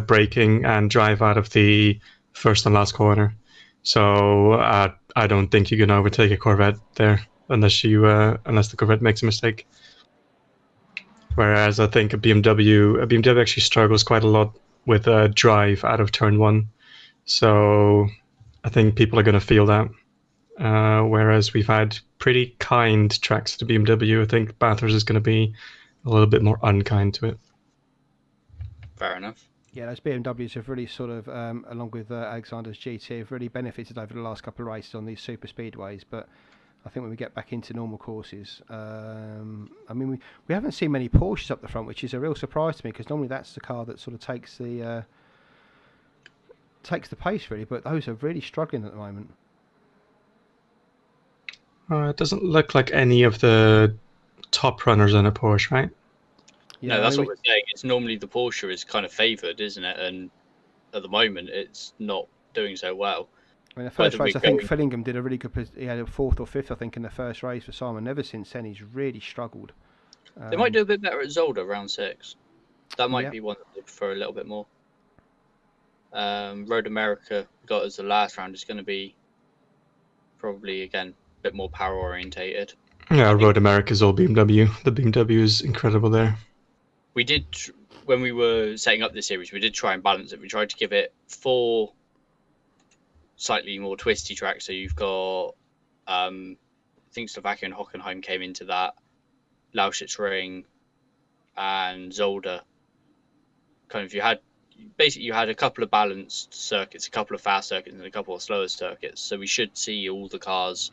braking and drive out of the first and last corner. So I don't think you're going to overtake a Corvette there unless the Corvette makes a mistake. Whereas I think a BMW actually struggles quite a lot with drive out of turn 1. So I think people are going to feel that. Whereas we've had pretty kind tracks to BMW, I think Bathurst is going to be a little bit more unkind to it. Fair enough. Yeah, those BMWs have really sort of, along with Alexander's GT, have really benefited over the last couple of races on these super speedways. But I think when we get back into normal courses, I mean, we haven't seen many Porsches up the front, which is a real surprise to me, because normally that's the car that sort of takes the pace, really. But those are really struggling at the moment. It doesn't look like any of the top runners in a Porsche, right? Yeah, no, that's what we're saying. It's normally the Porsche is kind of favoured, isn't it? And at the moment it's not doing so well. I mean, the first Whether race, I we're think Fillingham did a really good. He had a 4th or 5th, I think, in the first race for Simon. Ever since then, he's really struggled. They might do a bit better at Zolder round 6. That might Yeah. be one that I prefer a little bit more. Road America got as the last round is going to be probably again a bit more power orientated. Yeah, Road America's all BMW. The BMW is incredible there. We did, when we were setting up this series, we did try and balance it. We tried to give it 4 slightly more twisty tracks. So you've got, I think Slovakia and Hockenheim came into that, Lausitzring and Zolder. Kind of, you had a couple of balanced circuits, a couple of fast circuits, and a couple of slower circuits. So we should see all the cars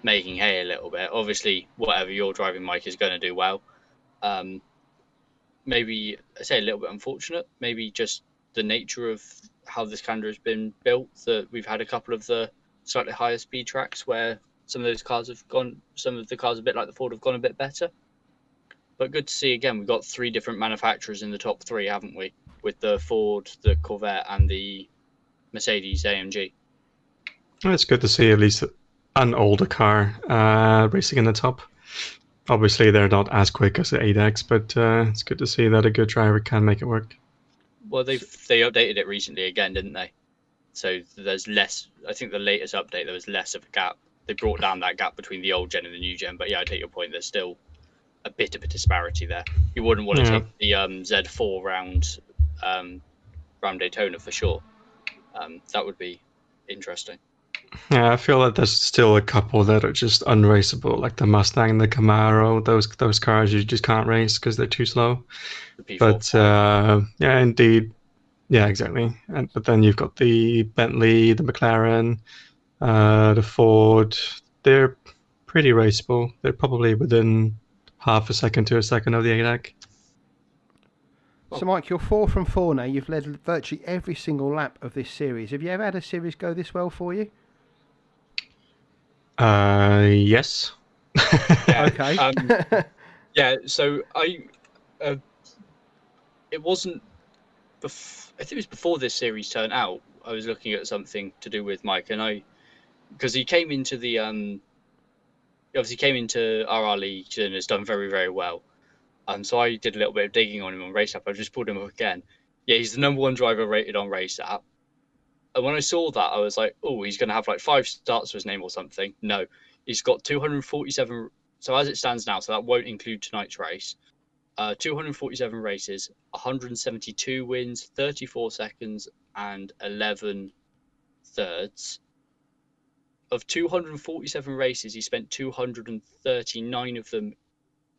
making hay a little bit. Obviously, whatever you're driving, Mike, is going to do well. Maybe I say a little bit unfortunate. Maybe just the nature of how this calendar has been built. That we've had a couple of the slightly higher speed tracks where some of those cars have gone. Some of the cars, a bit like the Ford, have gone a bit better. But good to see again. We've got 3 different manufacturers in the top 3, haven't we? With the Ford, the Corvette, and the Mercedes AMG. It's good to see at least an older car racing in the top. Obviously, they're not as quick as the 8X, but it's good to see that a good driver can make it work. Well, they updated it recently again, didn't they? So there's less. I think the latest update there was less of a gap. They brought down that gap between the old gen and the new gen. But yeah, I take your point. There's still a bit of a disparity there. You wouldn't want to take the Z4 round Daytona for sure. That would be interesting. Yeah, I feel that there's still a couple that are just unraceable, like the Mustang and the Camaro. Those cars you just can't race because they're too slow. But yeah, indeed, yeah, exactly. But then you've got the Bentley, the McLaren, the Ford. They're pretty raceable. They're probably within half a second to a second of the ADAC. So, Mike, you're 4 from 4 now. You've led virtually every single lap of this series. Have you ever had a series go this well for you? Yes. Yeah. Okay. Yeah. So it wasn't. I think it was before this series turned out. I was looking at something to do with Mike, and because he came into the obviously came into RRLeagues and has done very, very well. So I did a little bit of digging on him on Race App. I just pulled him up again. Yeah, he's the #1 driver rated on Race App. And when I saw that, I was like, oh, he's going to have like 5 starts to his name or something. No, he's got 247. So as it stands now, so that won't include tonight's race. 247 races, 172 wins, 34 seconds, and 11 thirds. Of 247 races, he spent 239 of them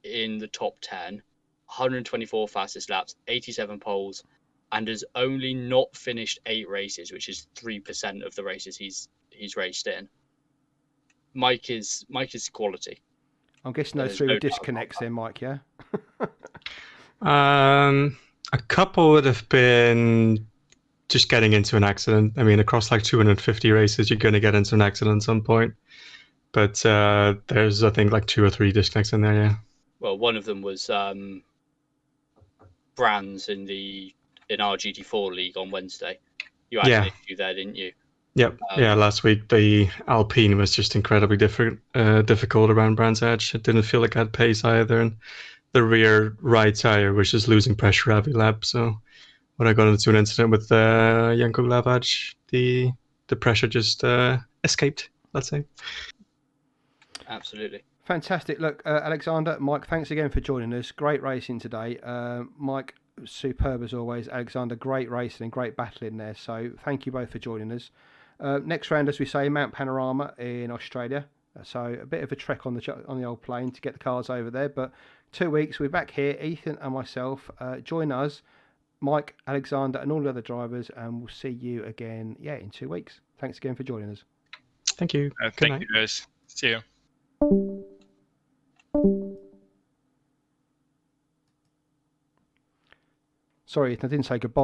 in the top 10, 124 fastest laps, 87 poles, and has only not finished 8 races, which is 3% of the races he's raced in. Mike is quality. I'm guessing those 3 were disconnects then, Mike, yeah? A couple would have been just getting into an accident. I mean, across like 250 races, you're going to get into an accident at some point. But there's, I think, like 2 or 3 disconnects in there, yeah. Well, one of them was Brands in our GT4 league on Wednesday. You actually knew there, didn't you? Yep. Yeah, last week the Alpine was just incredibly difficult around Brands Edge. It didn't feel like it had pace either, and the rear right tire was just losing pressure every lap. So when I got into an incident with Janko Glavac, the pressure just escaped, let's say. Absolutely. Fantastic. Look, Alexander, Mike, thanks again for joining us. Great racing today. Mike, superb as always. Alexander, great racing and great battling there. So thank you both for joining us. Next round, as we say, Mount Panorama in Australia. So a bit of a trek on the old plane to get the cars over there. But 2 weeks, we're back here, Ethan and myself. Join us, Mike, Alexander, and all the other drivers, and we'll see you again, in 2 weeks. Thanks again for joining us. Thank you. Thank you, guys. See you. Sorry, I didn't say goodbye.